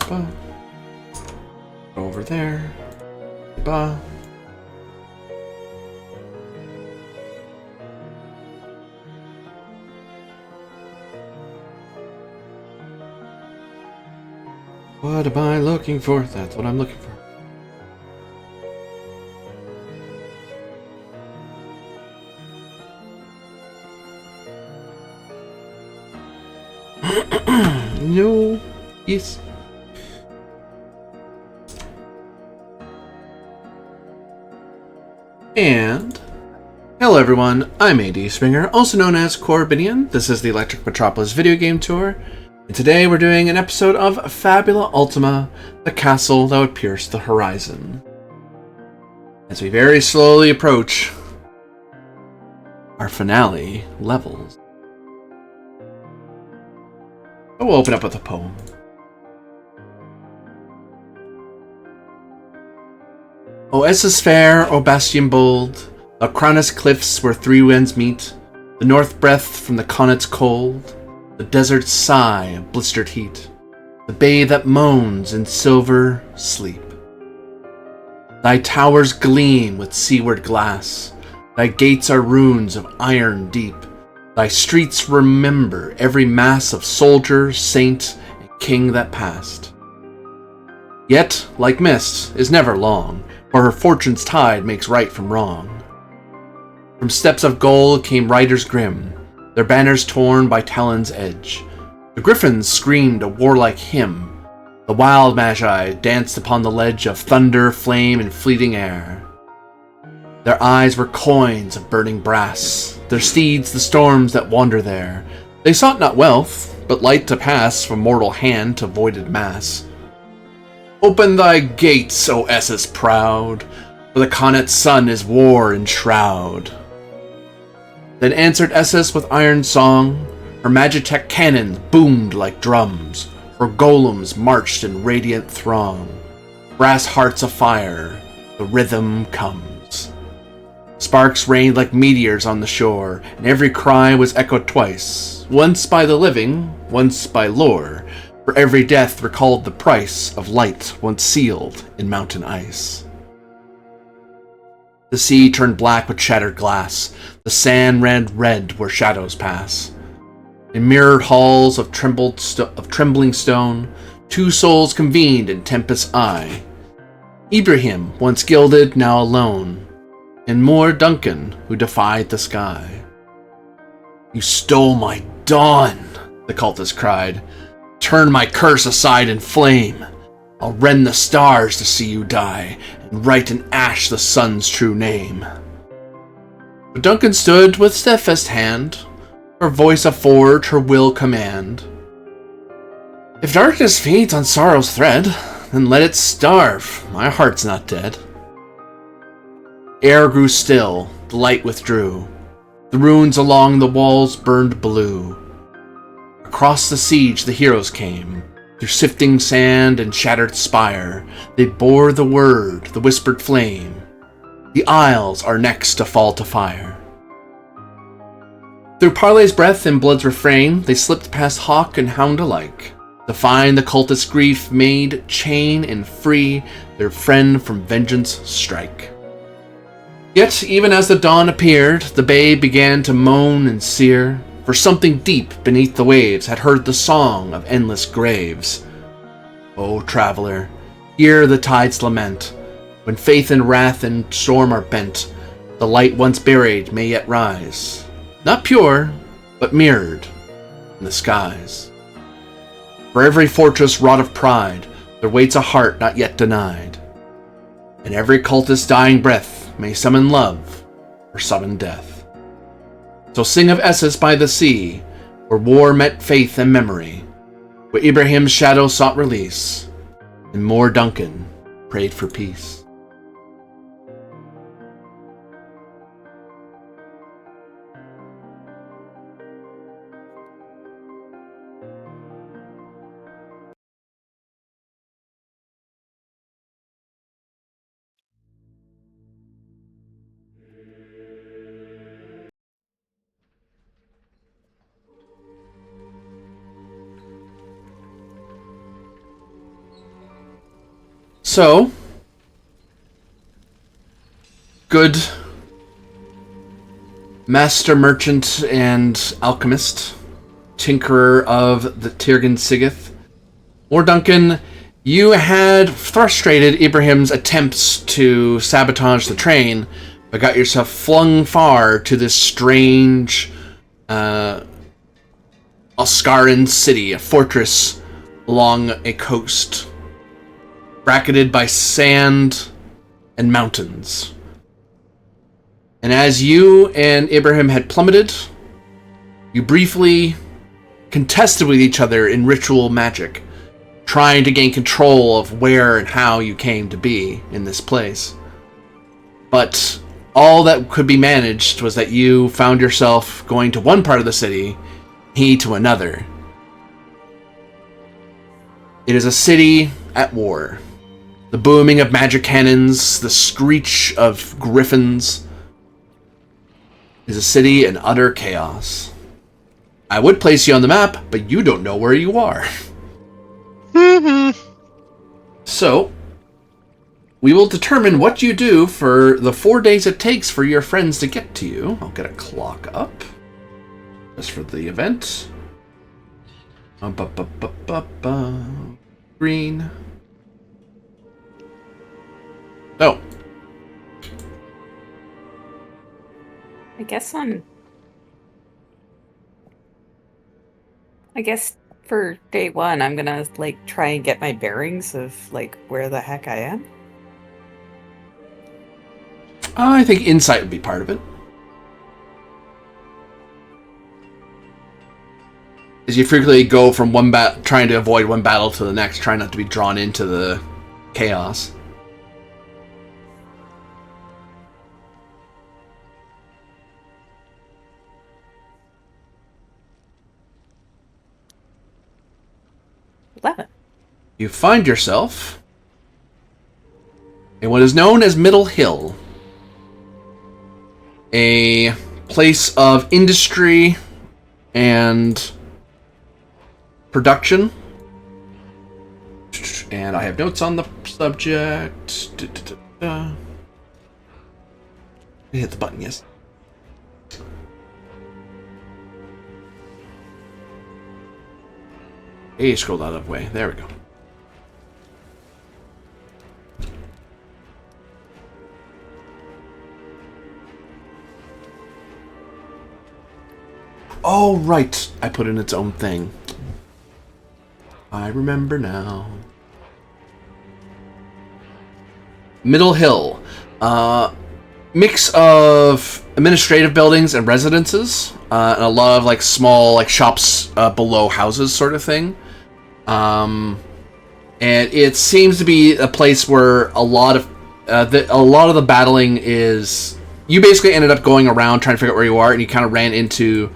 Go over there. Ba. What am I looking for? That's what I'm looking for. No. Yes. And hello everyone, I'm AD Springer, also known as Corbinian. This is the Electric Metropolis video game tour, and today we're doing an episode of Fabula Ultima, the castle that would pierce the horizon. As we very slowly approach our finale levels. We'll open up with a poem. O Essus fair, O bastion bold, thou crownest cliffs where three winds meet, the north breath from the connet's cold, the desert's sigh of blistered heat, the bay that moans in silver sleep. Thy towers gleam with seaward glass, thy gates are runes of iron deep, thy streets remember every mass of soldier, saint, and king that passed. Yet, like mist, is never long, for her fortune's tide makes right from wrong. From steps of gold came riders grim, their banners torn by talon's edge. The griffins screamed a warlike hymn, the wild magi danced upon the ledge of thunder, flame, and fleeting air. Their eyes were coins of burning brass, their steeds the storms that wander there. They sought not wealth, but light to pass from mortal hand to voided mass. Open thy gates, O Essus proud, for the connet's sun is war and shroud. Then answered Essus with iron song, her magitech cannons boomed like drums, her golems marched in radiant throng. Brass hearts afire, the rhythm comes. Sparks rained like meteors on the shore, and every cry was echoed twice, once by the living, once by lore. For every death recalled the price of light once sealed in mountain ice. The sea turned black with shattered glass, the sand ran red where shadows pass. In mirrored halls of trembling stone, two souls convened in tempest's eye. Ibrahim, once gilded, now alone, and Moor Duncan, who defied the sky. You stole my dawn, the cultist cried. Turn my curse aside in flame. I'll rend the stars to see you die, and write in ash the sun's true name. But Duncan stood with steadfast hand, her voice a forge, her will command. If darkness feeds on sorrow's thread, then let it starve, my heart's not dead. Air grew still, the light withdrew, the runes along the walls burned blue. Across the siege the heroes came, through sifting sand and shattered spire. They bore the word, the whispered flame. The isles are next to fall to fire. Through parley's breath and blood's refrain, they slipped past hawk and hound alike, to find the cultist's grief made chain and free their friend from vengeance strike. Yet, even as the dawn appeared, the bay began to moan and sear. For something deep beneath the waves had heard the song of endless graves. O traveler, hear the tides lament. When faith and wrath and storm are bent, the light once buried may yet rise, not pure, but mirrored in the skies. For every fortress wrought of pride, there waits a heart not yet denied, and every cultist's dying breath may summon love or summon death. So sing of Essus-by-the-Sea, where war met faith and memory, where Ibrahim's shadow sought release, and Moor Duncan prayed for peace. So, good master merchant and alchemist, tinkerer of the Tirgan Sigith, Lord Duncan, you had frustrated Ibrahim's attempts to sabotage the train, but got yourself flung far to this strange Oscaran city, a fortress along a coast, bracketed by sand and mountains. And as you and Ibrahim had plummeted, you briefly contested with each other in ritual magic, trying to gain control of where and how you came to be in this place. But all that could be managed was that you found yourself going to one part of the city, he to another. It is a city at war. The booming of magic cannons, the screech of griffins, is a city in utter chaos. I would place you on the map, but you don't know where you are. So, we will determine what you do for the 4 days it takes for your friends to get to you. I'll get a clock up. Just for the event. Green. Oh. I guess for day one, I'm gonna try and get my bearings of where the heck I am. I think insight would be part of it. As you frequently go from one trying to avoid one battle to the next, trying not to be drawn into the chaos. You find yourself in what is known as Middle Hill, a place of industry and production. And I have notes on the subject. Hit the button, yes. Hey, scrolled out of the way. There we go. Oh, right. I put in its own thing. I remember now. Middle Hill. Mix of administrative buildings and residences. And a lot of small shops below houses sort of thing. And it seems to be a place where a lot of the battling is. You basically ended up going around trying to figure out where you are, and you kind of ran into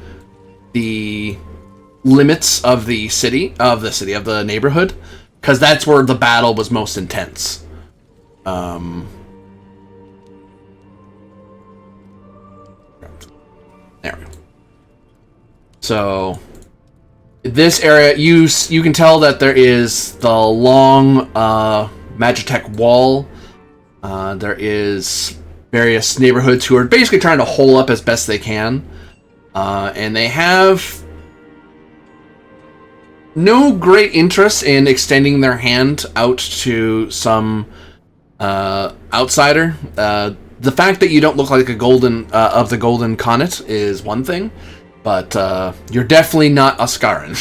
the limits of the neighborhood, because that's where the battle was most intense. There we go. So this area, you can tell that there is the long Magitech wall. There is various neighborhoods who are basically trying to hole up as best they can. And they have no great interest in extending their hand out to some outsider. The fact that you don't look like a golden of the golden Conet is one thing, but you're definitely not Oscaran.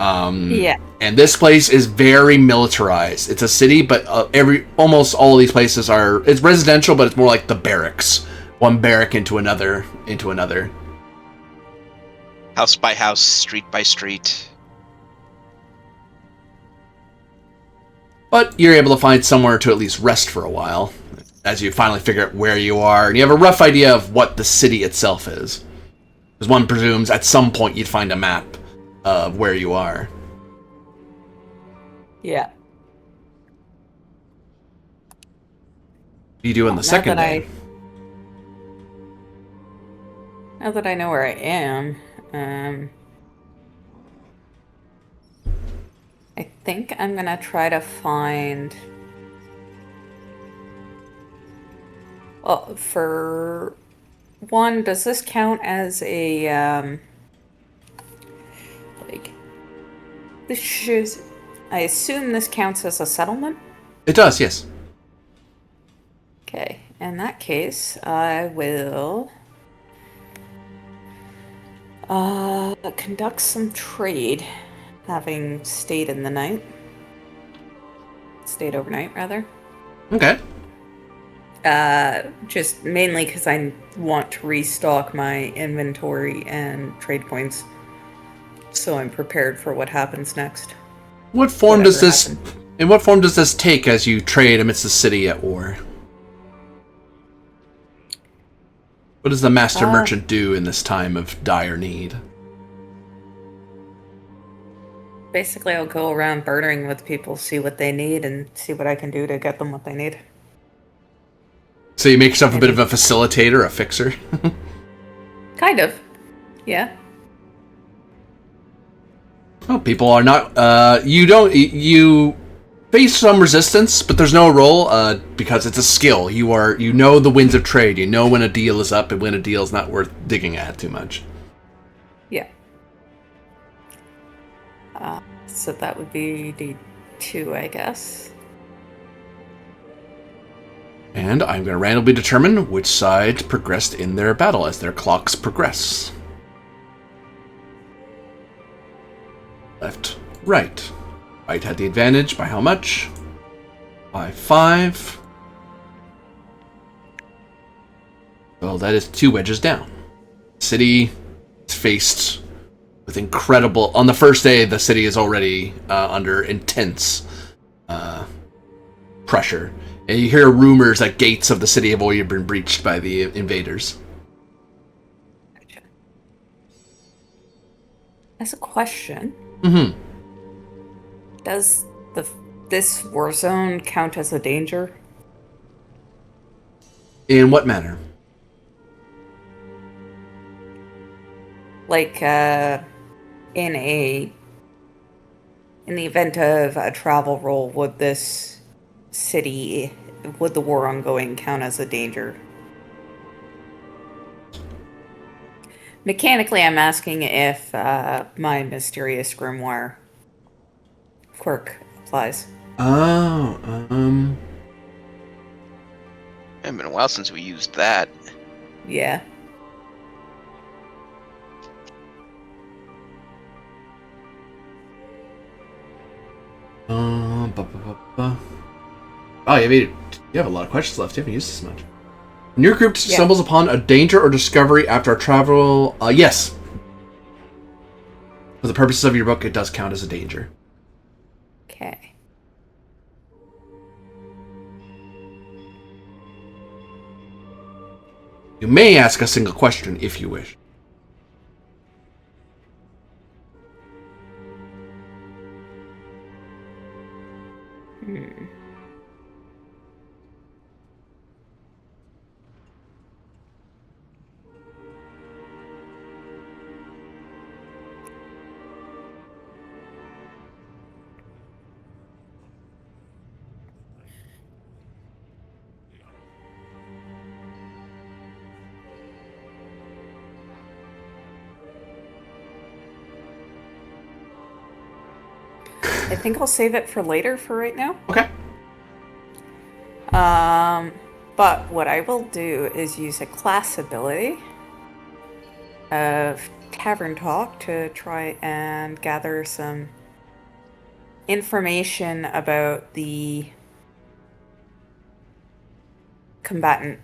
Yeah. And this place is very militarized. It's a city, but almost all of these places it's residential, but it's more like the barracks. One barrack into another. House by house, street by street. But you're able to find somewhere to at least rest for a while, as you finally figure out where you are, and you have a rough idea of what the city itself is. Because one presumes at some point you'd find a map of where you are. Yeah. What do you do on the second day? Now that I know where I am, I think I'm gonna try to find For one, does this count as a like this shows? I assume this counts as a settlement. It does, yes. Okay, in that case, I will conduct some trade, having stayed overnight rather. Okay. Just mainly because I want to restock my inventory and trade points, so I'm prepared for what happens next. What form does Whatever this? happens. In what form does this take as you trade amidst the city at war? What does the master merchant do in this time of dire need? Basically, I'll go around bartering with people, see what they need, and see what I can do to get them what they need. So you make yourself a bit of a facilitator, a fixer? Kind of. Yeah. Well, people are not, you face some resistance, but there's no roll, because it's a skill. You know the winds of trade. You know when a deal is up and when a deal is not worth digging at too much. Yeah. So that would be D2, I guess. And I'm going to randomly determine which side progressed in their battle as their clocks progress. Left, right. Right had the advantage. By how much? By 5. Well, that is 2 wedges down. City is faced with incredible... On the first day, the city is already under intense pressure. And you hear rumors that gates of the city have already been breached by the invaders. Gotcha. As a question, does this war zone count as a danger? In what manner? Like, in the event of a travel roll, would the war ongoing count as a danger? Mechanically, I'm asking if my mysterious grimoire quirk applies. Oh, It's been a while since we used that. Yeah. Oh, you have a lot of questions left. You haven't used this much. When your group stumbles upon a danger or discovery after a travel... yes. For the purposes of your book, it does count as a danger. Okay. You may ask a single question if you wish. I think I'll save it for later for right now. Okay. But what I will do is use a class ability of Tavern Talk to try and gather some information about the combatant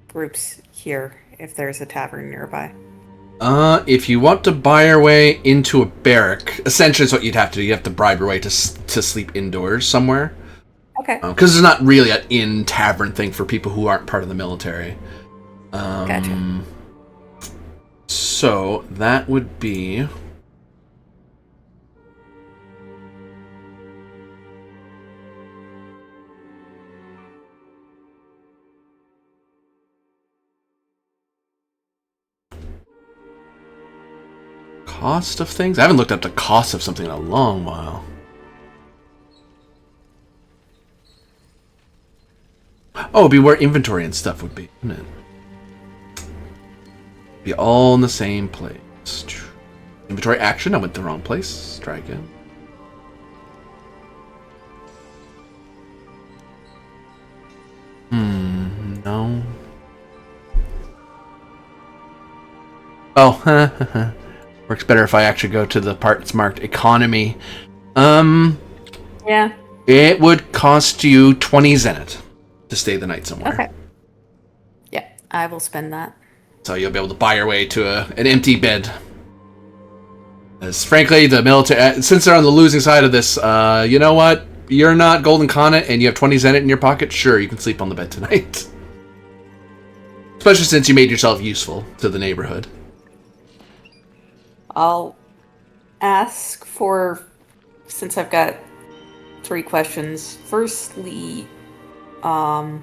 groups here, if there's a tavern nearby. If you want to buy your way into a barrack, essentially it's what you'd have to do. You have to bribe your way to sleep indoors somewhere. Okay. Because there's not really an in-tavern thing for people who aren't part of the military. Gotcha. So, that would be... Cost of things? I haven't looked up the cost of something in a long while. Oh, it'd be where inventory and stuff would be, wouldn't it? Be all in the same place. Inventory action. I went the wrong place. Try again. No. Oh, works better if I actually go to the part that's marked economy. Yeah. It would cost you 20 zenith to stay the night somewhere. Okay. Yeah, I will spend that. So you'll be able to buy your way to an empty bed. As frankly, the military, since they're on the losing side of this, you know what? You're not Golden Conet and you have 20 zenith in your pocket. Sure, you can sleep on the bed tonight. Especially since you made yourself useful to the neighborhood. I'll ask for, since I've got 3 questions. Firstly, why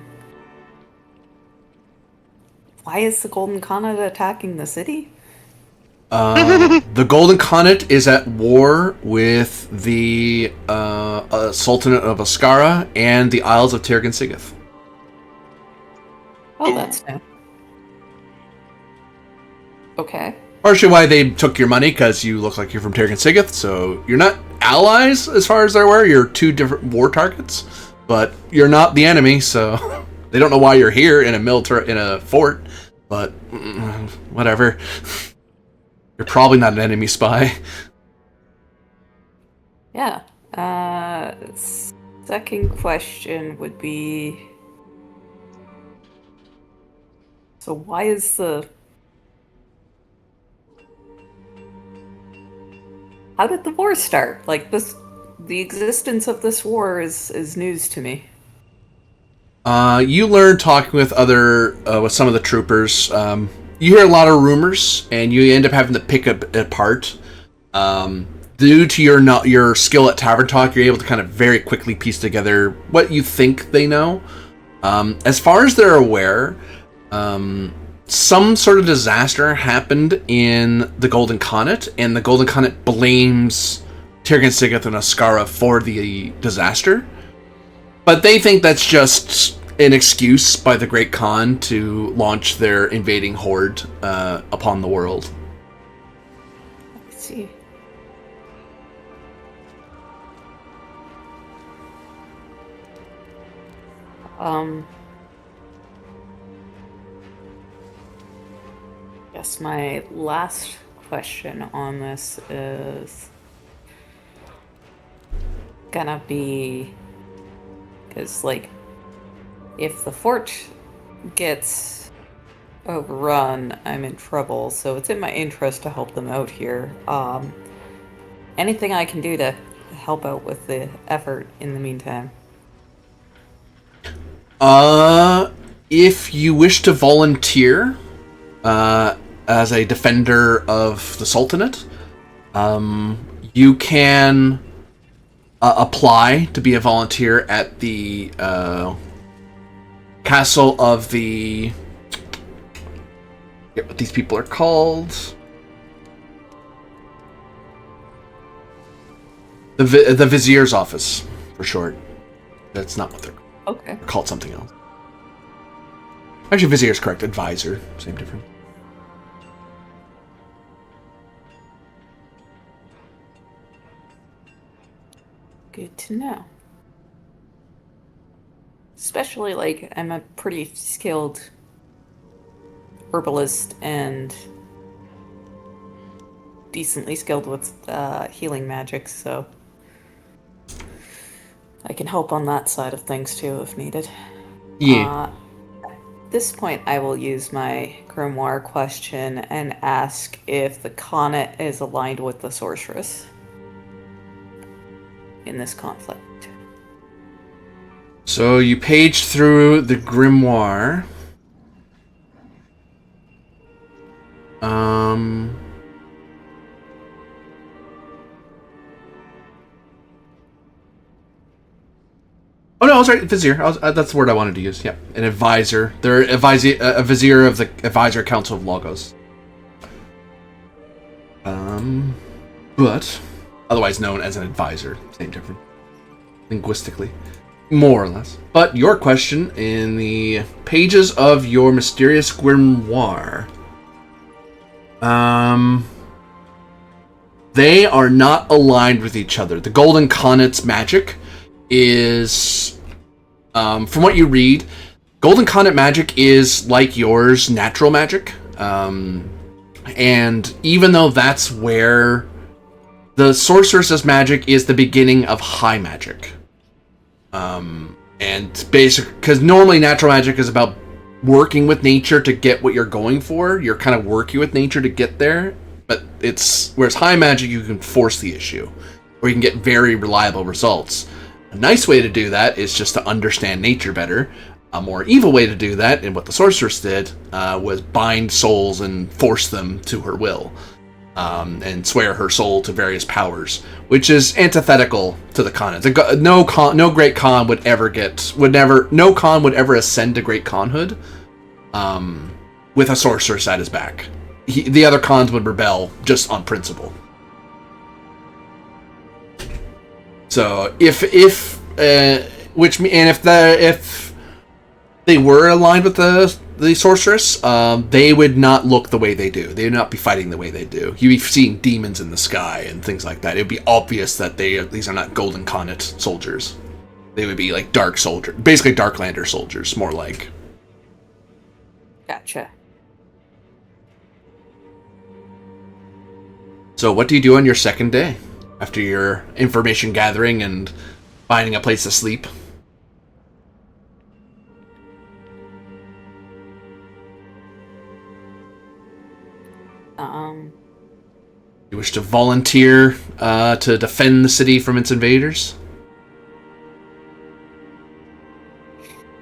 is the Golden Conet attacking the city? The Golden Conet is at war with the Sultanate of Ascara and the Isles of Tirgan Sigith. Oh, that's new. Okay. Partially why they took your money, because you look like you're from Tirgan Sigith, so you're not allies as far as they're aware. You're 2 different war targets, but you're not the enemy, so they don't know why you're here in a fort, but whatever. You're probably not an enemy spy. Yeah. Second question would be, so why is how did the war start? Like, the existence of this war is news to me. You learn talking with with some of the troopers. You hear a lot of rumors, and you end up having to pick it apart. Due to your skill at tavern talk, you're able to kind of very quickly piece together what you think they know. As far as they're aware, some sort of disaster happened in the Golden Conet, and the Golden Conet blames Tirgan Sigith and Ascara for the disaster. But they think that's just an excuse by the Great Khan to launch their invading horde upon the world. I see. Guess my last question on this is gonna be, because, like, if the fort gets overrun, I'm in trouble, so it's in my interest to help them out here. Anything I can do to help out with the effort in the meantime? If you wish to volunteer as a defender of the Sultanate, you can apply to be a volunteer at the castle of the... I forget what these people are called. The Vizier's office, for short. That's not what they're called. Okay. They're called something else. Actually, Vizier's correct. Advisor. Same difference. Good to know. Especially, like, I'm a pretty skilled herbalist and decently skilled with healing magic, so I can help on that side of things too if needed. Yeah. At this point, I will use my grimoire question and ask if the Conet is aligned with the Sorceress in this conflict. So you page through the grimoire. Oh no, I was right. Vizier. That's the word I wanted to use. Yeah, an advisor. They're a vizier of the Advisor Council of Logos. But otherwise known as an advisor. Same difference linguistically. More or less. But your question in the pages of your mysterious grimoire. They are not aligned with each other. The Golden Conet's magic is, from what you read, Golden Conet magic is like yours, natural magic. And even though that's where the sorceress's magic is the beginning of high magic. And basic, because normally natural magic is about working with nature to get what you're going for. You're kind of working with nature to get there. But whereas high magic, you can force the issue, or you can get very reliable results. A nice way to do that is just to understand nature better. A more evil way to do that, and what the sorceress did, was bind souls and force them to her will, and swear her soul to various powers, which is antithetical to the Khanate. No great Khan would ever ascend to great Khanhood, with a sorceress at his back. The other Khans would rebel just on principle. So if they were aligned with the sorceress, they would not look the way they do. They would not be fighting the way they do. You'd be seeing demons in the sky and things like that. It would be obvious that these are not Golden Conet soldiers. They would be like dark soldiers, basically Darklander soldiers, more like. Gotcha. So what do you do on your second day, after your information gathering and finding a place to sleep? You wish to volunteer to defend the city from its invaders?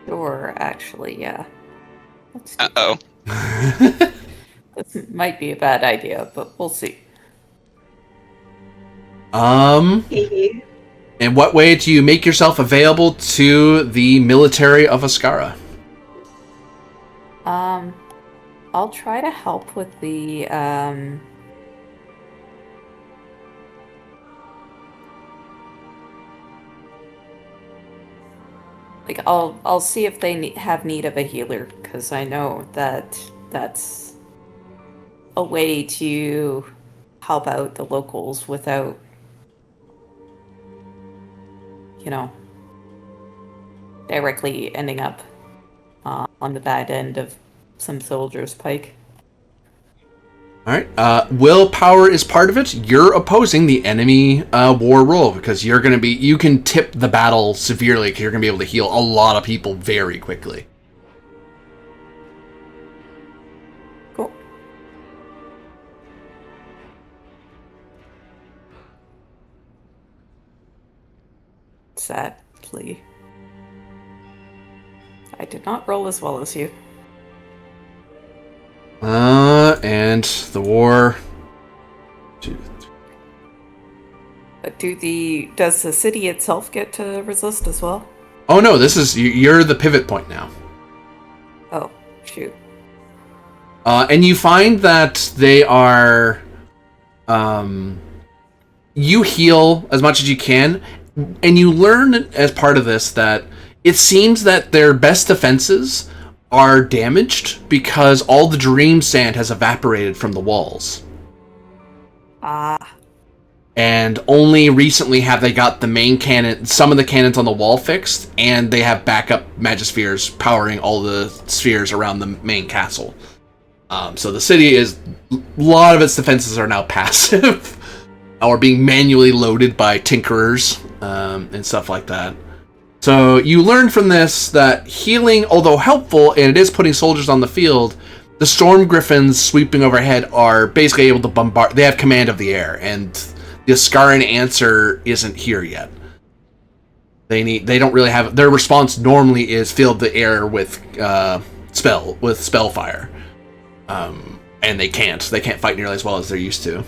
Sure, actually, yeah. Uh-oh. This might be a bad idea, but we'll see. In what way do you make yourself available to the military of Ascara? I'll try to help with the, like, I'll see if they have need of a healer, because I know that that's a way to help out the locals without, directly ending up on the bad end of some soldier's pike. Alright, willpower is part of it. You're opposing the enemy war roll, because you can tip the battle severely, because you're going to be able to heal a lot of people very quickly. Cool. Sadly, I did not roll as well as you. And the war. But does the city itself get to resist as well? Oh no, you're the pivot point now. Oh, shoot. And you find that they are, you heal as much as you can, and you learn as part of this that it seems that their best defenses are damaged because all the dream sand has evaporated from the walls. And only recently have they got the main cannon, some of the cannons on the wall fixed, and they have backup magispheres powering all the spheres around the main castle. So the city a lot of its defenses are now passive, or being manually loaded by tinkerers, and stuff like that. So you learn from this that healing, although helpful, and it is putting soldiers on the field, the Storm Griffins sweeping overhead are basically able to bombard. They have command of the air, and the Ascaran answer isn't here yet. They don't really have their response. Normally is fill the air with spellfire, and they can't fight nearly as well as they're used to.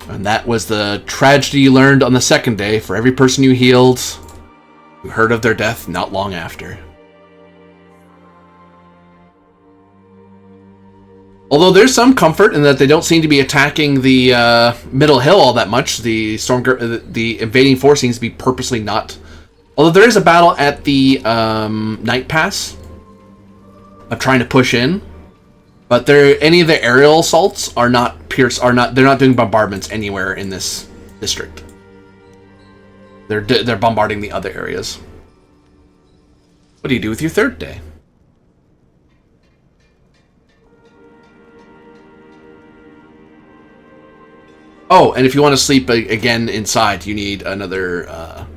And that was the tragedy you learned on the second day. For every person you healed, you heard of their death not long after. Although there's some comfort in that they don't seem to be attacking the middle hill all that much. The the invading force seems to be purposely not. Although there is a battle at the Night Pass of trying to push in, but any of the aerial assaults are not they're not doing bombardments anywhere in this district. They're bombarding the other areas. What do you do with your third day? Oh, and if you want to sleep again inside, you need another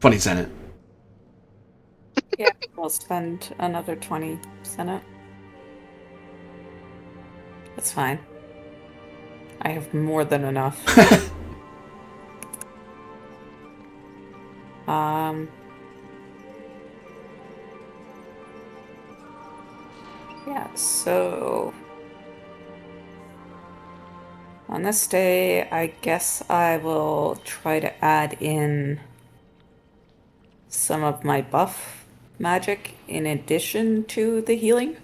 20 Senate. Yeah, we'll spend another 20 Senate. That's fine. I have more than enough. Yeah, so on this day, I guess I will try to add in some of my buff magic in addition to the healing.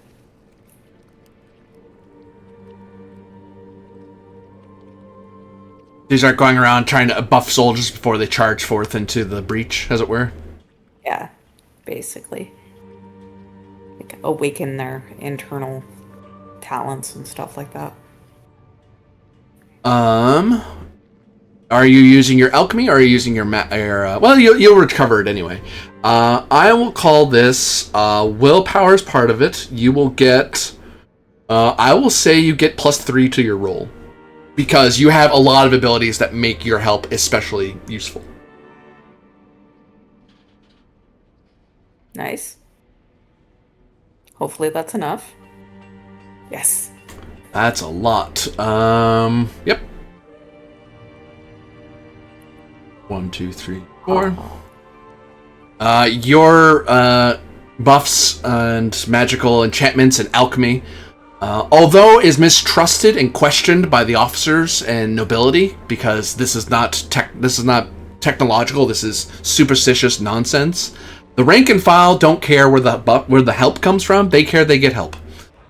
These aren't going around trying to buff soldiers before they charge forth into the breach, as it were? Yeah, basically. Like, awaken their internal talents and stuff like that. Are you using your alchemy, or are you using your well, you'll recover it anyway. I will call this willpower as part of it. You will get, I will say you get +3 to your roll, because you have a lot of abilities that make your help especially useful. Nice. Hopefully that's enough. Yes. That's a lot. Yep. 1, 2, 3, 4. Your buffs and magical enchantments and alchemy, although is mistrusted and questioned by the officers and nobility, because this is not technological. This is superstitious nonsense. The rank and file don't care where the help comes from. They care they get help.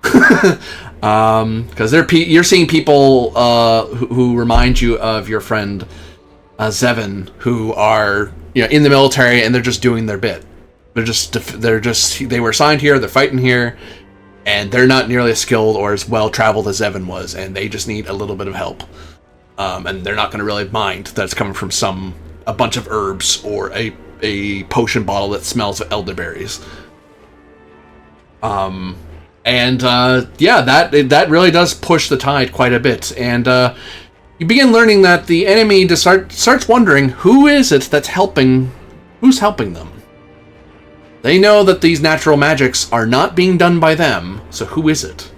Because you're seeing people who remind you of your friend Zevin, who are in the military, and they're just doing their bit. They were assigned here. They're fighting here, and they're not nearly as skilled or as well traveled as Zevin was, and they just need a little bit of help. And they're not going to really mind that it's coming from a bunch of herbs or a potion bottle that smells of elderberries. That really does push the tide quite a bit, and you begin learning that the enemy starts wondering who is it that's helping, who's helping them. They know that these natural magics are not being done by them, so who is it?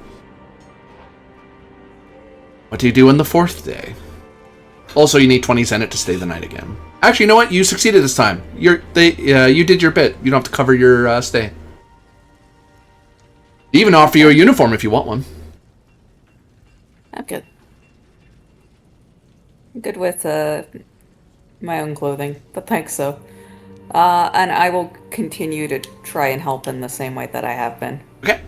What do you do on the fourth day? Also, you need 20 Zenit to stay the night again. Actually, you know what? You succeeded this time. You did your bit. You don't have to cover your stay. They even offer you a uniform if you want one. I'm good. I'm good with my own clothing, but thanks so. And I will continue to try and help in the same way that I have been. Okay.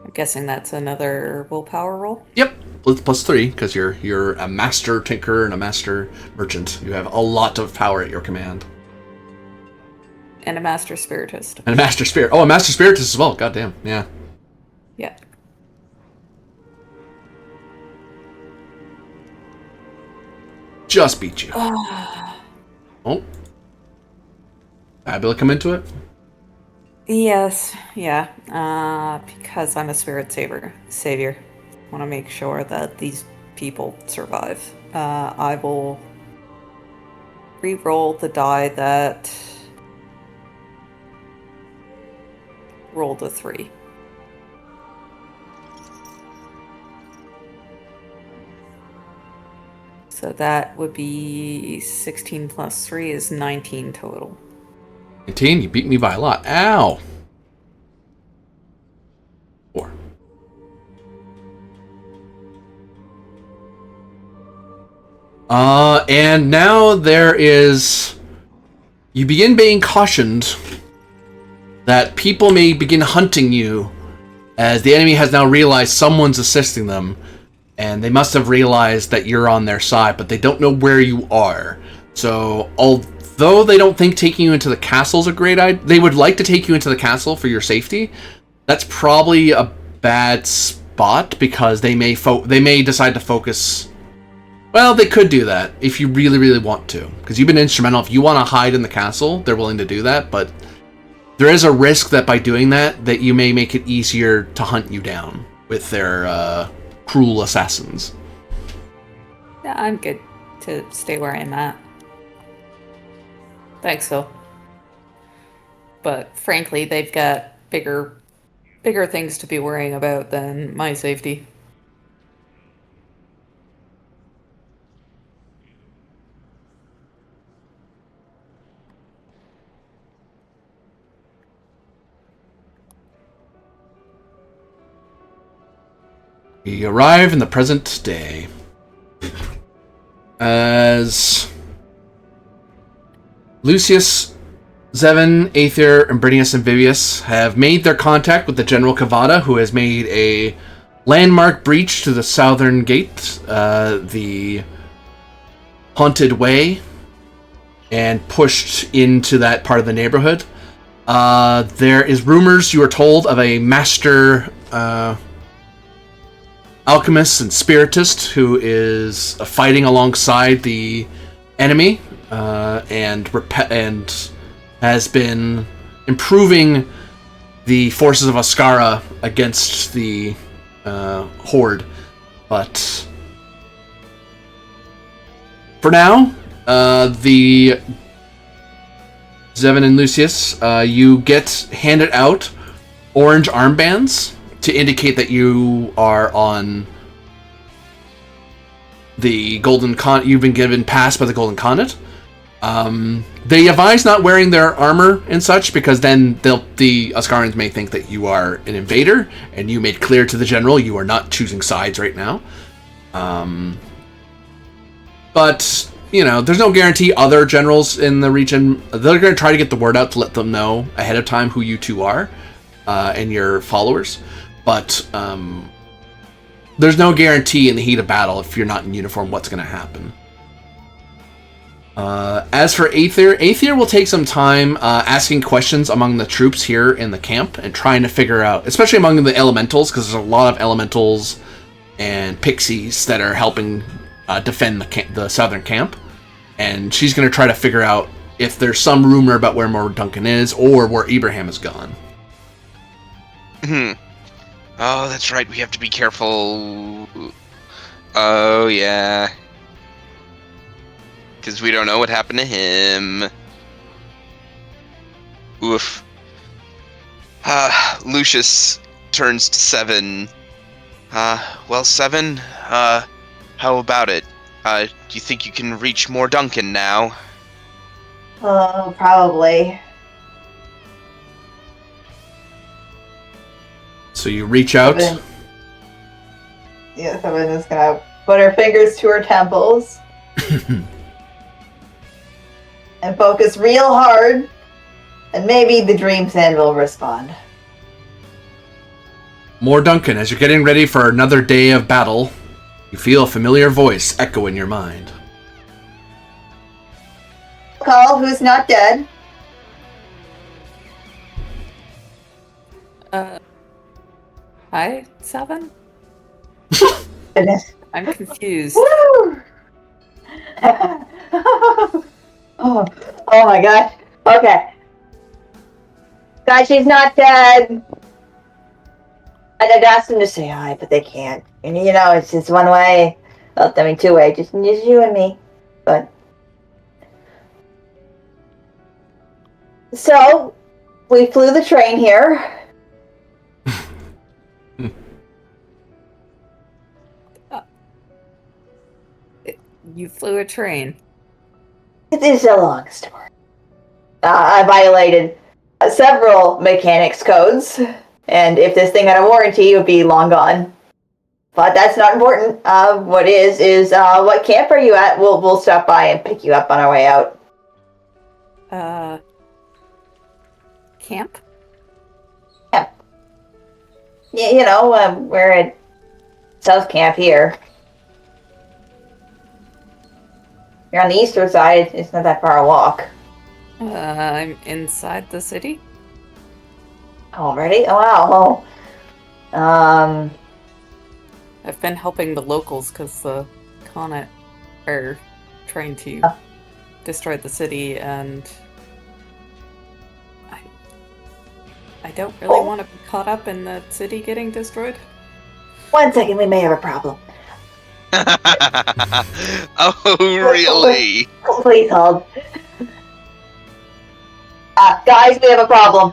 I'm guessing that's another willpower roll? Yep. +3, because you're a master tinkerer and a master merchant. You have a lot of power at your command. And a master spiritist. And a master spirit. Oh, a master spiritist as well. Goddamn. Yeah. Yeah. Just beat you. Oh. Fabula come into it? Yes, yeah. Because I'm a spirit savior. I want to make sure that these people survive. I will re-roll the die that rolled a 3. So that would be 16 plus 3 is 19 total. 19? You beat me by a lot. Ow! 4. And now there is You begin being cautioned that people may begin hunting you, as the enemy has now realized someone's assisting them, and they must have realized that you're on their side, but they don't know where you are. So, although they don't think taking you into the castle is a great idea, they would like to take you into the castle for your safety. That's probably a bad spot, because they may decide to focus. Well, they could do that if you really, really want to, because you've been instrumental. If you want to hide in the castle, they're willing to do that, but there is a risk that by doing that you may make it easier to hunt you down with their cruel assassins. Yeah, I'm good to stay where I'm at. Thanks, Phil. But frankly, they've got bigger things to be worrying about than my safety. We arrive in the present day. As Lucius, Zevin, Aether, and Brinius and Vivius have made their contact with the General Cavada, who has made a landmark breach to the southern gate, the Haunted Way, and pushed into that part of the neighborhood. There is rumors, you are told, of a master alchemist and spiritist who is fighting alongside the enemy, and has been improving the forces of Ascara against the Horde. But for now, the Zevin and Lucius, you get handed out orange armbands to indicate that you are on the Golden Con. You've been given pass by the Golden Connet. They advise not wearing their armor and such, because then the Ascarians may think that you are an invader, and you made clear to the general you are not choosing sides right now. But, you know, there's no guarantee other generals in the region, they're going to try to get the word out to let them know ahead of time who you two are, and your followers. But there's no guarantee in the heat of battle, if you're not in uniform, what's going to happen. As for Aether will take some time asking questions among the troops here in the camp and trying to figure out, especially among the elementals, because there's a lot of elementals and pixies that are helping defend the southern camp. And she's going to try to figure out if there's some rumor about where Mor Duncan is or where Ibrahim has gone. Oh, that's right. We have to be careful. Oh, yeah. Because we don't know what happened to him. Oof. Lucius turns to Seven. Well, Seven, how about it? Do you think you can reach Mor Duncan now? Probably. So you reach out. Seven is gonna put her fingers to her temples and focus real hard, and maybe the Dream Sand will respond. Mor Duncan, as you're getting ready for another day of battle, you feel a familiar voice echo in your mind. Call who's not dead. Hi, Seven? Goodness. I'm confused. Woo! oh my gosh. Okay. Guys, she's not dead. I'd asked them to say hi, but they can't. And you know, it's just one way. Well, I mean, two way. Just you and me. But so we flew the train here. You flew a train. It is a long story. I violated several mechanics codes, and if this thing had a warranty, it would be long gone. But that's not important. What is what camp are you at? We'll stop by and pick you up on our way out. Camp? Yeah. We're at South Camp here. You're on the eastern side. It's not that far a walk. I'm inside the city. Already? Oh, wow. I've been helping the locals because the Conet are trying to destroy the city, and I don't really want to be caught up in the city getting destroyed. 1 second, we may have a problem. Oh, really? Please hold. Guys, we have a problem.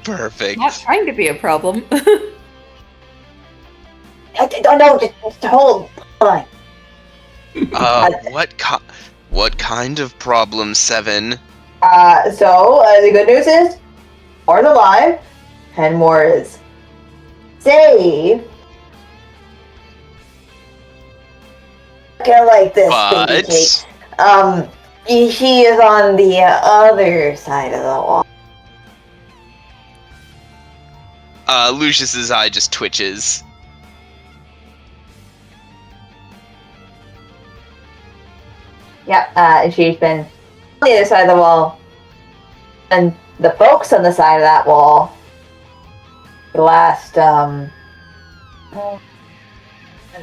Perfect. Not trying to be a problem. No, just hold on. What kind of problem, Seven? The good news is, more's alive, and more is safe. Kind of like this, baby Kate. She is on the other side of the wall. Lucius's eye just twitches. Yep, she's been on the other side of the wall. And the folks on the side of that wall, the last,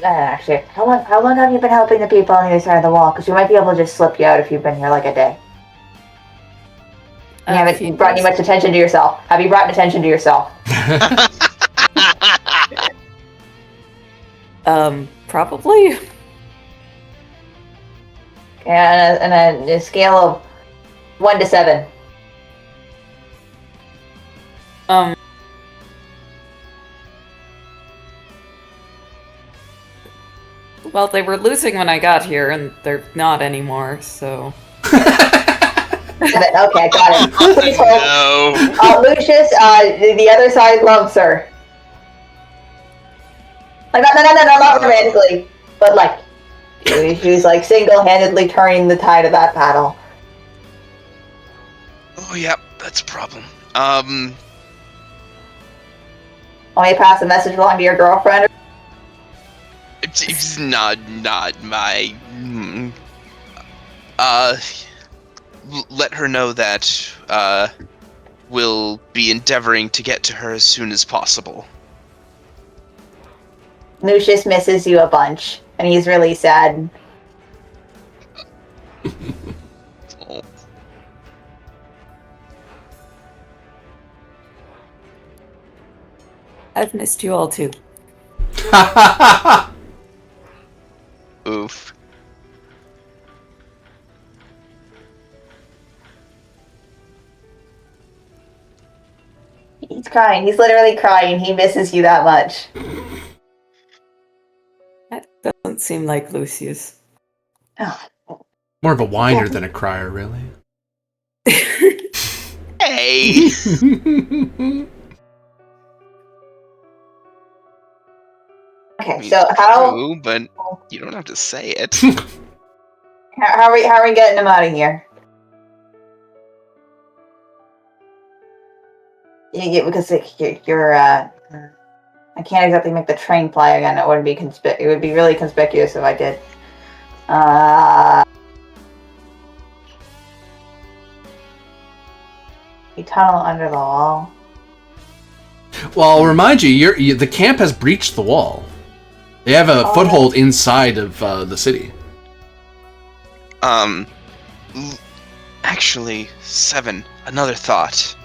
actually, how long have you been helping the people on the other side of the wall? Because we might be able to just slip you out if you've been here like a day. You haven't brought any much attention to yourself. Have you brought attention to yourself? Probably. And a scale of 1 to 7. Well, they were losing when I got here, and they're not anymore, so... Okay, got it. Please hold. No. Lucius, the other side loves her. Like, no, not romantically, but like, she's like single-handedly turning the tide of that paddle. Oh, yeah, that's a problem. Want me to pass a message along to your girlfriend? It's not my... let her know that, we'll be endeavoring to get to her as soon as possible. Lucius misses you a bunch, and he's really sad. Oh. I've missed you all too. Oof. He's crying. He's literally crying. He misses you that much. That doesn't seem like Lucius. Oh. More of a whiner than a crier, really. Hey! Okay, I mean, so how true, but you don't have to say it. how are we getting him out of here? Because you're I can't exactly make the train fly again. It would be it would be really conspicuous if I did. You tunnel under the wall. Well, I'll remind you, the camp has breached the wall. They have a foothold inside of the city. Actually, Seven, another thought.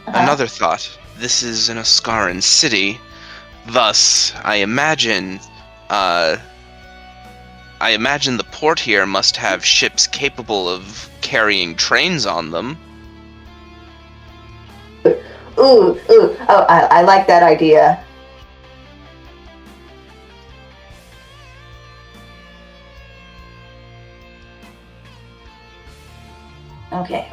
Another thought. This is an Oscaran city. Thus, I imagine the port here must have ships capable of carrying trains on them. Ooh. Oh, I like that idea. Okay.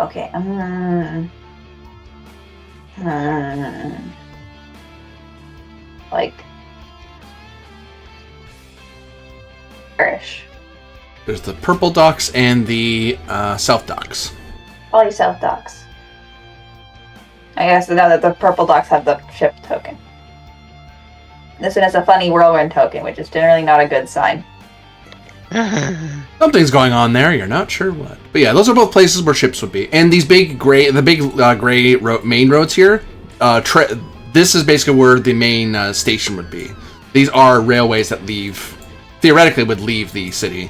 Like Irish. There's the purple docks and the south docks. Probably South Docks. I guess now that the purple docks have the ship token. This one has a funny whirlwind token, which is generally not a good sign. Something's going on there. You're not sure what. But yeah, those are both places where ships would be. And these big gray main roads here. This is basically where the main station would be. These are railways that theoretically would leave the city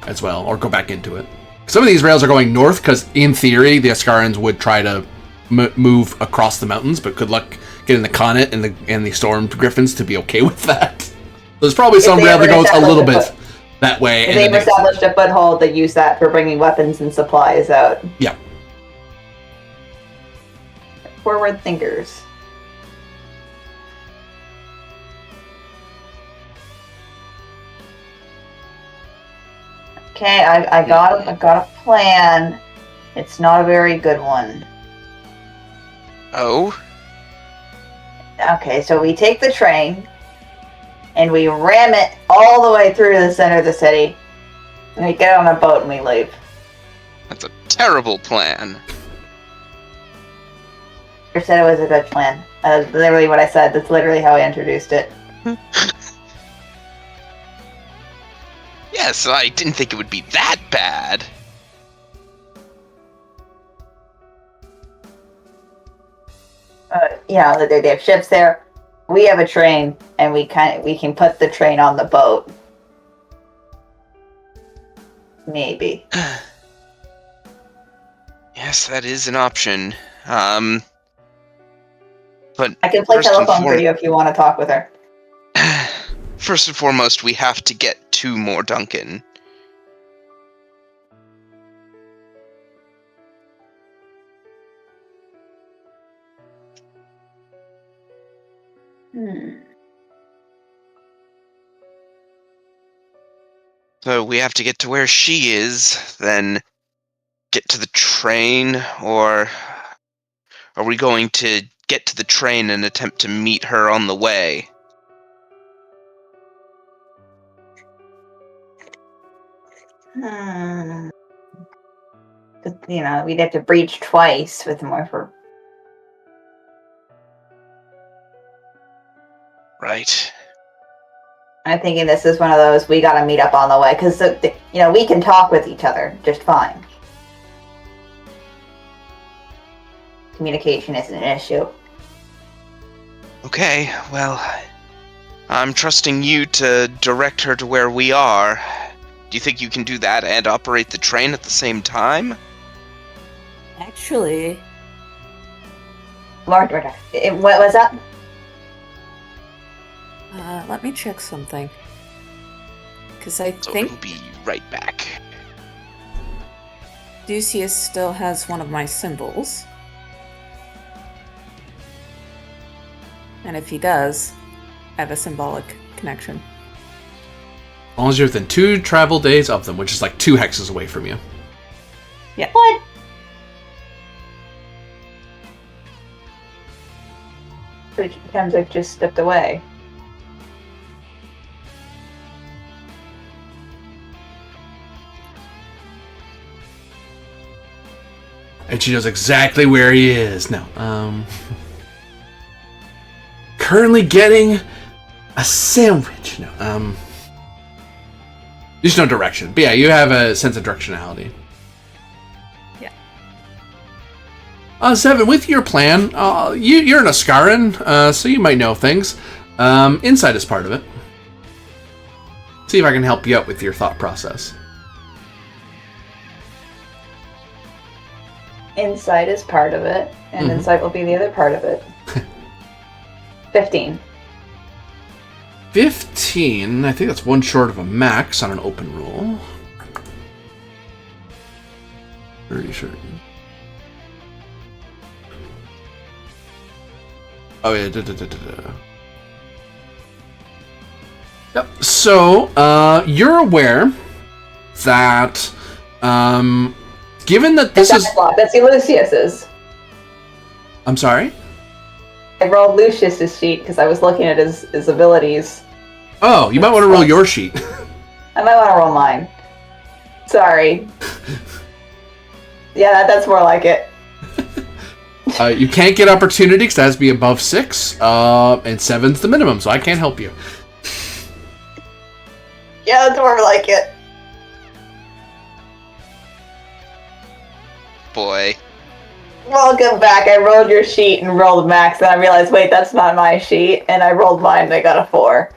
as well, or go back into it. Some of these rails are going north because, in theory, the Ascarans would try to move across the mountains, but good luck getting the Connet and the Storm Griffins to be okay with that. There's probably some rail that goes a little bit that way. If they've established a foothold, they use that for bringing weapons and supplies out. Yeah. Forward thinkers. Okay, I got a plan. It's not a very good one. Oh? Okay, so we take the train and we ram it all the way through the center of the city. And we get on a boat and we leave. That's a terrible plan. You said it was a good plan. That's literally what I said. That's literally how I introduced it. Yes, I didn't think it would be that bad. Yeah, they have ships there. We have a train, and we can put the train on the boat. Maybe. Yes, that is an option. But I can play first and telephone for you if you want to talk with her. First and foremost, we have to get to more Duncan. So we have to get to where she is, then get to the train, or are we going to get to the train and attempt to meet her on the way? But, we'd have to breach twice with more for. Right. I'm thinking this is one of those we gotta meet up on the way, because we can talk with each other just fine. Communication isn't an issue. Okay, well, I'm trusting you to direct her to where we are. Do you think you can do that and operate the train at the same time? Actually, What was that? let me check something. Because I So think we'll be right back. Ducius still has one of my symbols. And if he does, I have a symbolic connection. As long as you're within 2 travel days of them, which is like 2 hexes away from you. Yeah. What? Which times I've just stepped away. And she knows exactly where he is. No. Currently getting a sandwich. No. There's no direction. But yeah, you have a sense of directionality. Yeah. Seven, with your plan, you're an Ascaran, so you might know things. Insight is part of it. See if I can help you out with your thought process. Insight is part of it, and insight will be the other part of it. 15. 15, I think that's one short of a max on an open roll. Pretty sure. Oh yeah, Yep. So, you're aware that given that this is... That's Lucius's. I'm sorry? I rolled Lucius's sheet because I was looking at his abilities. Oh, you might want to roll your sheet. I might want to roll mine. Sorry. Yeah, that's more like it. You can't get opportunity because that has to be above 6, and 7's the minimum, so I can't help you. Yeah, that's more like it. Boy. Welcome back. I rolled your sheet and rolled max, and I realized, wait, that's not my sheet, and I rolled mine and I got a 4.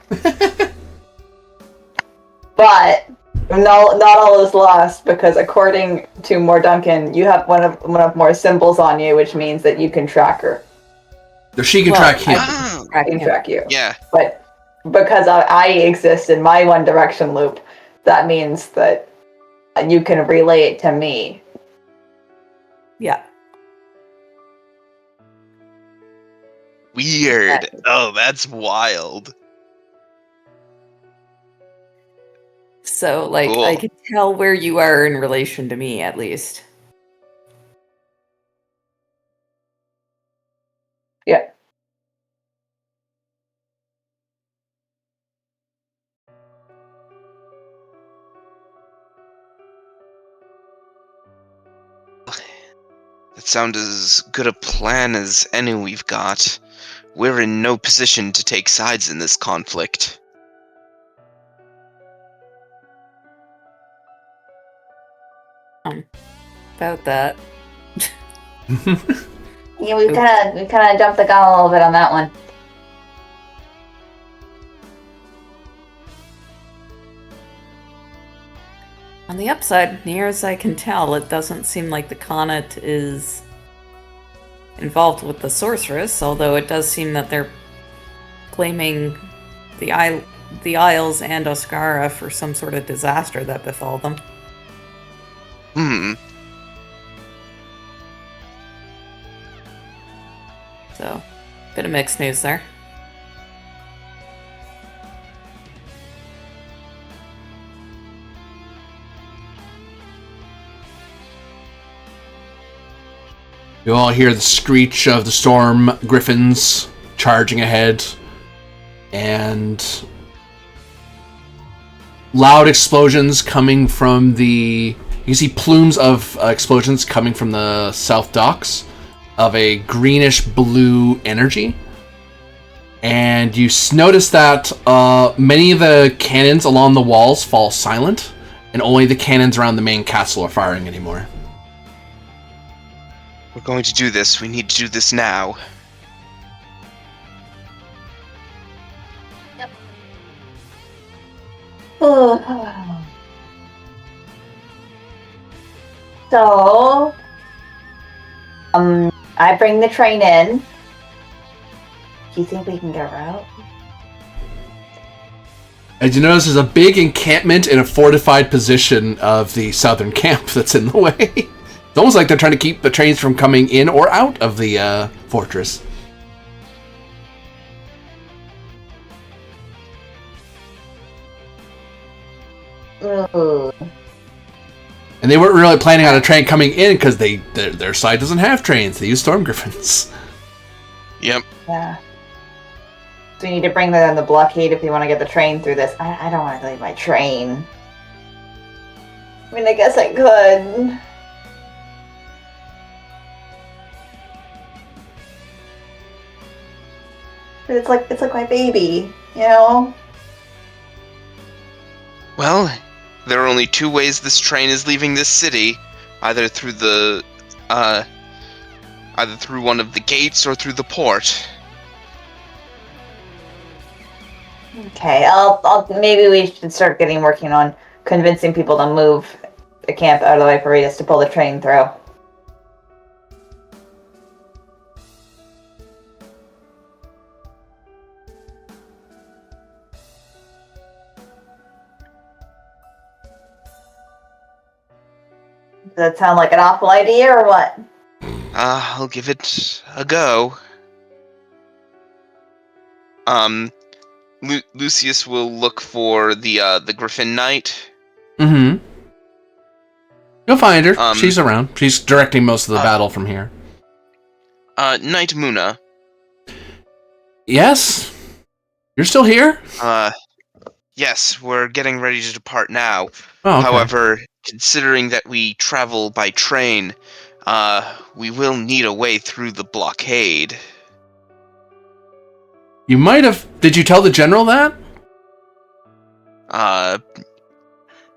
But not all is lost, because according to More Duncan, you have one of more symbols on you, which means that you can track her. So she can track him. I can track you. Yeah. But because I exist in my One Direction loop, that means that you can relay it to me. Yeah. Weird. Oh, that's wild. So, like, Cool. I can tell where you are in relation to me, at least. Yeah. That sounds as good a plan as any we've got. We're in no position to take sides in this conflict. About that. Yeah, we kind of jumped the gun a little bit on that one. On the upside, near as I can tell, it doesn't seem like the Conet is involved with the sorceress, although it does seem that they're blaming the Isles and Oscara for some sort of disaster that befell them. So, bit of mixed news there. You all hear the screech of the storm griffins charging ahead, and loud explosions coming from the... You can see plumes of explosions coming from the south docks of a greenish-blue energy. And you notice that many of the cannons along the walls fall silent, and only the cannons around the main castle are firing anymore. We're going to do this. We need to do this now. So, I bring the train in. Do you think we can get her out? As you notice, there's a big encampment in a fortified position of the southern camp that's in the way. It's almost like they're trying to keep the trains from coming in or out of the fortress. Ooh. And they weren't really planning on a train coming in because their side doesn't have trains. They use storm griffins. Yep. Yeah. So we need to bring that in the blockade if we want to get the train through this. I don't want to leave my train. I mean, I guess I could. But it's like my baby, you know? Well, there are only two ways this train is leaving this city. Either through one of the gates or through the port. Okay, I'll maybe we should start working on convincing people to move the camp out of the way for us to pull the train through. Does that sound like an awful idea or what? I'll give it a go. Lucius will look for the Griffin Knight. Mm-hmm. You'll find her. She's around. She's directing most of the battle from here. Knight Muna. Yes? You're still here? Yes, we're getting ready to depart now. Oh, okay. However, considering that we travel by train, we will need a way through the blockade. You might have... Did you tell the general that? I've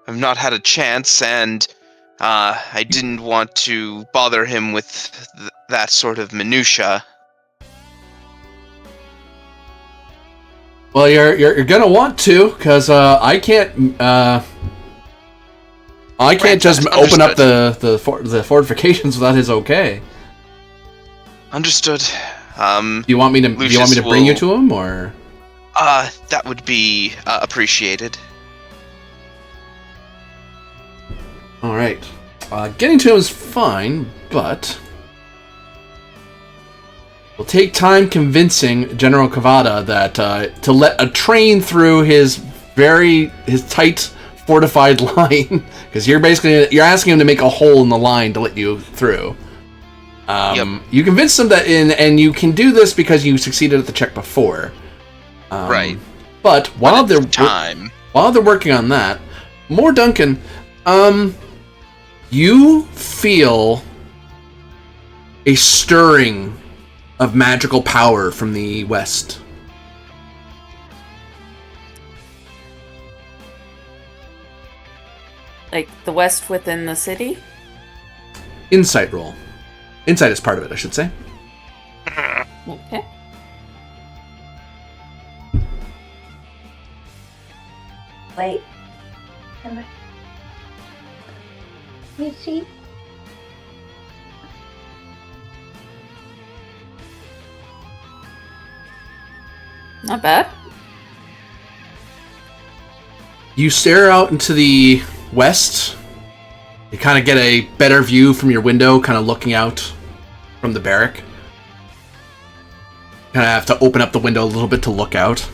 not had a chance, and I didn't want to bother him with that sort of minutia. Well, you're gonna want to, because I can't just open up the fortifications without his okay. Understood. Do you want me to bring you to him, or? That would be appreciated. All right. Getting to him is fine, but it'll take time convincing General Cavada that to let a train through his tight fortified line, because you're asking him to make a hole in the line to let you through. Yep. You convinced them and you can do this because you succeeded at the check before. Right. But while they're working on that, more Duncan, you feel a stirring of magical power from the west. Like the west within the city? Insight roll. Insight is part of it, I should say. Okay. Wait. You see? Not bad. You stare out into the west. You kind of get a better view from your window, kind of looking out from the barrack. Kind of have to open up the window a little bit to look out.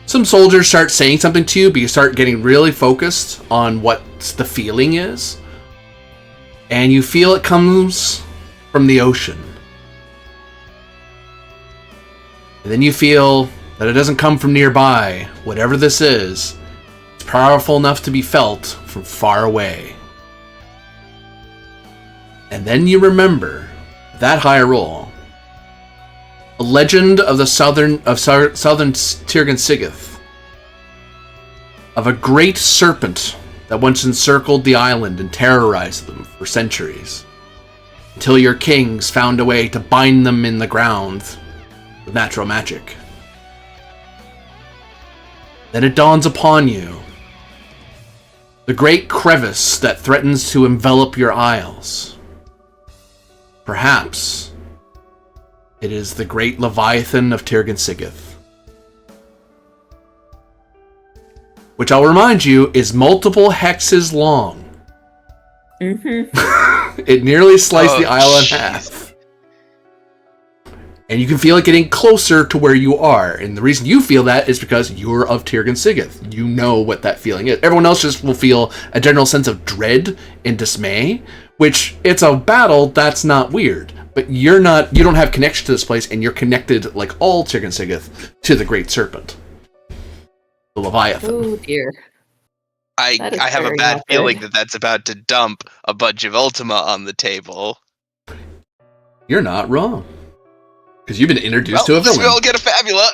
Some soldiers start saying something to you, but you start getting really focused on what the feeling is. And you feel it comes from the ocean. And then you feel that it doesn't come from nearby. Whatever this is, it's powerful enough to be felt from far away. And then you remember that high roll. A legend of the southern Tirgan Sigith. Of a great serpent that once encircled the island and terrorized them for centuries. Until your kings found a way to bind them in the ground with natural magic. Then it dawns upon you. The great crevice that threatens to envelop your isles. Perhaps it is the great Leviathan of Tirgan Sigith. Which I'll remind you is multiple hexes long. It nearly sliced the isle in half. And you can feel it getting closer to where you are. And the reason you feel that is because you're of Tirgan Sigith. You know what that feeling is. Everyone else just will feel a general sense of dread and dismay, which it's a battle, that's not weird. But you don't have connection to this place, and you're connected, like all Tirgan Sigith, to the Great Serpent. The Leviathan. Oh dear. I have a bad feeling that that's about to dump a bunch of Ultima on the table. You're not wrong. Because you've been introduced to a villain. We'll get a Fabula!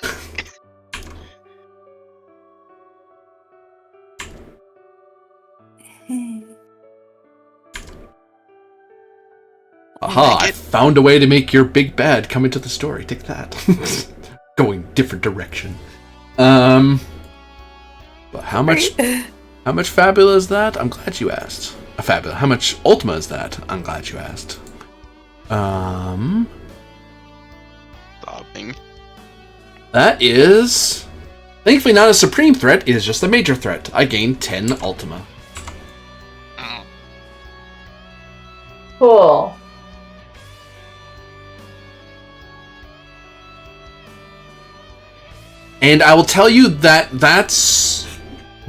Aha, I found a way to make your big bad come into the story. Take that. Going different direction. But how much Fabula is that? I'm glad you asked. A Fabula. How much Ultima is that? I'm glad you asked. That is thankfully not a supreme threat, it is just a major threat. I gained 10 Ultima. Cool. And I will tell you that that's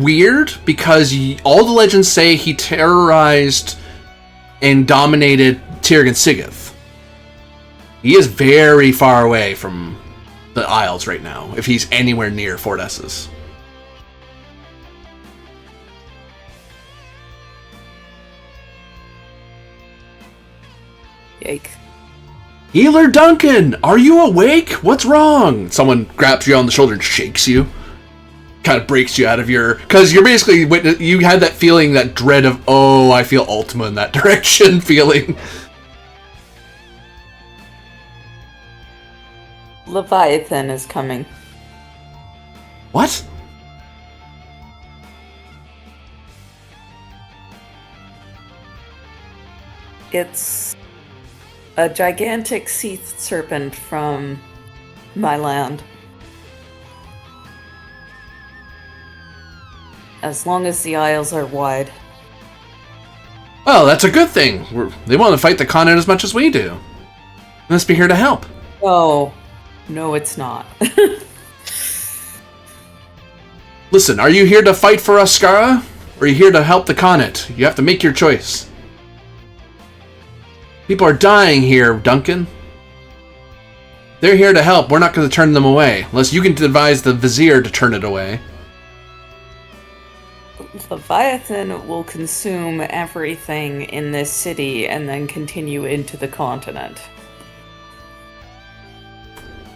weird because all the legends say he terrorized and dominated Tirg and Sigith. He is very far away from the Isles right now, if he's anywhere near Fort Essus. Yike. Healer Duncan, are you awake? What's wrong? Someone grabs you on the shoulder and shakes you. Kind of breaks you out of your... Because you're basically... You had that feeling, that dread of, oh, I feel Ultima in that direction feeling. Leviathan is coming. What? It's a gigantic sea serpent from my land. As long as the Isles are wide. Well, that's a good thing. They want to fight the continent as much as we do. They must be here to help. No, it's not. Listen, are you here to fight for us, Skara? Or are you here to help the continent? You have to make your choice. People are dying here, Duncan. They're here to help. We're not going to turn them away. Unless you can advise the Vizier to turn it away. Leviathan will consume everything in this city and then continue into the continent.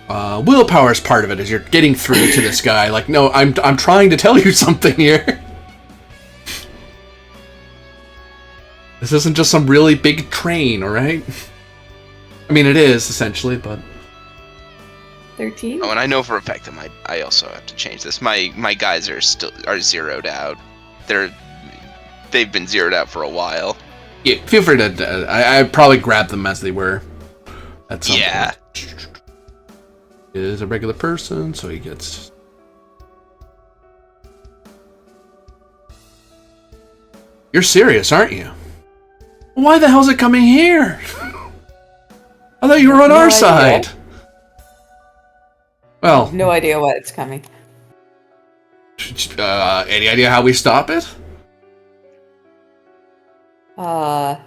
Willpower is part of it, as you're getting through to this guy. Like, no, I'm trying to tell you something here. This isn't just some really big train, alright? I mean, it is, essentially, but... 13? Oh, and I know for a fact that I also have to change this. My guys are zeroed out. They've been zeroed out for a while. Yeah, feel free to... I probably grabbed them as they were at some point. Is a regular person, so he gets... You're serious, aren't you? Why the hell's it coming here? I thought you were on our side. Well... No idea why it's coming. Any idea how we stop it? The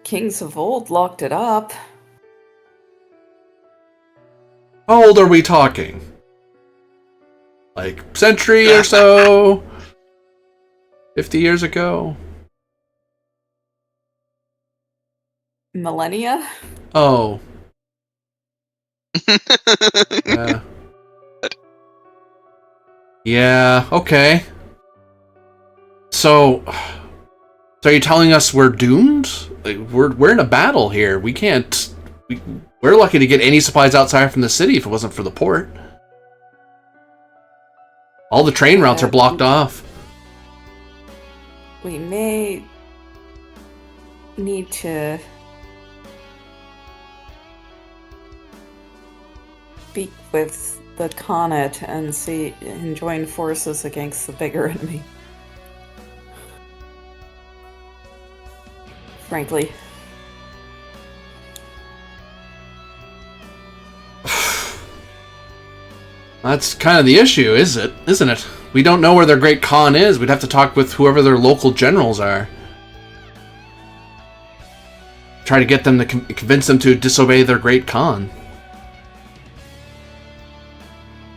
kings of old locked it up. How old are we talking? Like, century or so? 50 years ago? Millennia? Oh. Yeah. Yeah, okay. So are you telling us we're doomed? Like, we're in a battle here. We can't... We're lucky to get any supplies outside from the city if it wasn't for the port. All the train routes are blocked off. We may need to speak with the Khanate and join forces against the bigger enemy. Frankly. That's kind of the issue, isn't it? We don't know where their Great Khan is. We'd have to talk with whoever their local generals are. Try to get them to convince them to disobey their Great Khan.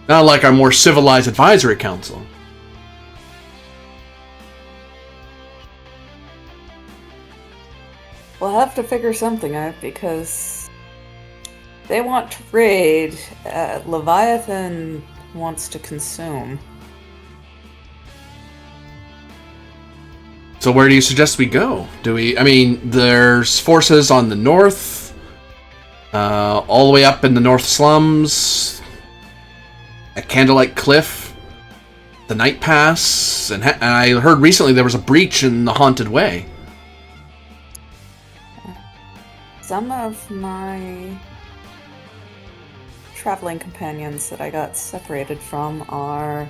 Not like our more civilized advisory council. We'll have to figure something out because they want to raid. Leviathan wants to consume. So where do you suggest we go? There's forces on the north, all the way up in the north slums, at Candlelight Cliff, the Night Pass, and I heard recently there was a breach in the Haunted Way. Some of my traveling companions that I got separated from are...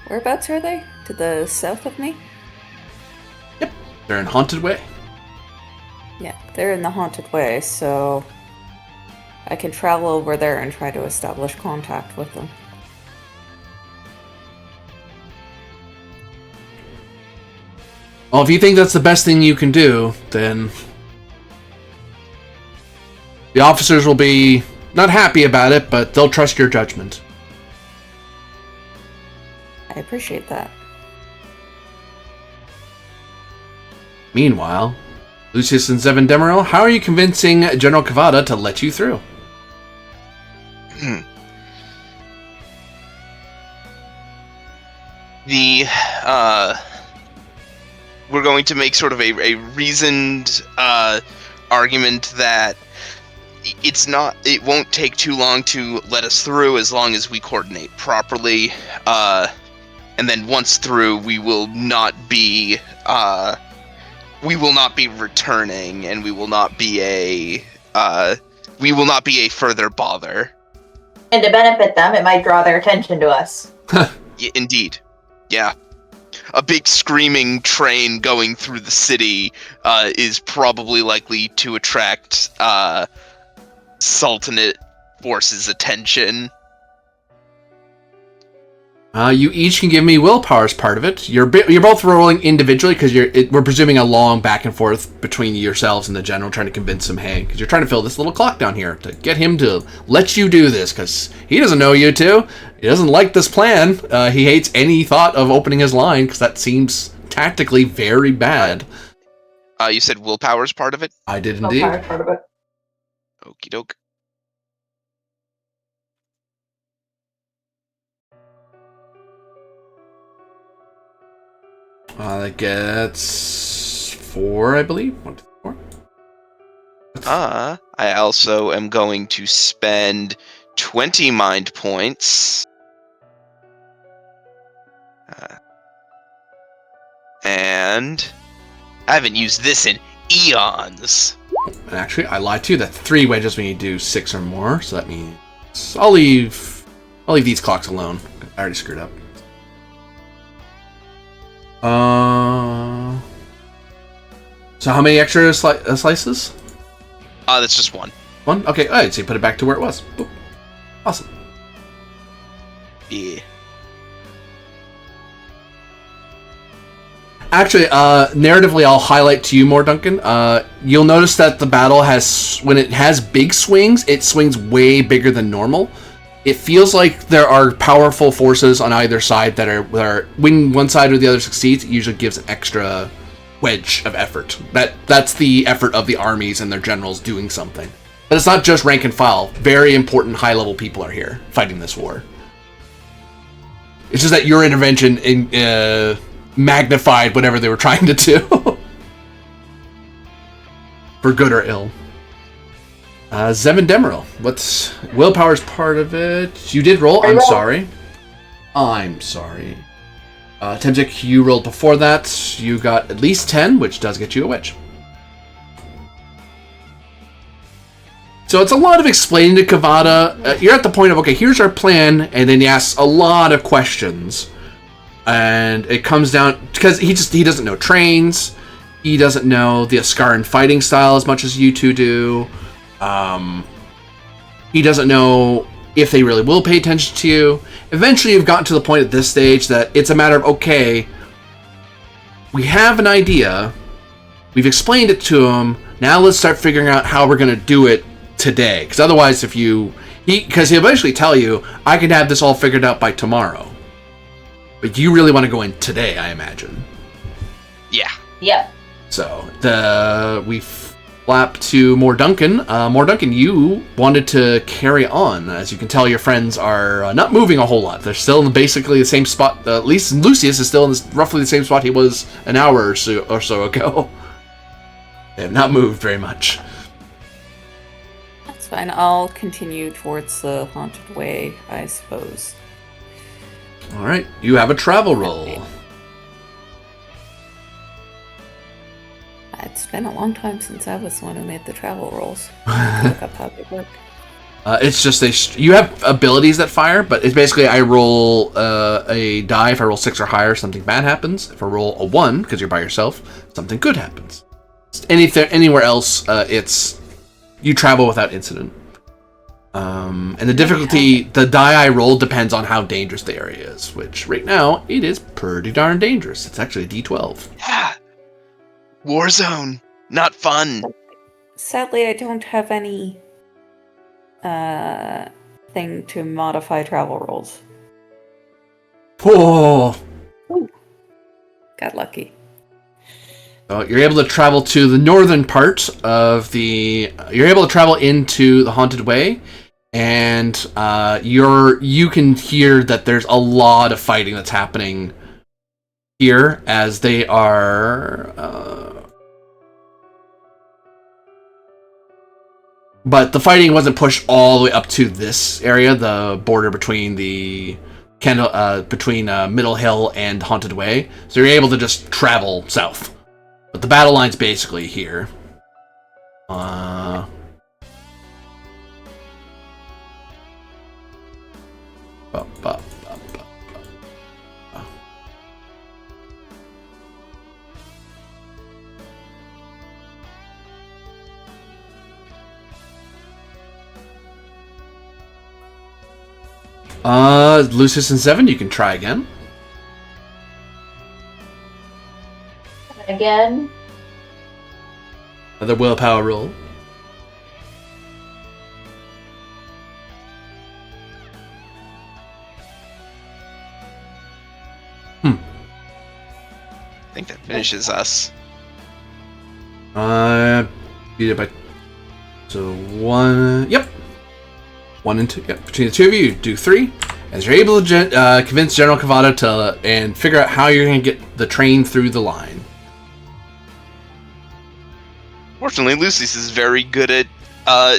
Whereabouts are they? To the south of me? Yep, they're in Haunted Way. Yeah, they're in the Haunted Way, so... I can travel over there and try to establish contact with them. Well, if you think that's the best thing you can do, then the officers will be not happy about it, but they'll trust your judgment. I appreciate that. Meanwhile, Lucius and Zevin Demeril, how are you convincing General Cavada to let you through? We're going to make sort of a reasoned argument that it won't take too long to let us through as long as we coordinate properly. And then once through, we will not be returning, and we will not be a further bother. And to benefit them, it might draw their attention to us. Indeed. Yeah. A big screaming train going through the city is probably likely to attract Sultanate forces' attention. You each can give me willpower as part of it. You're both rolling individually because we're presuming a long back and forth between yourselves and the general, trying to convince him, hey, because you're trying to fill this little clock down here to get him to let you do this because he doesn't know you two. He doesn't like this plan. He hates any thought of opening his line because that seems tactically very bad. You said willpower's part of it? I did indeed. Willpower's part of it. Okie doke. That gets 4, I believe. 1, 2, 4. I also am going to spend 20 mind points. And I haven't used this in eons. And actually, I lied to you. That 3 wedges when you do 6 or more. So that means I'll leave these clocks alone. I already screwed up. So how many extra slices? That's just 1. 1? Okay, alright, so you put it back to where it was. Boop. Awesome. Yeah. Actually, narratively, I'll highlight to you more, Duncan. You'll notice that the battle when it has big swings, it swings way bigger than normal. It feels like there are powerful forces on either side that are when one side or the other succeeds, it usually gives an extra wedge of effort. That's the effort of the armies and their generals doing something. But it's not just rank and file. Very important high-level people are here fighting this war. It's just that your intervention magnified whatever they were trying to do. For good or ill. Zevin Demeril, what's willpower's part of it? You did roll. I'm sorry. Temzik, you rolled before that. You got at least 10, which does get you a wedge. So it's a lot of explaining to Cavada. You're at the point of, okay, here's our plan, and then he asks a lot of questions. And it comes down, because he doesn't know trains. He doesn't know the Askaran fighting style as much as you two do. He doesn't know if they really will pay attention to you. Eventually, you've gotten to the point at this stage that it's a matter of, okay, we have an idea. We've explained it to him. Now let's start figuring out how we're going to do it today. Because otherwise, because he'll eventually tell you, I can have this all figured out by tomorrow. But you really want to go in today, I imagine. Yeah. Yep. So, we flap to More Duncan. More Duncan, you wanted to carry on. As you can tell, your friends are not moving a whole lot. They're still in basically the same spot. At least Lucius is still in roughly the same spot he was an hour or so ago. They have not moved very much. That's fine. I'll continue towards the haunted way, I suppose. Alright, you have a travel roll. It's been a long time since I was the one who made the travel rolls. Look up how they work. It's just you have abilities that fire, but it's basically I roll a die. If I roll 6 or higher, something bad happens. If I roll a 1, because you're by yourself, something good happens. Anywhere else, it's you travel without incident. And the difficulty, the die I roll depends on how dangerous the area is, which right now, it is pretty darn dangerous. It's actually a D12. Yeah. Warzone. Not fun. Sadly, I don't have any thing to modify travel rolls. Oh! Got lucky. So you're able to travel to the northern part of the... You're able to travel into the Haunted Way, and you can hear that there's a lot of fighting that's happening here, as they are... But the fighting wasn't pushed all the way up to this area, the border between Middle Hill and Haunted Way. So you're able to just travel south. But the battle line's basically here. Lucius and Seven, you can try again. Again. Another willpower roll. I think that finishes us. Beat it by... So, 1... Yep. 1 and 2. Yep. Between the two of you do 3. As you're able to convince General Cavada and figure out how you're going to get the train through the line. Fortunately, Lucius is very good at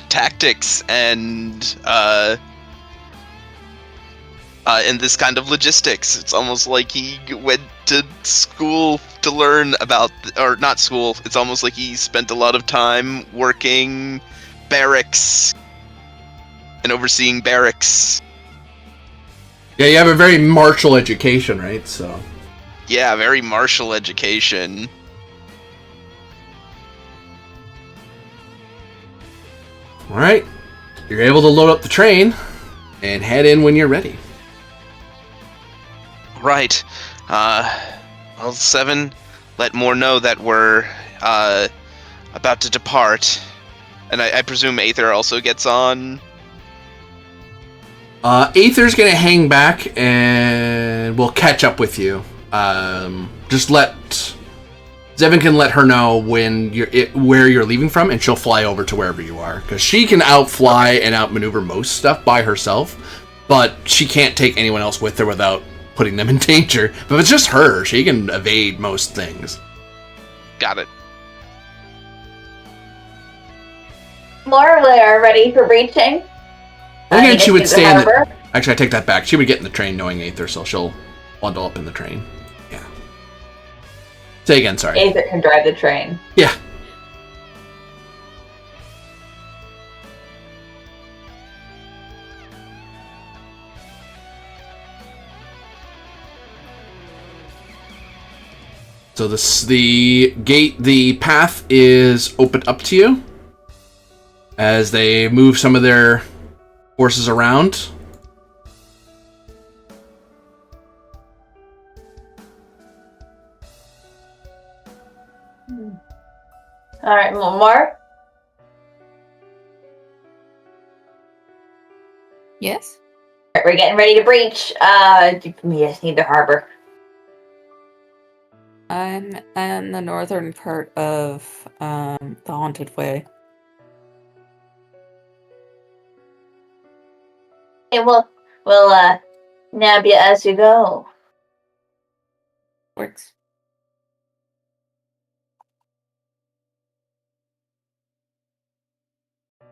tactics and this kind of logistics. It's almost like he went to school to learn about, or not school. It's almost like he spent a lot of time working barracks and overseeing barracks. Yeah, you have a very martial education, right? So. Yeah, very martial education. Alright. You're able to load up the train and head in when you're ready. Right. Well, 7, let Moore know that we're about to depart. And I presume Aether also gets on. Aether's gonna hang back and will catch up with you. Just let... Zevin can let her know when where you're leaving from, and she'll fly over to wherever you are. Because she can outfly and outmaneuver most stuff by herself, but she can't take anyone else with her without putting them in danger. But if it's just her, she can evade most things. Got it. More, we are ready for breaching. Again, she would stay in the... harbor. Actually, I take that back. She would get in the train knowing Aether, so she'll bundle up in the train. Yeah. Say again, sorry. Aether can drive the train. Yeah. So the path is opened up to you as they move some of their horses around. All right, more. Yes? All right, we're getting ready to breach. We just need the harbor. I'm in the northern part of the Haunted Way. And we'll nab you as you go. Works.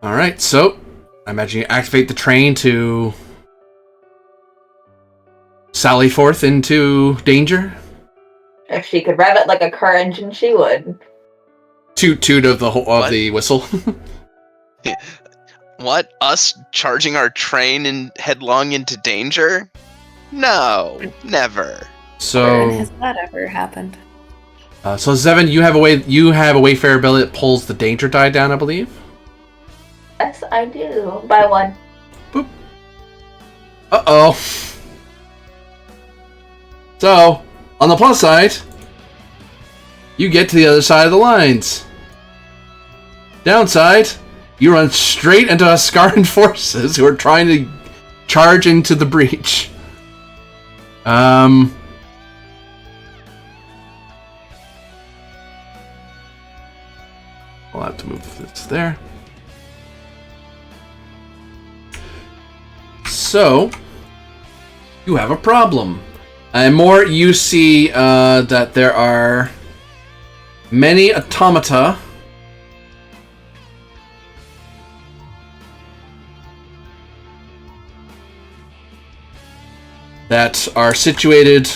Alright, so I imagine you activate the train to sally forth into danger. If she could rev it like a car engine, she would. Toot of the whistle. What? Us charging our train and headlong into danger? No, never. So Where has that ever happened? So Zevin, you have a Wayfarer ability that pulls the danger die down, I believe. Yes, I do. By 1. Uh-oh. So, on the plus side, you get to the other side of the lines. Downside, you run straight into Ascaran forces who are trying to charge into the breach. I'll have to move this there. So, you have a problem. And more, you see that there are many automata that are situated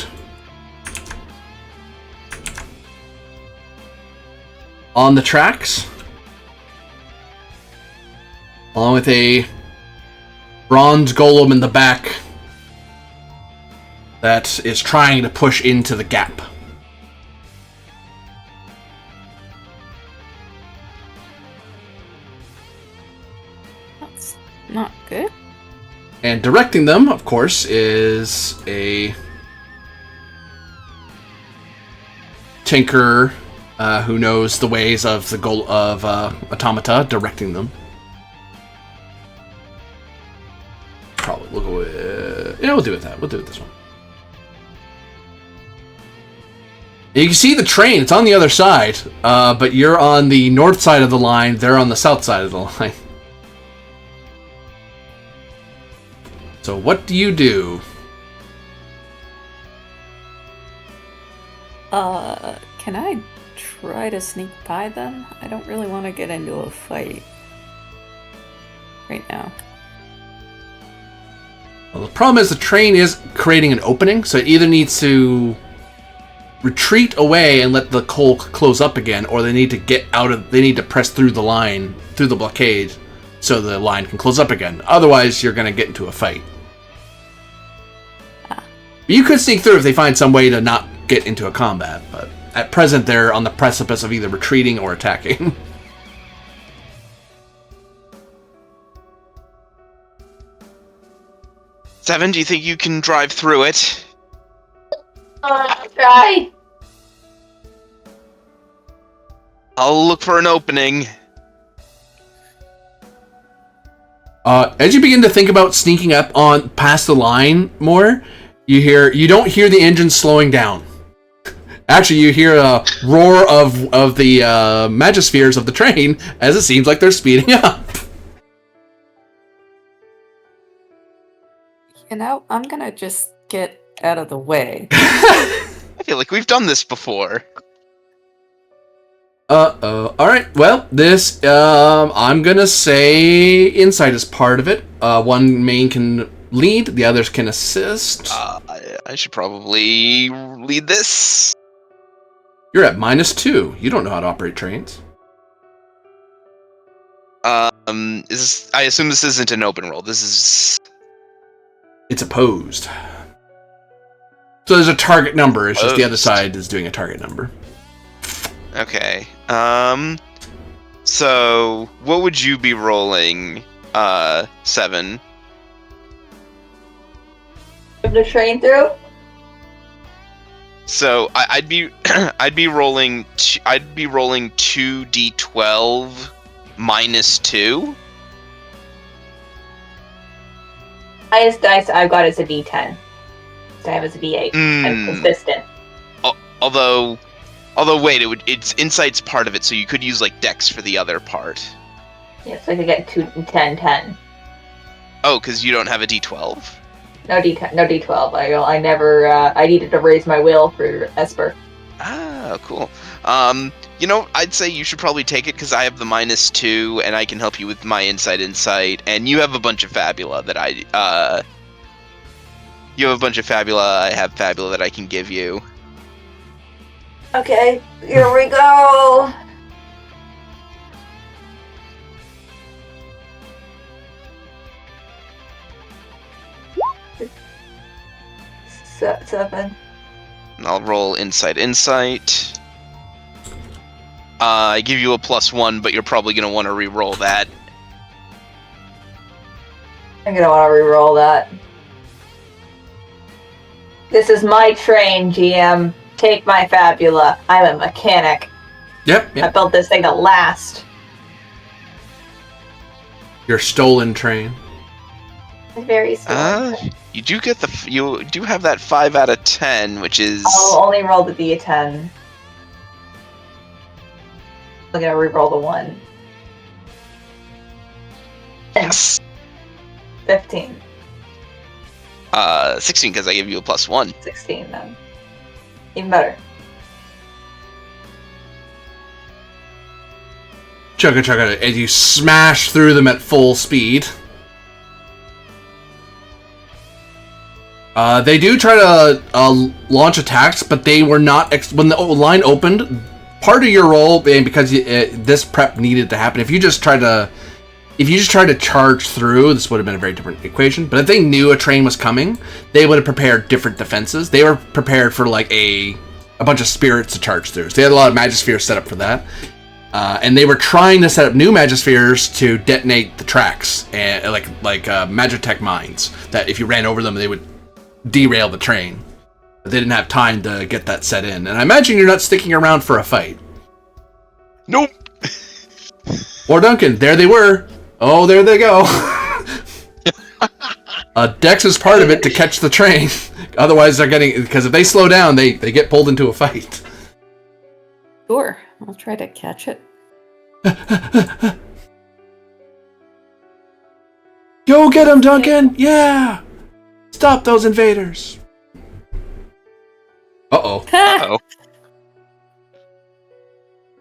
on the tracks, along with a bronze golem in the back that is trying to push into the gap. That's not good. And directing them, of course, is a tinker who knows the ways of the automata, directing them. Probably we'll go with we'll do it that. We'll do it this one. You can see the train. It's on the other side, but you're on the north side of the line. They're on the south side of the line. So what do you do? Can I try to sneak by them? I don't really want to get into a fight right now. Well, the problem is the train is creating an opening, so it either needs to retreat away and let the coal close up again, or they need to get out of. They need to press through the line, through the blockade, so the line can close up again. Otherwise, you're going to get into a fight. You could sneak through if they find some way to not get into a combat, but at present they're on the precipice of either retreating or attacking. Seven, do you think you can drive through it? I'll try. I'll look for an opening. As you begin to think about sneaking up on past the line more, you don't hear the engine slowing down. Actually, you hear a roar of the magispheres of the train as it seems like they're speeding up. You know, I'm gonna just get out of the way. I feel like we've done this before. Alright, well, this, I'm gonna say insight is part of it. One main can lead, the others can assist. I should probably lead this. You're at -2. You don't know how to operate trains. I assume this isn't an open roll. This is... It's opposed. So there's a target number, it's just the other side is doing a target number. Okay. So, what would you be rolling, 7? The train through? So, I'd be rolling 2d12 -2. Highest dice I've got is a D10. So I have is a D8. I'm consistent. Although wait, it's insight's part of it, so you could use like Dex for the other part. Yeah, so I could get 10. Oh, because you don't have a D12? No D10, no D12. I never. I needed to raise my will for Esper. Ah, cool. I'd say you should probably take it because I have the -2, and I can help you with my insight, and you have a bunch of Fabula that I have Fabula that I can give you. Okay, here we go. Seven. I'll roll insight. I give you a +1, but you're probably going to want to re-roll that. I'm gonna want to re-roll that. This is my train, GM. Take my Fabula. I'm a mechanic. Yep. I built this thing to last. Your stolen train. Very slow. You do get you do have that 5 out of 10, which is. I'll only roll the D10. I'm gonna reroll the 1. Yes. 15. 16 because I gave you a +1. 16 then. Even better. Chugga, as you smash through them at full speed. They do try to launch attacks, but they were not when the line opened. Part of your roll, because this prep needed to happen. If you just tried to charge through, this would have been a very different equation. But if they knew a train was coming, they would have prepared different defenses. They were prepared for like a bunch of spirits to charge through. So they had a lot of Magispheres set up for that. And they were trying to set up new Magispheres to detonate the tracks, and like Magitech mines, that if you ran over them, they would derail the train. But they didn't have time to get that set in. And I imagine you're not sticking around for a fight. Nope. Or Duncan, there they were. Oh, there they go. Dex is part of it to catch the train. Otherwise, they're getting, because if they slow down, they get pulled into a fight. Sure, I'll try to catch it. Go get him, Duncan! Yeah! Stop those invaders! Uh-oh. Uh-oh.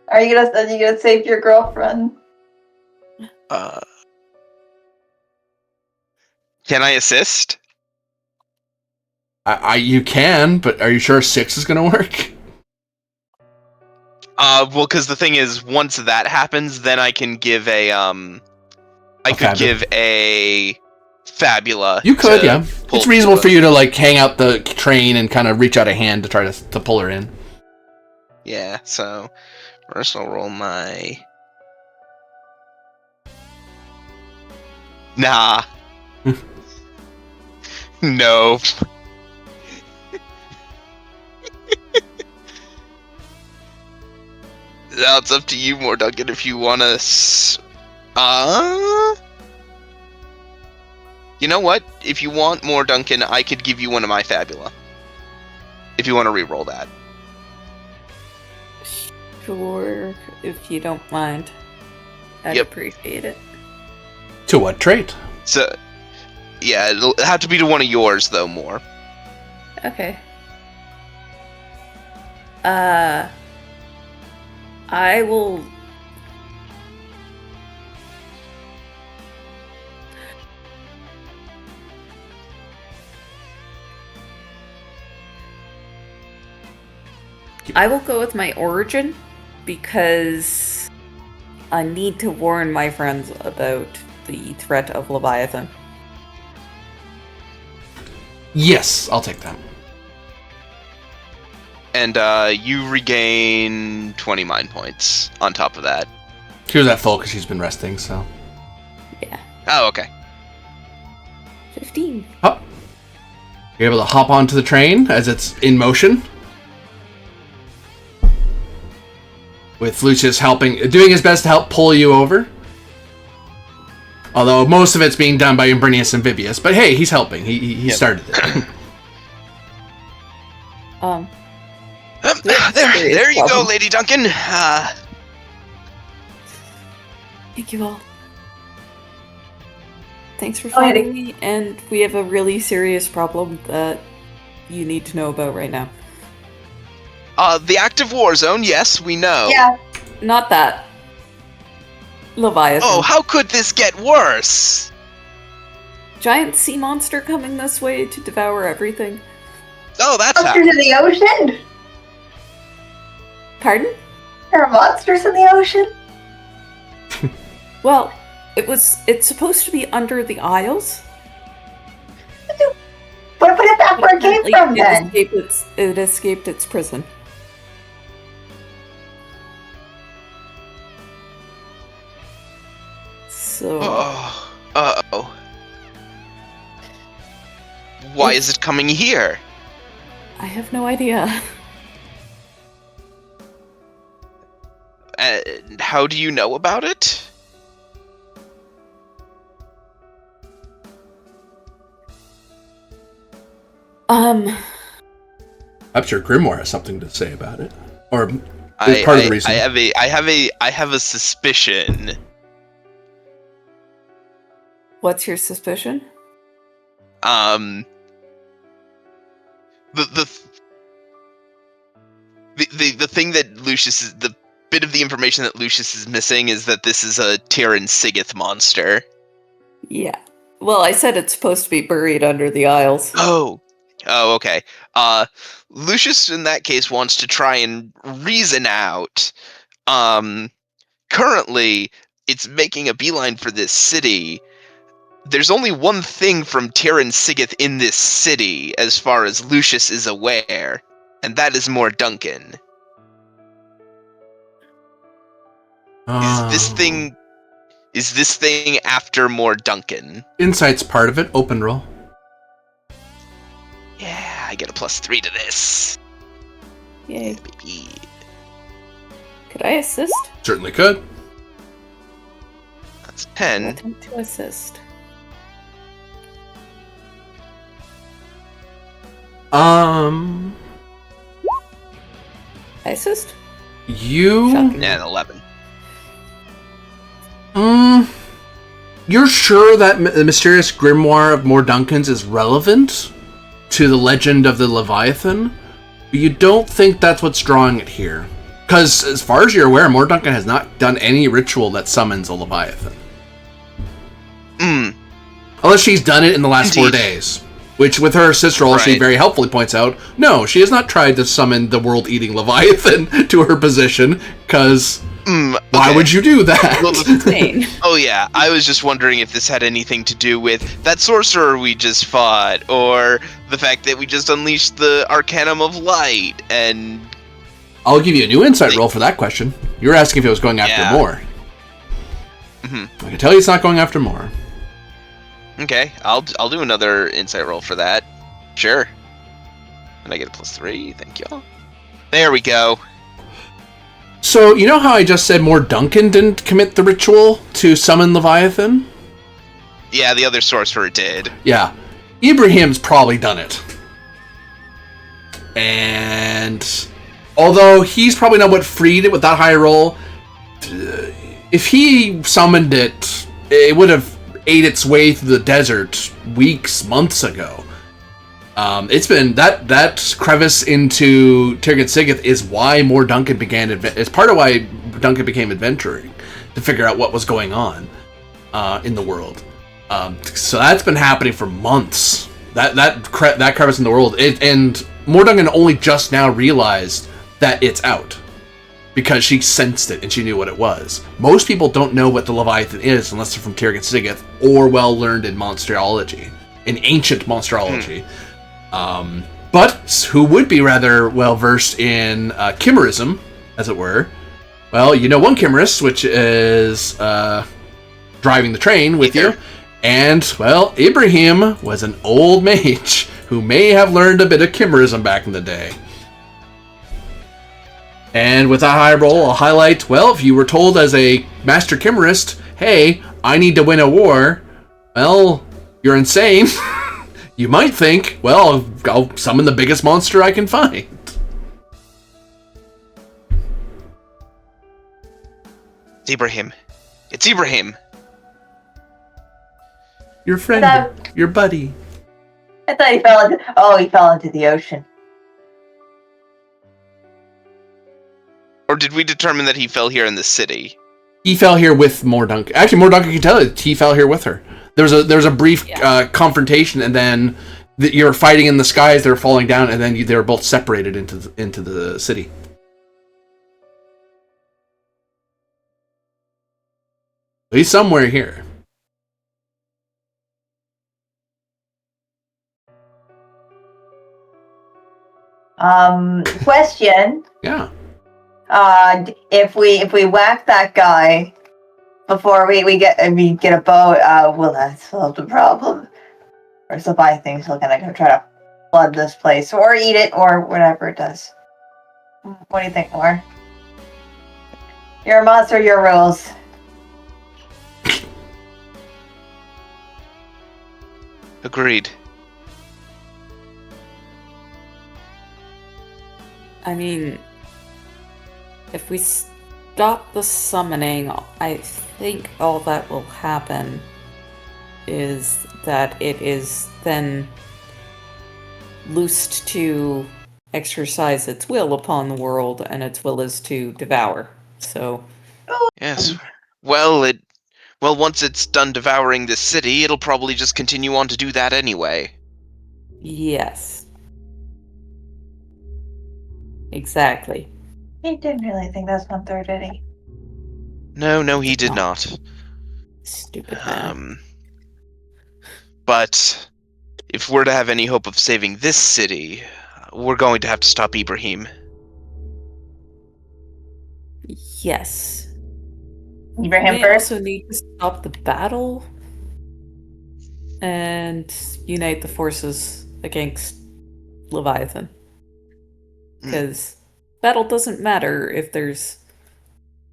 Are you gonna save your girlfriend? Can I assist? You can, but are you sure 6 is gonna work? Well, because the thing is, once that happens, then I can give give a Fabula. You could, yeah. It's reasonable for you to like hang out the train and kind of reach out a hand to try to pull her in. Yeah, so first I'll roll my. Nah. Nope. Now it's up to you, more Duncan, if you want to. You know what? If you want more Duncan, I could give you one of my Fabula. If you want to re-roll that. Sure, if you don't mind. I'd appreciate it. To what trait? So, yeah, it'll have to be to one of yours, though, more. Okay. I will... I will go with my origin, because I need to warn my friends about the threat of Leviathan. Yes, I'll take that. And you regain 20 mind points on top of that. She was at full because she's been resting, so. Yeah. Oh, okay. 15. Hop. You're able to hop onto the train as it's in motion. With Lucius doing his best to help pull you over. Although most of it's being done by Imbrinius and Vibius. But hey, he's helping. He started it. There you go, Lady Duncan. Thank you all. Thanks for finding me, and we have a really serious problem that you need to know about right now. The active war zone, yes, we know. Yeah. Not that. Leviathan. Oh, how could this get worse? Giant sea monster coming this way to devour everything. Oh, that's how. Monsters in the ocean? Pardon? There are monsters in the ocean? Well, it's supposed to be under the Isles. But put it back where it came from then. It escaped its prison. So... Uh-oh. Why is it coming here? I have no idea. How do you know about it? Perhaps your grimoire has something to say about it, or is I part of the reason. I have a suspicion. What's your suspicion? The thing that Lucius is the bit of the information that Lucius is missing is that this is a Tyrann Sigith monster. Yeah. Well, I said it's supposed to be buried under the Isles. Oh, okay. Lucius in that case wants to try and reason out. Currently, it's making a beeline for this city. There's only one thing from Tyrann Sigith in this city, as far as Lucius is aware, and that is more Duncan. Is this thing after more Duncan? Insight's part of it. Open roll. Yeah, I get a +3 to this. Yay. Baby. Could I assist? Certainly could. That's 10. Attempt to assist. Um, I assist? you. Shocking. And 11. You're sure that the mysterious grimoire of More Duncans is relevant to the legend of the Leviathan, but you don't think that's what's drawing it here. Because, as far as you're aware, More Duncan has not done any ritual that summons a Leviathan. Unless she's done it in the last 4 days. Which, with her assist roll, she very helpfully points out, no, she has not tried to summon the world-eating Leviathan to her position, because why would you do that? Well, Insane. oh yeah, I was just wondering if this had anything to do with that sorcerer we just fought, or the fact that we just unleashed the Arcanum of Light, and... I'll give you a new insight roll for that question. You were asking if it was going after more. I can tell you it's not going after more. Okay, I'll do another insight roll for that. Sure. And I get a +3, thank you. There we go. So, you know how I just said More Duncan didn't commit the ritual to summon Leviathan? Yeah, the other sorcerer did. Yeah. Ibrahim's probably done it. And although he's probably not what freed it with that high roll, if he summoned it, it would have ate its way through the desert weeks, months ago. It's been that crevice into Tyrann Sigith is why More Duncan began. It's part of why Duncan became adventuring, to figure out what was going on in the world. So that's been happening for months. That crevice in the world, and More Duncan only just now realized that it's out because she sensed it and she knew what it was. Most people don't know what the Leviathan is unless they're from Tyrann Sigith or well learned in monsterology, in ancient monsterology. But who would be rather well versed in chimerism, as it were? Well, you know one chimerist, which is driving the train with you. And, well, Ibrahim was an old mage who may have learned a bit of chimerism back in the day. And with a high roll, I'll highlight, well, if you were told as a master chimerist, hey, I need to win a war, well, you're insane. You might think, well, I'll summon the biggest monster I can find. It's Ibrahim. It's Ibrahim. Your friend, your buddy. I thought he fell into the ocean. Or did we determine that he fell here in the city? He fell here with More Duncan. Actually, More Duncan can tell it. He fell here with her. There was a brief confrontation, and then you're fighting in the skies. They're falling down, and then they were both separated into the city. He's somewhere here. Question. Yeah. If we whack that guy before we get a boat, will that solve the problem? Or is the Leviathan still gonna go try to flood this place, or eat it, or whatever it does. What do you think, more? You're a monster, your rules. Agreed. I mean, if we stop the summoning, I think all that will happen is that it is then loosed to exercise its will upon the world, and its will is to devour. So, Yes. Well, once it's done devouring this city, it'll probably just continue on to do that anyway. yes. Exactly. He didn't really think that's 1/3, did he? No, he did not. Stupid man. But if we're to have any hope of saving this city, we're going to have to stop Ibrahim. Yes. Ibrahim We first? also need to stop the battle and unite the forces against Leviathan. Because battle doesn't matter if there's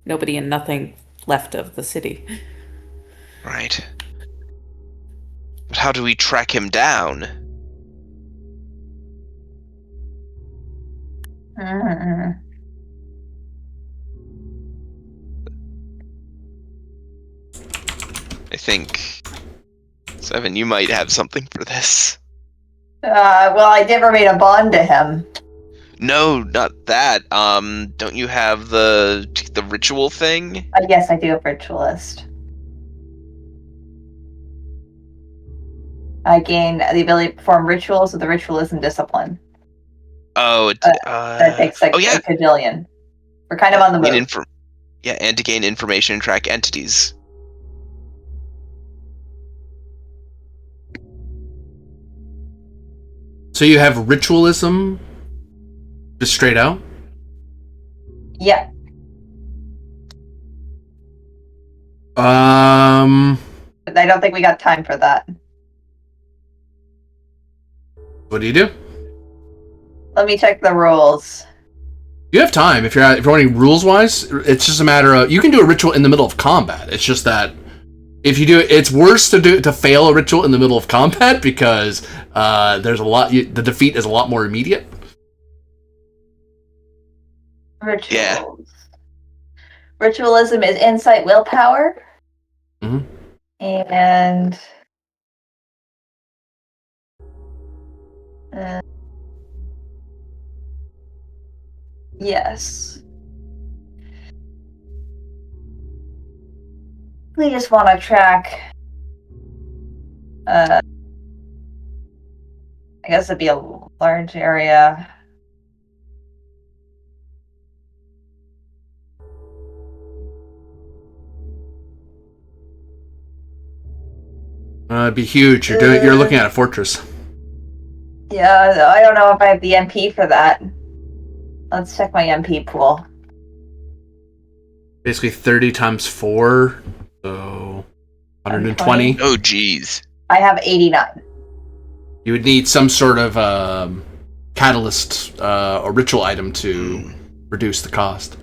nobody and nothing left of the city. Right. But how do we track him down? Mm-hmm. I think, Seven, you might have something for this. Well, I never made a bond to him. No, not that. Don't you have the ritual thing? Yes, I do have Ritualist. I gain the ability to perform rituals with the Ritualism discipline. Oh, That takes like oh yeah, a cajillion. We're kind of on the move. and to gain information and track entities. So you have ritualism, just straight out? Yeah. But I don't think we got time for that. what do you do? Let me check the rules. You have time if you're running rules wise. It's just a matter of you can do a ritual in the middle of combat. It's just that if you do it, it's worse to fail a ritual in the middle of combat because there's a lot. The defeat is a lot more immediate. Rituals. Yeah. Ritualism is insight willpower. Mhm. And yes. We just want to track. I guess it'd be a large area. It'd be huge. You're looking at a fortress. Yeah, I don't know if I have the MP for that. Let's check my MP pool. Basically 30 times 4, so 120. Oh, geez. I have 89. You would need some sort of catalyst or ritual item to reduce the cost.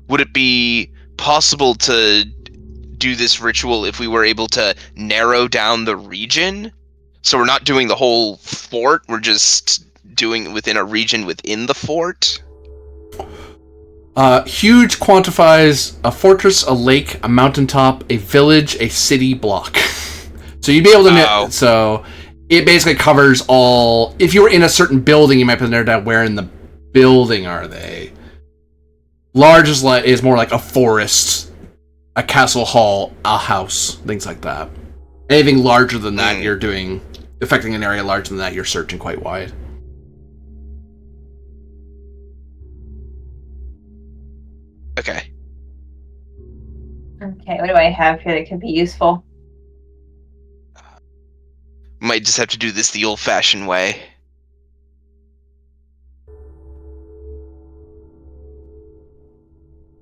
Would it be possible to do this ritual if we were able to narrow down the region? So we're not doing the whole fort, we're just doing it within a region within the fort? Huge quantifies a fortress, a lake, a mountaintop, a village, a city block. So you'd be able to so it basically covers all. If you were in a certain building, you might put there down where in the building are they. Large is more like a forest, a castle hall, a house, things like that. Anything larger than that, you're doing affecting an area larger than that, you're searching quite wide. Okay. Okay, what do I have here that could be useful? Might just have to do this the old-fashioned way.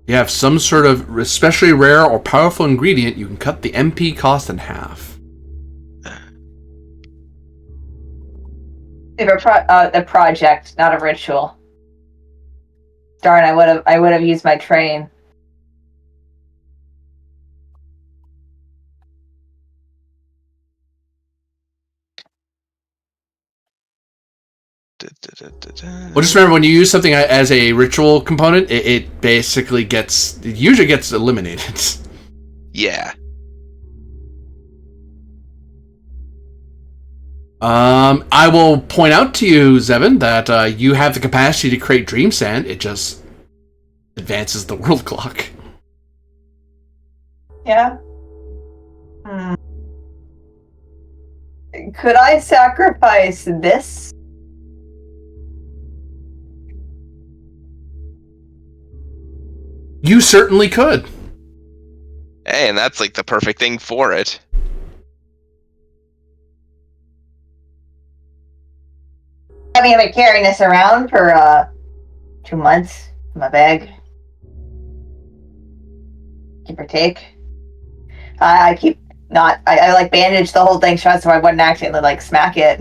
You have some sort of especially rare or powerful ingredient, you can cut the MP cost in half. a project, not a ritual. Darn, I would have used my train. Well, just remember, when you use something as a ritual component, it basically usually gets eliminated. Yeah. I will point out to you, Zevin, that you have the capacity to create dream sand. It just advances the world clock. Yeah. Could I sacrifice this? You certainly could. Hey, and that's like the perfect thing for it. I mean, I've been carrying this around for 2 months in my bag. Give or take. I keep not. I like bandage the whole thing shut so I wouldn't accidentally like smack it.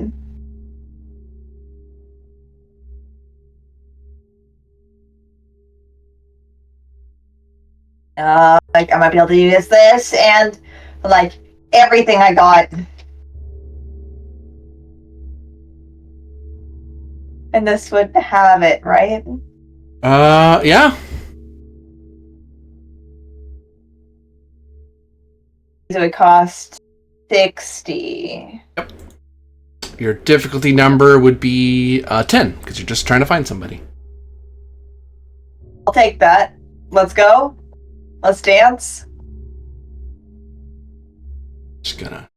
Like I might be able to use this and like everything I got. And this would have it, right? Yeah. It would cost 60. Yep. Your difficulty number would be 10, because you're just trying to find somebody. I'll take that. Let's go. Let's dance. Just gonna...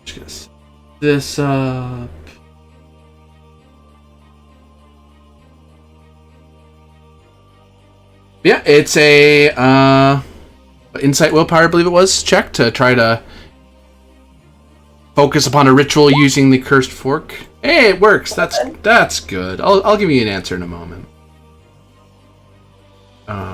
Just gonna set this up. Yeah, it's a insight willpower, I believe it was, check to try to focus upon a ritual using the cursed fork. Hey, it works. That's good. I'll give you an answer in a moment.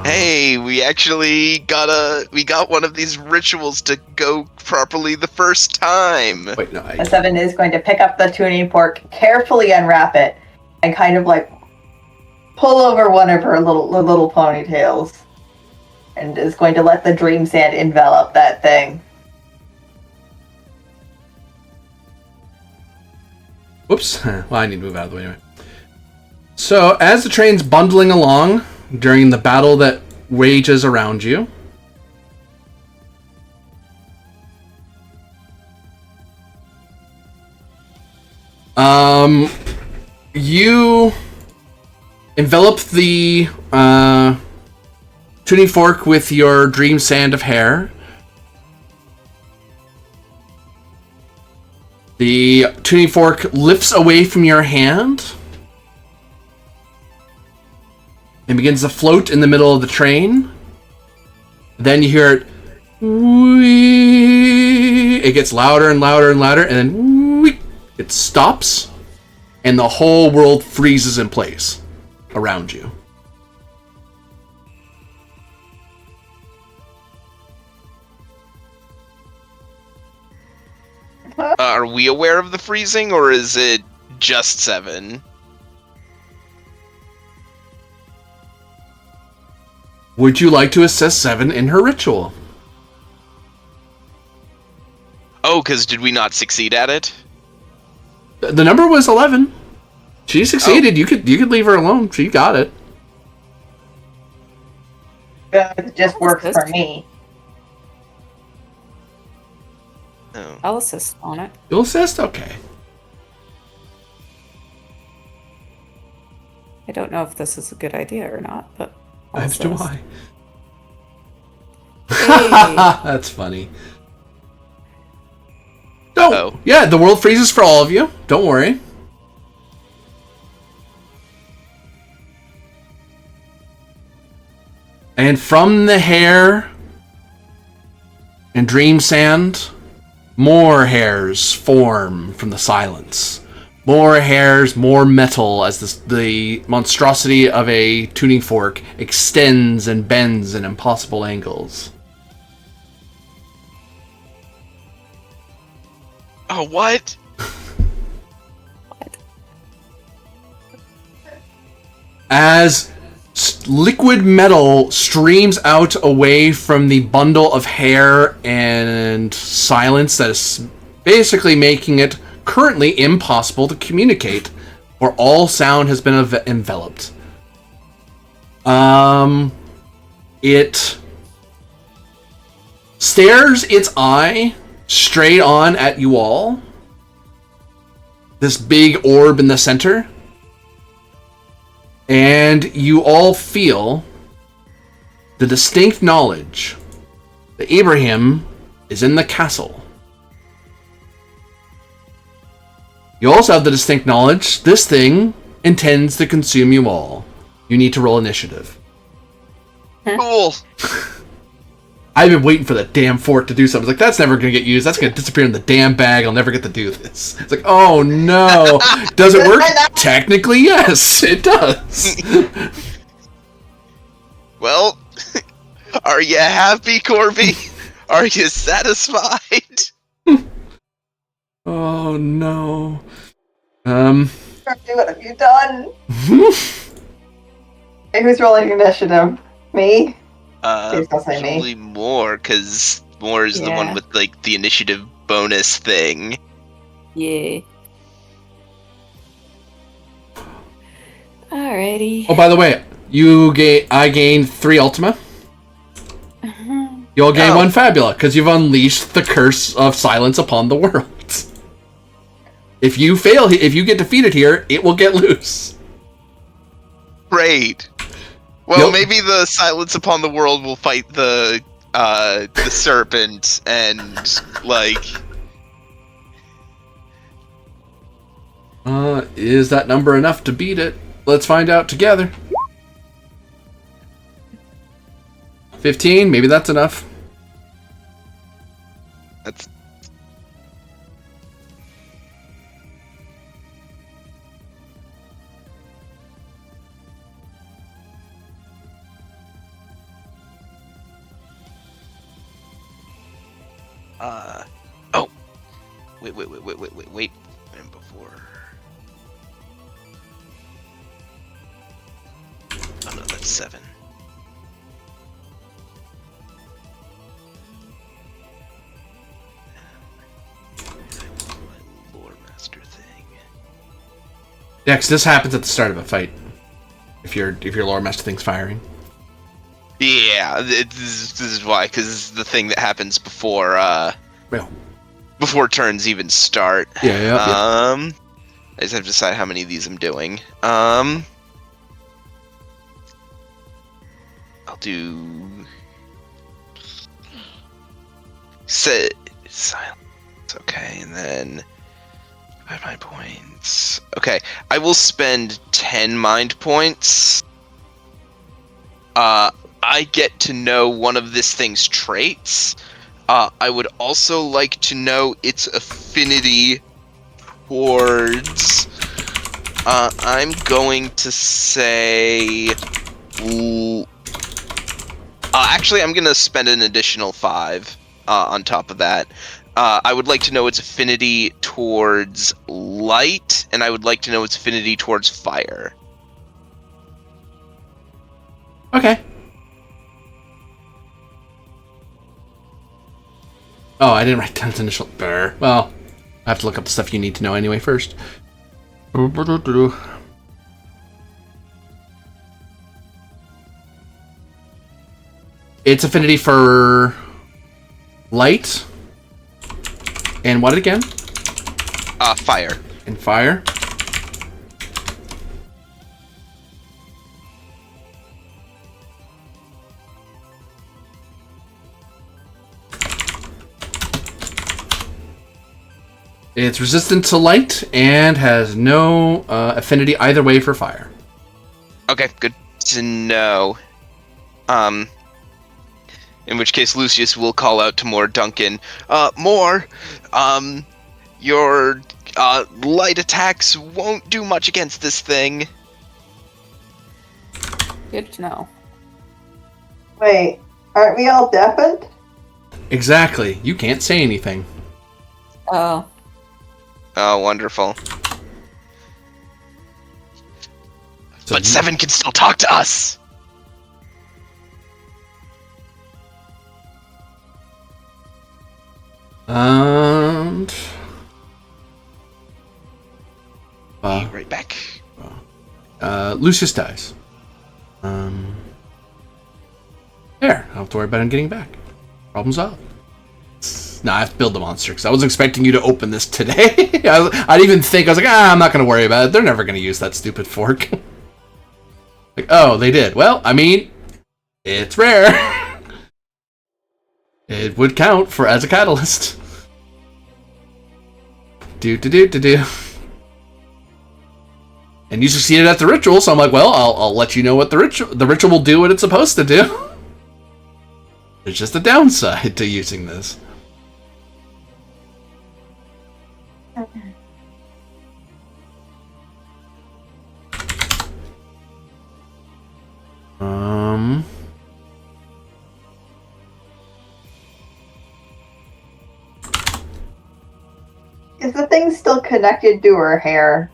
Hey, we actually got one of these rituals to go properly the first time. Wait, no. Seven is going to pick up the tuning fork, carefully unwrap it, and kind of like pull over one of her little ponytails, and is going to let the dream sand envelop that thing. Whoops. Well, I need to move out of the way anyway. So, as the train's bundling along during the battle that wages around you, you envelop the tuning fork with your dream sand of hair. The tuning fork lifts away from your hand and begins to float in the middle of the train. Then you hear it. Whee! It gets louder and louder and louder, and then whee! It stops, and the whole world freezes in place around you. Are we aware of the freezing, or is it just Seven? Would you like to assist Seven in her ritual? Oh, because did we not succeed at it? The number was 11. She succeeded. Oh. You could leave her alone. She got it. It just works for me. Oh. I'll assist on it. You'll assist? Okay. I don't know if this is a good idea or not, but I'll As do assist. I. Hey. That's funny. Oh, yeah, the world freezes for all of you. Don't worry. And from the hair and dream sand, more hairs form from the silence. More hairs, more metal as the monstrosity of a tuning fork extends and bends in impossible angles. Oh, what? As liquid metal streams out away from the bundle of hair and silence that is basically making it currently impossible to communicate, where all sound has been enveloped. It stares its eye straight on at you all. This big orb in the center. And you all feel the distinct knowledge that Ibrahim is in the castle. You also have the distinct knowledge this thing intends to consume you all. You need to roll initiative. Cool. I've been waiting for the damn fork to do something. It's like, that's never going to get used. That's going to disappear in the damn bag. I'll never get to do this. It's like, oh no. Does it work? Technically, yes, it does. Well, are you happy, Corby? Are you satisfied? Oh no. What have you done? Hey, who's rolling initiative? Me? Please don't say me. Probably more, because more is the one with, like, the initiative bonus thing. Yeah. Alrighty. Oh, by the way, I gained 3 Ultima. You'll gain 1 Fabula, because you've unleashed the curse of silence upon the world. If you get defeated here, it will get loose. Great. Well, maybe the silence upon the world will fight the serpent and, like... Is that number enough to beat it? Let's find out together. 15, maybe that's enough. That's... Oh! Wait. And before... Oh no, that's 7. My lore master thing. Yeah, because this happens at the start of a fight. If your lore master thing's firing. Yeah, this is why, because the thing that happens before, before turns even start. Yeah. I just have to decide how many of these I'm doing. I'll do... Silence. Okay, and then... Mind points. Okay, I will spend 10 mind points. I get to know one of this thing's traits. I would also like to know its affinity towards... I'm going to say... actually, I'm going to spend an additional 5 on top of that. I would like to know its affinity towards light, and I would like to know its affinity towards fire. Okay. Oh, I didn't write down its initial... Well, I have to look up the stuff you need to know anyway first. Its affinity for... light. And what again? Fire. And fire. It's resistant to light and has no affinity either way for fire. Okay, good to know. In which case Lucius will call out to Duncan. Your Light attacks won't do much against this thing. Good to know. Wait, aren't we all deafened? Exactly. You can't say anything. Oh. Oh, wonderful. So But Seven can still talk to us. And... Be right back. Lucius dies. There. I don't have to worry about him getting back. Problem solved. No, I have to build the monster, because I wasn't expecting you to open this today. I didn't even think, I was like, I'm not going to worry about it. They're never going to use that stupid fork. Like, oh, they did. Well, I mean, it's rare. It would count for as a catalyst. Do. And you succeeded at the ritual, so I'm like, well, I'll let you know what the ritual will do what it's supposed to do. There's just a downside to using this. Is the thing still connected to her hair?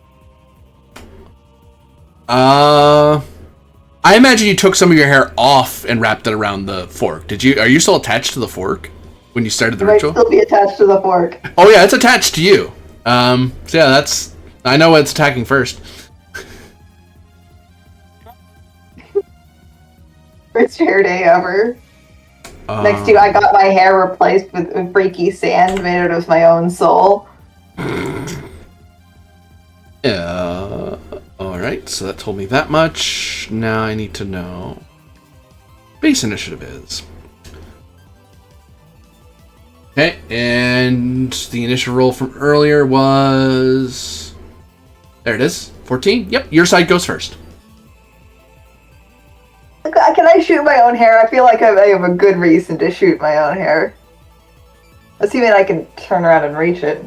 I imagine you took some of your hair off and wrapped it around the fork. Did you? Are you still attached to the fork when you started the It might ritual? still be attached to the fork. Oh yeah, it's attached to you. So yeah, that's. I know it's attacking first. First hair day ever. Next to you, I got my hair replaced with freaky sand made out of my own soul. Alright, so that told me that much. Now I need to know. Base initiative is. Okay, and the initiative roll from earlier was. There it is. 14? Yep, your side goes first. Can I shoot my own hair? I feel like I have a good reason to shoot my own hair. Assuming I can turn around and reach it.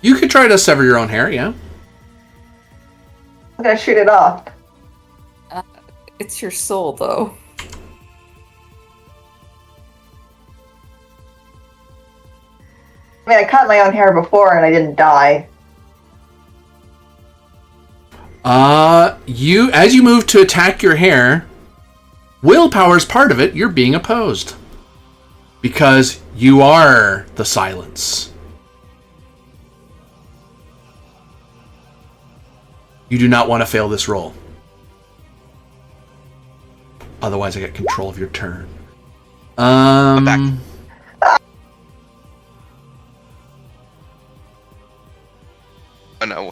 You could try to sever your own hair, yeah. I'm gonna shoot it off. It's your soul, though. I mean, I cut my own hair before and I didn't die. As you move to attack your hair, willpower is part of it. You're being opposed. Because you are the silence. You do not want to fail this roll. Otherwise, I get control of your turn. I'm back. Oh no.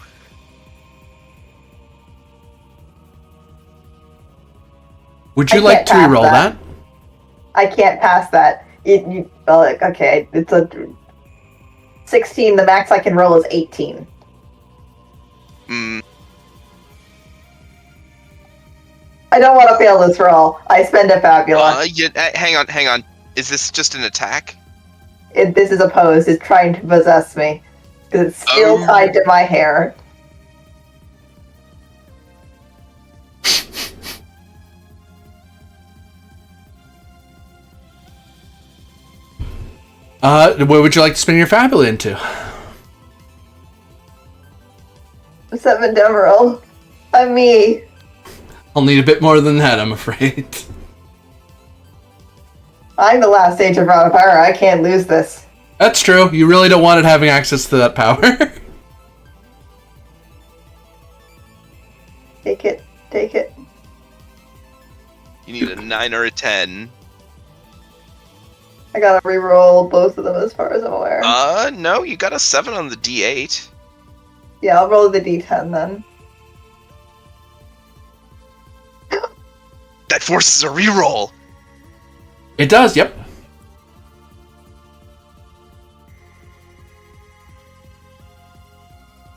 Would you I like can't to pass reroll that? I can't pass that. Okay, it's a 16. The max I can roll is 18. I don't want to fail this roll. I spend a Fabula. Hang on. Is this just an attack? This is opposed. It's trying to possess me. Because it's still tied to my hair. What would you like to spin your Fabula into? 7 Demeril. I'm me. I'll need a bit more than that, I'm afraid. I'm the last stage of raw power. I can't lose this. That's true. You really don't want it having access to that power. Take it. Take it. You need a 9 or a 10. I gotta reroll both of them as far as I'm aware. No, you got a 7 on the D8. Yeah, I'll roll the D10 then. That forces a reroll. It does, yep.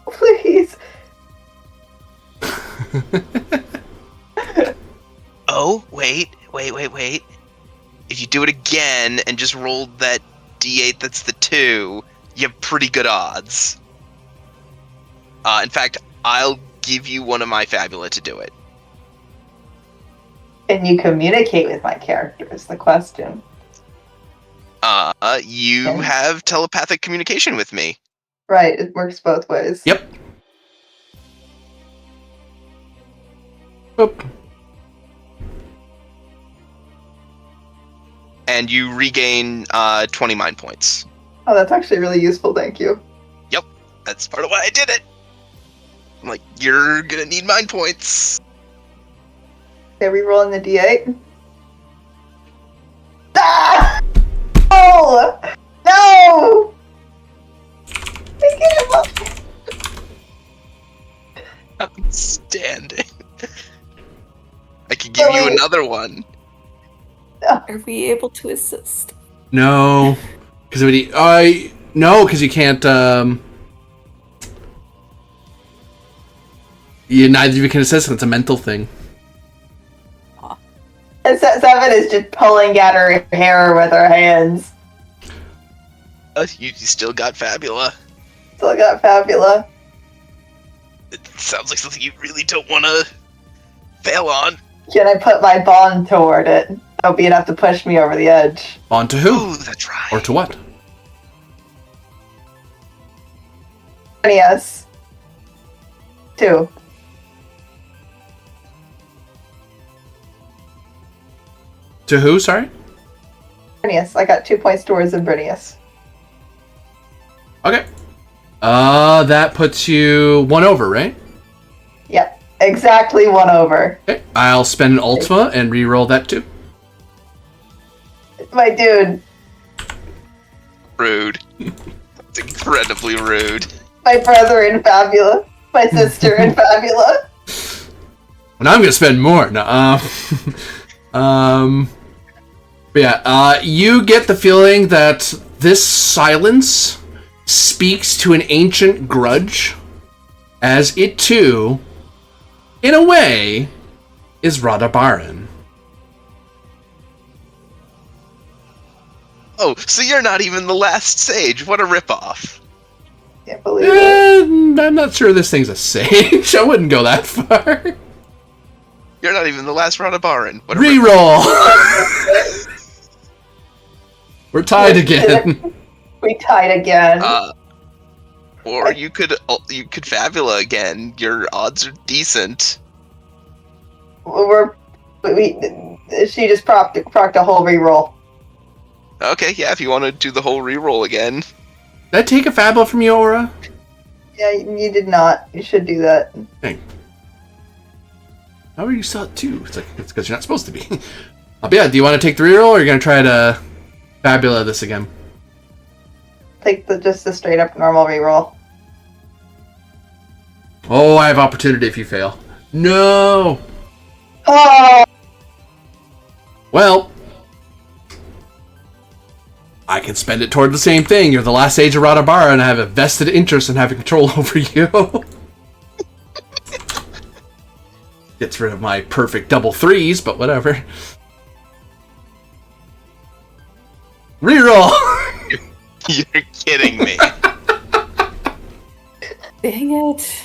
Please. Oh, wait. If you do it again and just roll that D8 that's the 2, you have pretty good odds. In fact, I'll give you one of my Fabula to do it. Can you communicate with my character is the question. You Okay. have telepathic communication with me. Right, it works both ways. Yep. Boop. And you regain 20 mind points. Oh, that's actually really useful, thank you. Yep, that's part of why I did it. I'm like, you're gonna need mind points. Okay, re-rolling the D8. Ah! No! No! Pick him up! Outstanding. I could give you another one. Are we able to assist? No, because because you can't. Neither of you can assist. It's a mental thing. And Seven is just pulling at her hair with her hands. You still got Fabula. Still got Fabula. It sounds like something you really don't want to fail on. Can I put my bond toward it? That'll be enough to push me over the edge. On to who? Ooh, that's right. Or to what? Yes. 2. To who? Sorry. Brinius. I got 2 points towards Brinius. Okay. That puts you 1 over, right? Yep. Exactly 1 over. Okay. I'll spend an Ultima and re-roll that too. My dude. Rude. That's incredibly rude. My brother in Fabula. My sister in Fabula. And I'm gonna spend more. No. But yeah. You get the feeling that this silence speaks to an ancient grudge, as it too, in a way, is Radabaran. Oh, so you're not even the last sage. What a ripoff. Can't believe it. I'm not sure this thing's a sage. I wouldn't go that far. You're not even the last Radabaran. What a Reroll! We're tied again. We tied again. Or you could Fabula again. Your odds are decent. She just procced a whole reroll. Okay, yeah, if you want to do the whole reroll again. Did I take a Fabula from you, Aura? Yeah, you did not. You should do that. Dang. How are you saw it too? It's because you're not supposed to be. But yeah, do you want to take the reroll, or are you going to try to Fabula this again? Take just the straight up normal reroll. Oh, I have opportunity if you fail. No! Oh! Well, I can spend it toward the same thing. You're the last sage of Radabara, and I have a vested interest in having control over you. Gets rid of my perfect double 3s, but whatever. Reroll! You're kidding me. Dang it.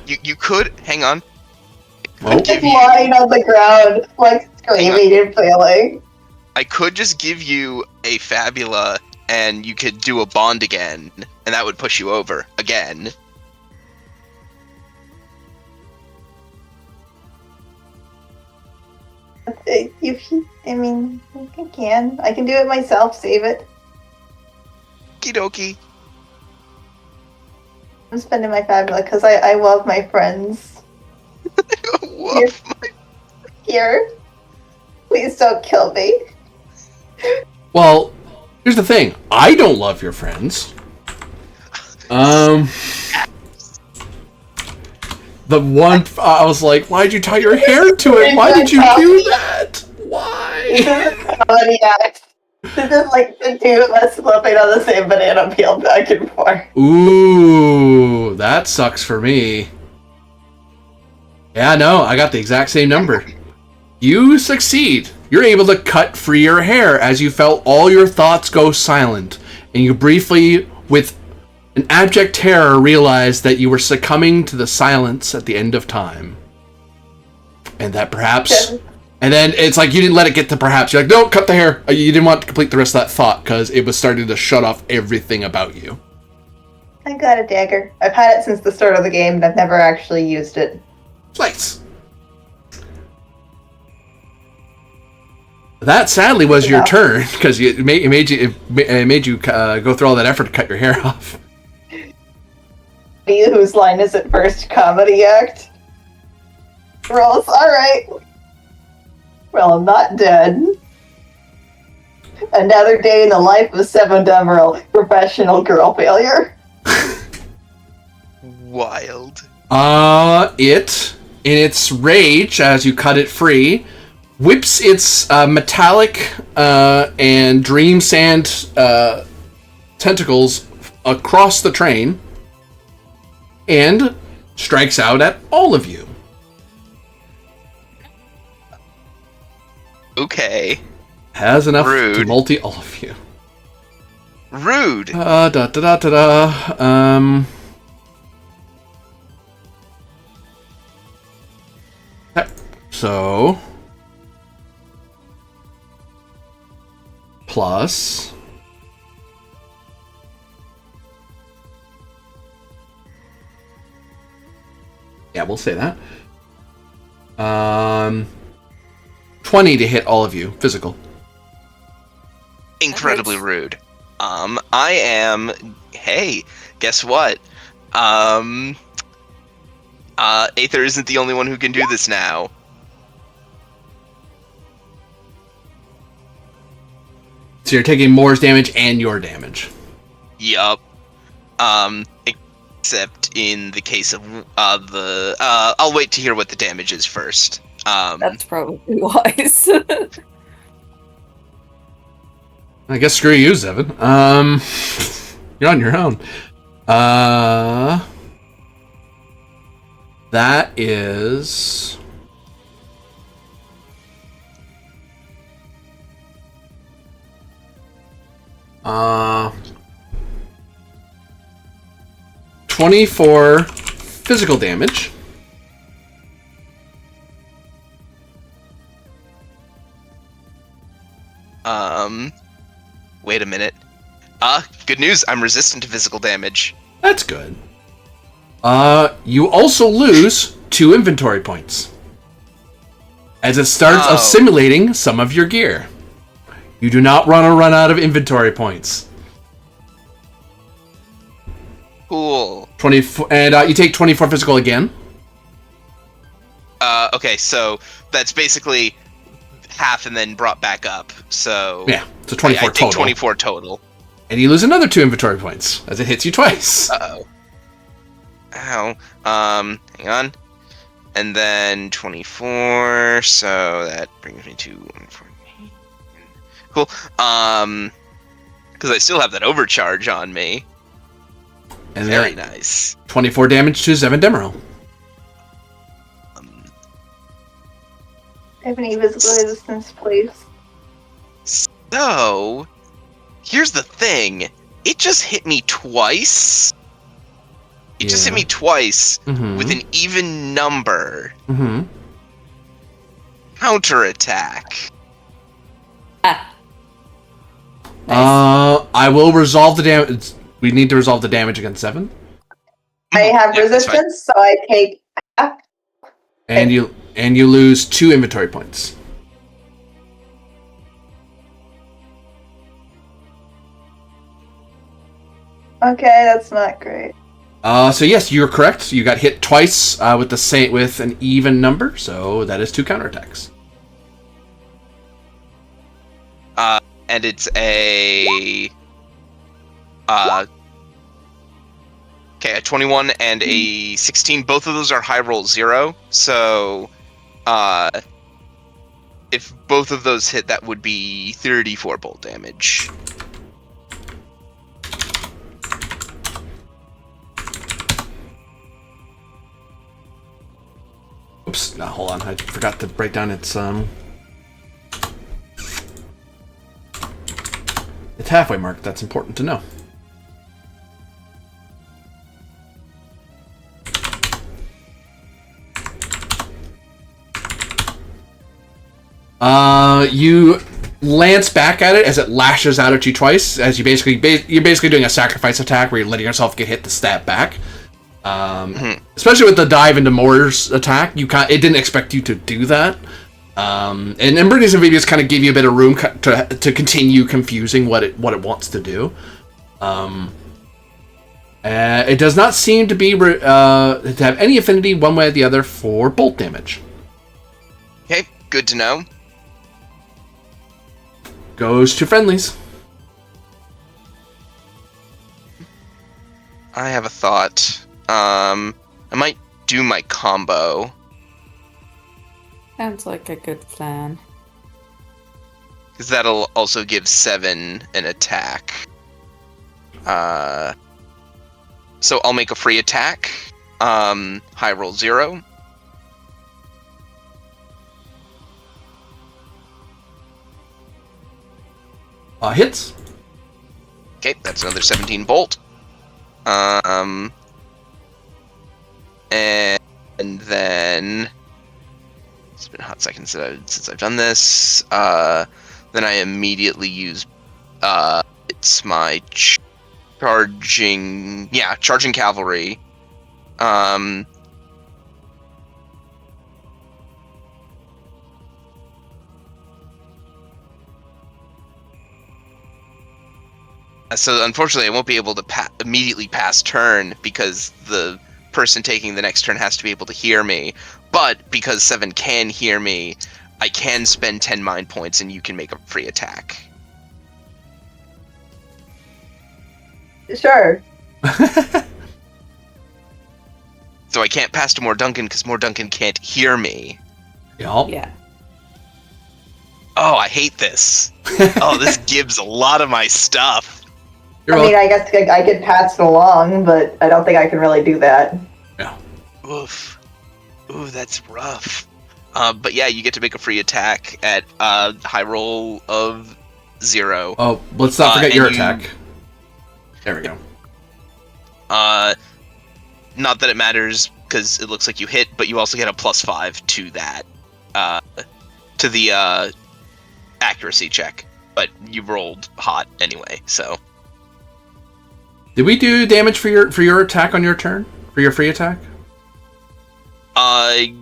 You could hang on. Oh. Just lying on the ground, like screaming and failing. I could just give you a Fabula, and you could do a bond again, and that would push you over again. I mean, I can. I can do it myself, save it. Okie dokie. I'm spending my Fabula because I love my friends. Woof. Here. Please don't kill me. Well, here's the thing. I don't love your friends. The one, I was like, why'd you tie your hair to it? Why did you do that? Why? Comedy act. This is like the two of us flipping on the same banana peel back and forth. Ooh, that sucks for me. Yeah, no, I got the exact same number. You succeed. You're able to cut free your hair as you felt all your thoughts go silent. and you briefly, with an abject terror, realize that you were succumbing to the silence at the end of time. And that perhaps... And then it's like you didn't let it get to perhaps. You're like, no, cut the hair. You didn't want to complete the rest of that thought because it was starting to shut off everything about you. I got a dagger. I've had it since the start of the game, but I've never actually used it. Nice. That sadly was your turn because it made you go through all that effort to cut your hair off. Whose line is it first? Comedy act. Rolls. All right. Well, I'm not dead. Another day in the life of Seven Demeril, professional girl failure. Wild. It, in its rage, as you cut it free, whips its metallic and dream sand tentacles across the train and strikes out at all of you. Okay. Has enough Rude. to multi all of you. Rude. So plus yeah, we'll say that. 20 to hit all of you, physical. Incredibly rude. I am. Hey, guess what? Aether isn't the only one who can do this now. So you're taking Moore's damage and your damage. Yup. Except in the case of the. I'll wait to hear what the damage is first. That's probably wise. I guess screw you, Zevin. You're on your own. That is... 24 physical damage. Wait a minute. Good news, I'm resistant to physical damage. That's good. You also lose 2 inventory points as it starts assimilating some of your gear. You do not run out of inventory points. Cool. 24, and you take 24 physical again. Okay, so that's basically half and then brought back up. So yeah, so 24 I total. take 24 total. And you lose another 2 inventory points as it hits you twice. Uh-oh. Ow. Hang on. And then 24, so that brings me to 148. Cool. Because I still have that overcharge on me. And very nice. 24 damage to Zevin Demeril. I have any physical resistance, please. So, here's the thing. It just hit me twice. It just hit me twice with an even number. Counterattack. I will resolve the damage. We need to resolve the damage against 7. I have resistance, so I take half. And you lose 2 inventory points. Okay, that's not great. So yes, you're correct. You got hit twice with an even number, so that is 2 counterattacks. And it's a a 21 and a 16. Both of those are high roll 0. So, if both of those hit, that would be 34 bolt damage. Oops, no, hold on. I forgot to break down its It's halfway mark. That's important to know. You lance back at it as it lashes out at you twice. As you're basically doing a sacrifice attack where you're letting yourself get hit to stab back. Especially with the dive into mortars attack, it didn't expect you to do that. And Brittany's Amphibious kind of gave you a bit of room to continue confusing what it wants to do. It does not seem to be to have any affinity one way or the other for bolt damage. Okay, good to know. Goes to friendlies. I have a thought. I might do my combo. Sounds like a good plan. Because that'll also give 7 an attack. So I'll make a free attack. High roll 0. Hits. Okay, that's another 17 bolt. And then it's been a hot second since I've done this. Then I immediately use it's my charging cavalry. So unfortunately, I won't be able to immediately pass turn because the person taking the next turn has to be able to hear me. But because 7 can hear me, I can spend 10 mind points and you can make a free attack. Sure. So I can't pass to More Duncan because More Duncan can't hear me. Yup. Yeah. Oh, I hate this. Oh, this gives a lot of my stuff. I guess I could pass it along, but I don't think I can really do that. Yeah. Oof. Ooh, that's rough. But yeah, you get to make a free attack at high roll of 0. Oh, let's not forget your attack. There we go. Not that it matters, because it looks like you hit, but you also get a +5 to that. To the accuracy check. But you rolled hot anyway, so... Did we do damage for your attack on your turn? For your free attack? I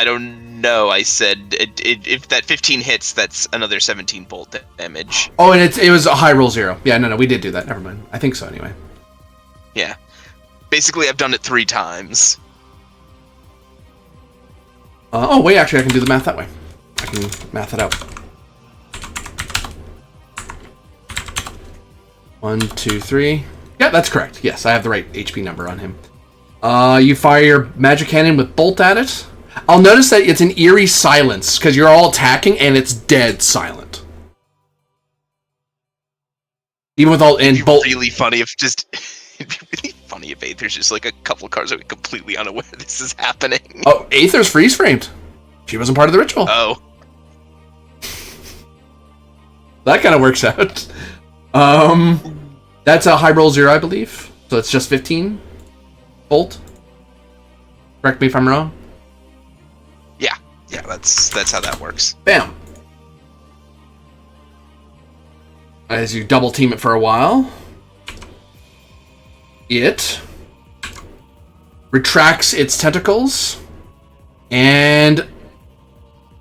don't know. I said if that 15 hits, that's another 17 bolt damage. Oh, and it was a high roll 0. Yeah, no, we did do that. Never mind. I think so anyway. Yeah. Basically, I've done it 3 times. Oh, wait, actually, I can do the math that way. I can math it out. 1, 2, 3. Yeah, that's correct. Yes, I have the right HP number on him. You fire your magic cannon with bolt at it. I'll notice that it's an eerie silence, because you're all attacking, and it's dead silent. Even with all... It'd be really funny if just... It'd be really funny if Aether's just like a couple of cards that are completely unaware this is happening. Oh, Aether's freeze-framed. She wasn't part of the ritual. Oh. That kind of works out. That's a high roll 0, I believe. So it's just 15 bolt. Correct me if I'm wrong. Yeah, that's how that works. Bam. As you double team it for a while, it retracts its tentacles, and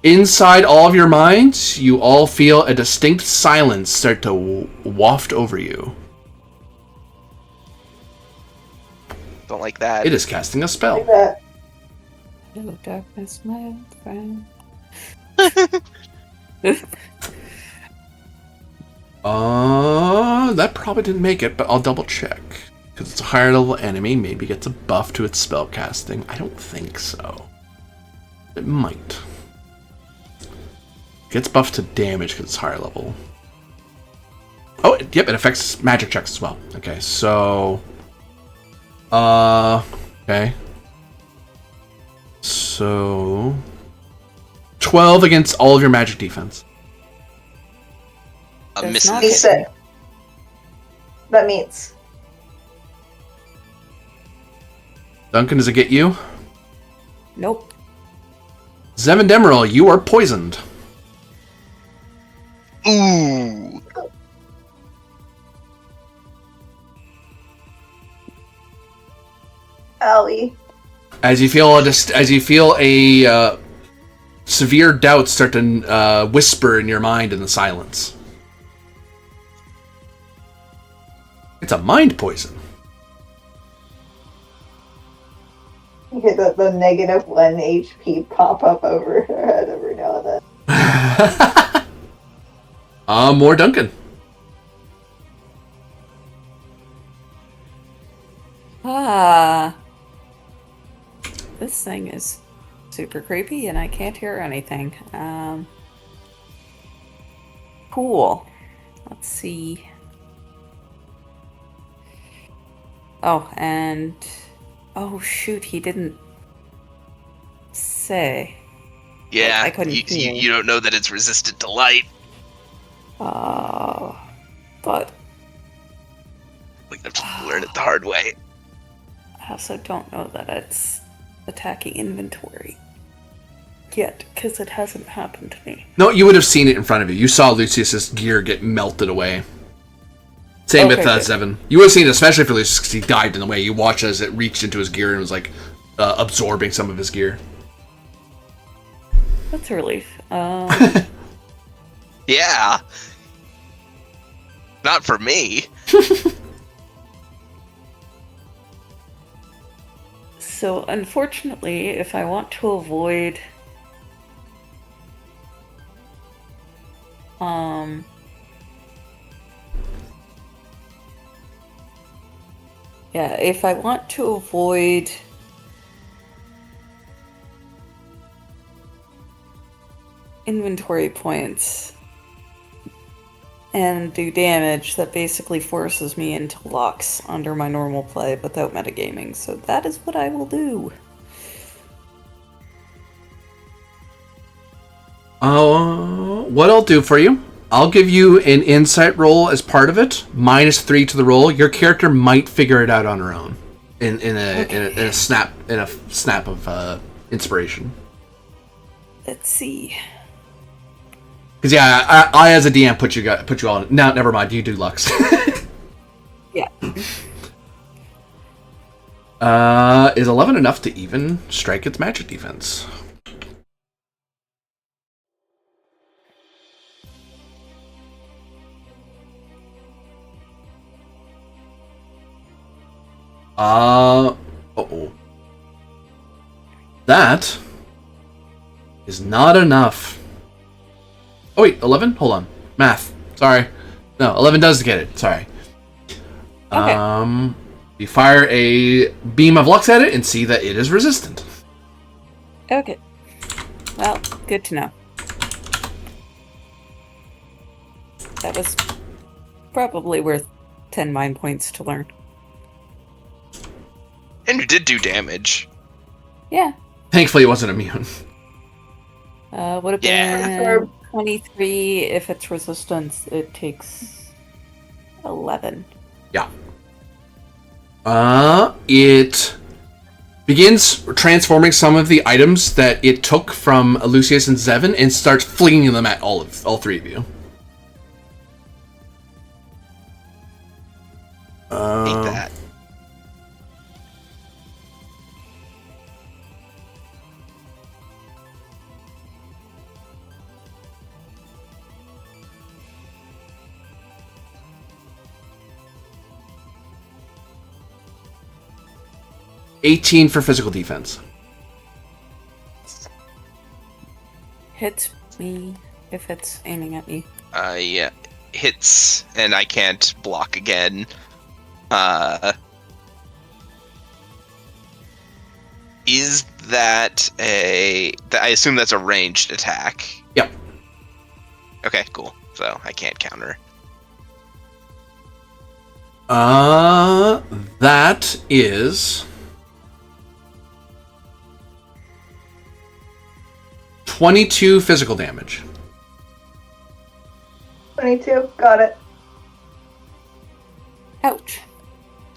inside all of your minds, you all feel a distinct silence start to waft over you. Don't like that. It is casting a spell. Hello, darkness, my old friend. That probably didn't make it, but I'll double check. Because it's a higher level enemy, maybe gets a buff to its spell casting. I don't think so. It might. Gets buffed to damage because it's higher level. Oh, yep, it affects magic checks as well. Okay, so... okay. So... 12 against all of your magic defense. That's Missing. not He said, That means. Duncan, does it get you? Nope. Zevin Demerol, you are poisoned. Ooh. Allie. As you feel a severe doubt start to whisper in your mind in the silence. It's a mind poison. You get the -1 HP pop up over her head every now and then. More Duncan. This thing is super creepy and I can't hear anything. Cool. Let's see. Oh, and... Oh, shoot, he didn't say. Yeah, I couldn't hear. you don't know that it's resistant to light. But... We have to learn it the hard way. I also don't know that it's attacking inventory yet, because it hasn't happened to me. No, you would have seen it in front of you. You saw Lucius's gear get melted away. Same with Zevin. You would have seen it, especially for Lucius, because he dived in the way. You watched as it reached into his gear and was like absorbing some of his gear. That's a relief. Yeah. Not for me. So, unfortunately, if I want to avoid... Yeah, if I want to avoid... inventory points and do damage, that basically forces me into locks under my normal play without metagaming, so that is what I will do. What I'll do for you, I'll give you an insight roll as part of it, -3 to the roll. Your character might figure it out on her own in a snap of inspiration. Let's see. Because yeah, I as a DM put you all. No, never mind. You do Lux. Yeah. Is 11 enough to even strike its magic defense? Uh-oh. That is not enough. Oh wait, 11? Hold on. Math. Sorry. No, 11 does get it. Sorry. Okay. You fire a beam of Lux at it and see that it is resistant. Okay. Well, good to know. That was probably worth 10 mind points to learn. And you did do damage. Yeah. Thankfully, it wasn't immune. Would have been 23 if it's resistance. It takes 11. Yeah. It begins transforming some of the items that it took from Lucius and Zevin and starts flinging them at all three of you. Hate that. $18 for physical defense. Hits me if it's aiming at me. Yeah. Hits, and I can't block again. Is that I assume that's a ranged attack. Yep. Okay, cool. So I can't counter. That is 22 physical damage. 22, got it. Ouch.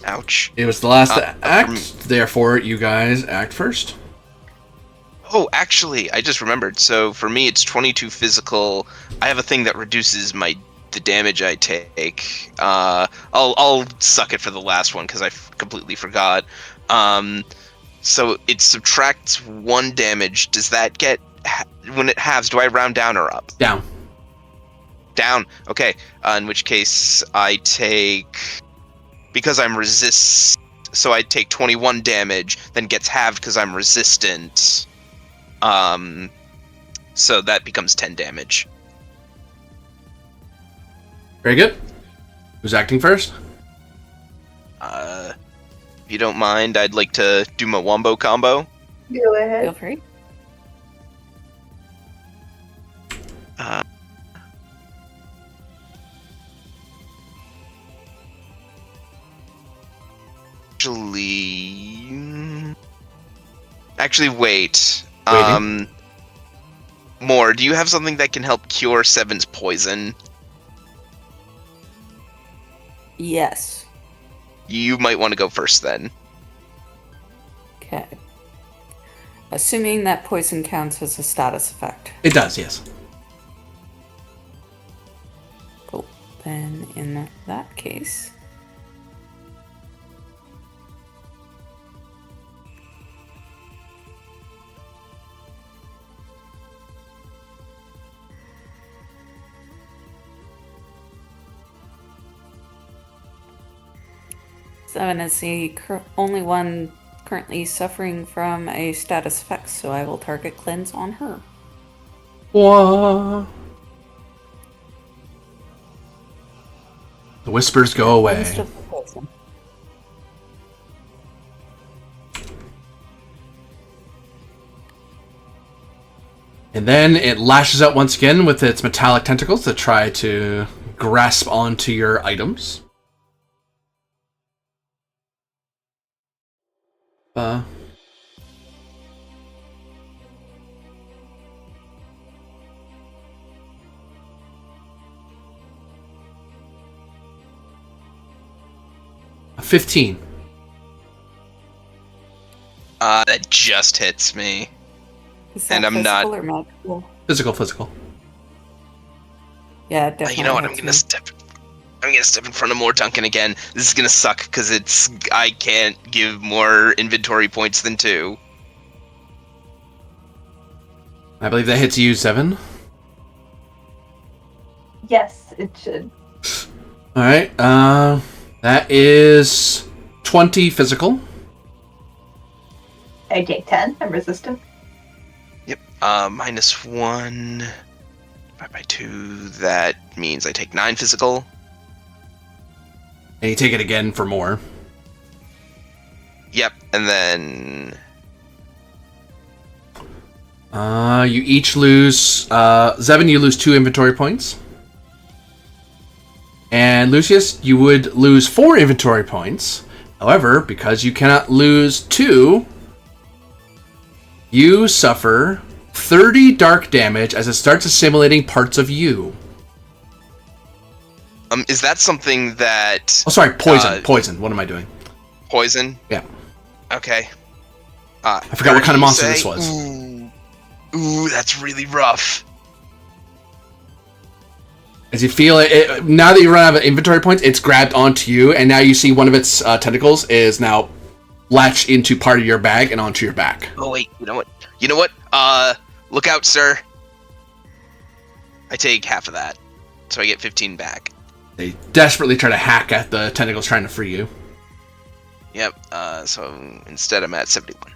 Ouch. It was the last act, therefore you guys act first. Oh, actually, I just remembered. So for me, it's 22 physical. I have a thing that reduces the damage I take. I'll suck it for the last one because I completely forgot. So it subtracts 1 damage. Does that get when it halves? Do I round down or up? Down. Down. Okay. In which case, I take, because I'm resist. So I take 21 damage. Then gets halved because I'm resistant. So that becomes 10 damage. Very good. Who's acting first? If you don't mind, I'd like to do my wombo combo. Go ahead. Feel free. Actually, wait. Waiting. More. Do you have something that can help cure Seven's poison? Yes. You might want to go first then. Okay. Assuming that poison counts as a status effect. It does, yes. Cool. Then in that case. Seven is the only one currently suffering from a status effect, so I will target cleanse on her. Whoa. The whispers go away. Cleansed of the poison. And then it lashes out once again with its metallic tentacles to try to grasp onto your items. A 15. That just hits me. Is that And I'm physical not- or magical? Physical. Yeah, definitely. You know what? I'm hits gonna me. step in front of more Duncan again. This is gonna suck because I can't give more inventory points than 2. I believe that hits you, 7. Yes, it should. Alright, that is 20 physical. I take 10. I'm resistant. Yep. -1. 5 by 2. That means I take 9 physical. And you take it again for more. Yep. And then You each lose, Zevin, you lose 2 inventory points. And Lucius, you would lose 4 inventory points. However, because you cannot lose 2, you suffer 30 dark damage as it starts assimilating parts of you. is that something that Oh, sorry, poison. Poison. What am I doing? poison? Yeah. Okay. I forgot what kind of monster this was. Ooh, that's really rough. As you feel it, now that you run out of inventory points, it's grabbed onto you, and now you see one of its tentacles is now latched into part of your bag and onto your back. Oh wait, you know what? Look out, sir. I take half of that, so I get 15 back. They desperately try to hack at the tentacles trying to free you. Yep. So instead, I'm at 71.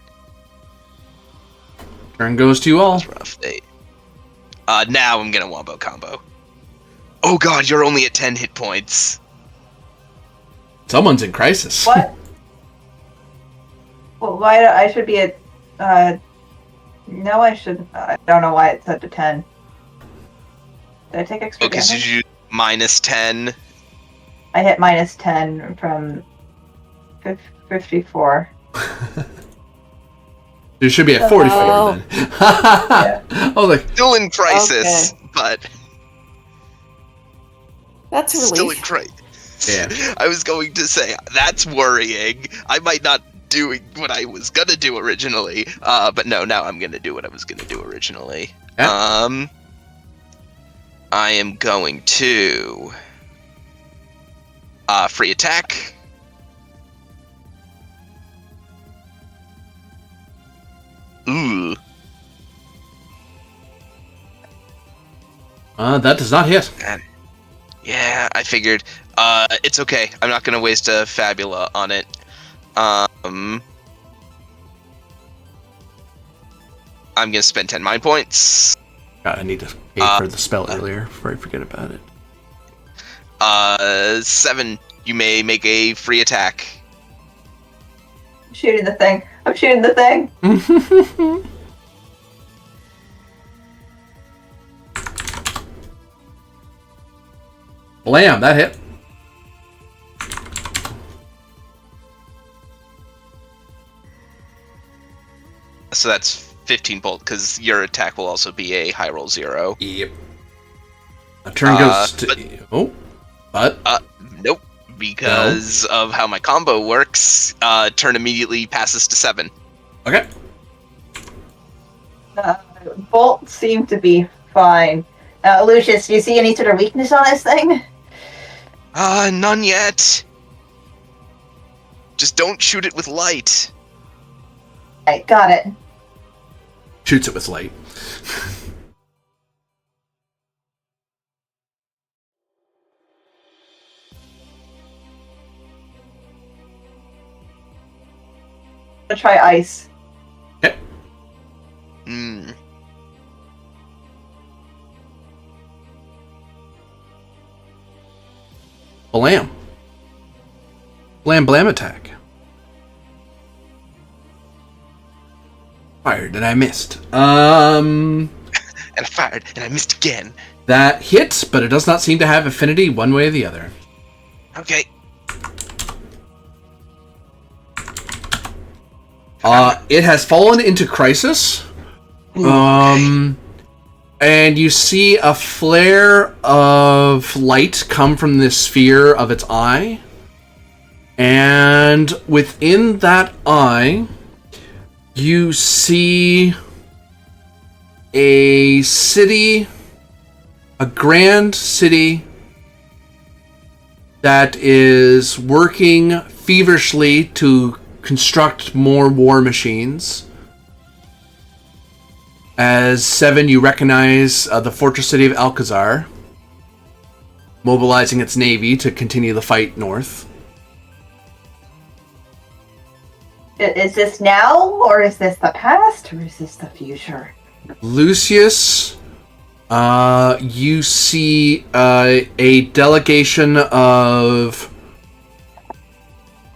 Turn goes to you all. That's rough. Now I'm gonna wombo combo. Oh god, you're only at 10 hit points. Someone's in crisis. What? Well, why I should be at? No, I shouldn't. I don't know why it's set to 10. Did I take extra Because damage? you -10. I hit -10 from 54. You should be at 44 then. Yeah. I was like, Still in crisis, but That's a still in relief. crisis. Yeah. I was going to say, that's worrying. I might not do what I was gonna do originally, but no, now I'm gonna do what I was gonna do originally. Yeah. I am going to free attack. Ooh. That does not hit. Yeah, I figured. It's okay. I'm not gonna waste a Fabula on it. I'm gonna spend 10 mind points. God, I need to pay for the spell earlier before I forget about it. 7. You may make a free attack. I'm shooting the thing. I'm shooting the thing. Blam, that hit. So that's 15 bolt, because your attack will also be a high roll 0. Yep. A turn goes to... Nope. Because of how my combo works, turn immediately passes to 7. Okay. Bolt seemed to be fine. Lucius, do you see any sort of weakness on this thing? None yet. Just don't shoot it with light. I got it. Shoots it with light. I'll try ice. Okay. Blam. Blam blam attack. Fired and I missed. And I fired and I missed again. That hits, but it does not seem to have affinity one way or the other. Okay. It has fallen into crisis. And you see a flare of light come from the sphere of its eye. And within that eye, you see a city, a grand city that is working feverishly to construct more war machines. As 7, you recognize the fortress city of Alcazar, mobilizing its navy to continue the fight north. Is this now, or is this the past, or is this the future? Lucius, you see a delegation of...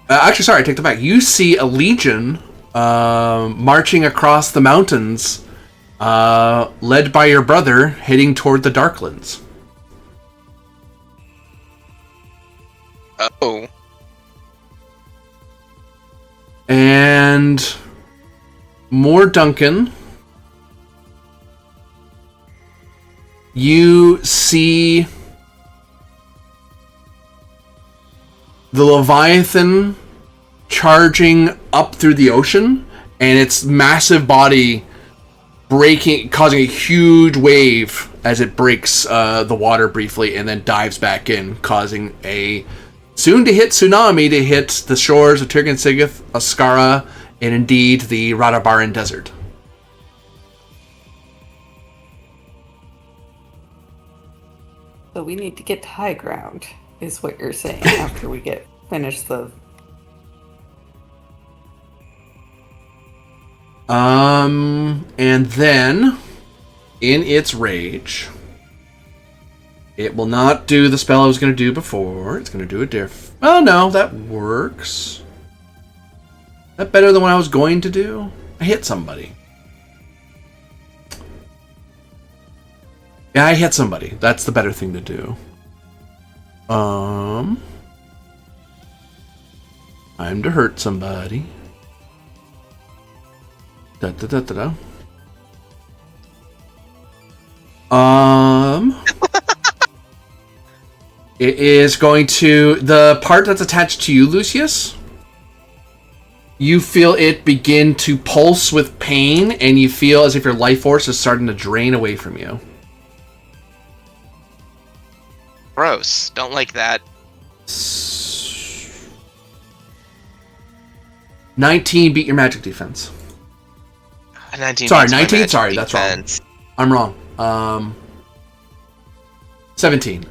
actually, sorry, I take that back. You see a legion marching across the mountains, led by your brother, heading toward the Darklands. Oh. And more Duncan. You see the Leviathan charging up through the ocean, and its massive body breaking, causing a huge wave as it breaks the water briefly and then dives back in, causing a soon-to-hit tsunami to hit the shores of Tirgan-Sigith, Ascara, and indeed the Radabaran Desert. So we need to get to high ground, is what you're saying, after we finish the... And then, in its rage, it will not do the spell I was going to do before. It's going to do a diff. Oh no, that works. Is that better than what I was going to do? I hit somebody. Yeah, I hit somebody. That's the better thing to do. Time to hurt somebody. Da da da da da. It is going to... The part that's attached to you, Lucius, you feel it begin to pulse with pain, and you feel as if your life force is starting to drain away from you. Gross. Don't like that. 19 beat your magic defense. 19. Sorry, beats my 19? magic Sorry, that's wrong. defense. I'm wrong. 17.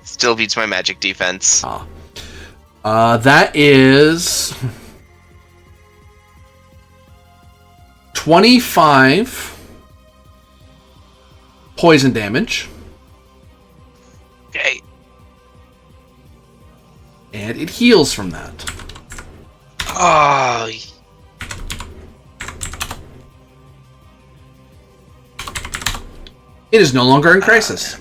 Still beats my magic defense. That is 25 poison damage. Okay. And it heals from that. Oh. It is no longer in crisis.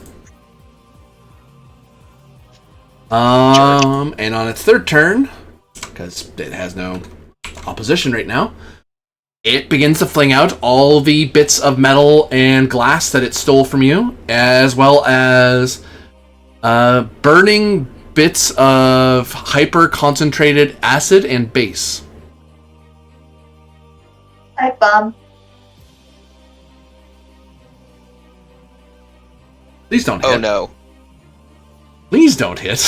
And on its third turn, because it has no opposition right now, it begins to fling out all the bits of metal and glass that it stole from you, as well as burning bits of hyper-concentrated acid and base. Hi, Bomb. Please don't hit. Oh no. Please don't hit.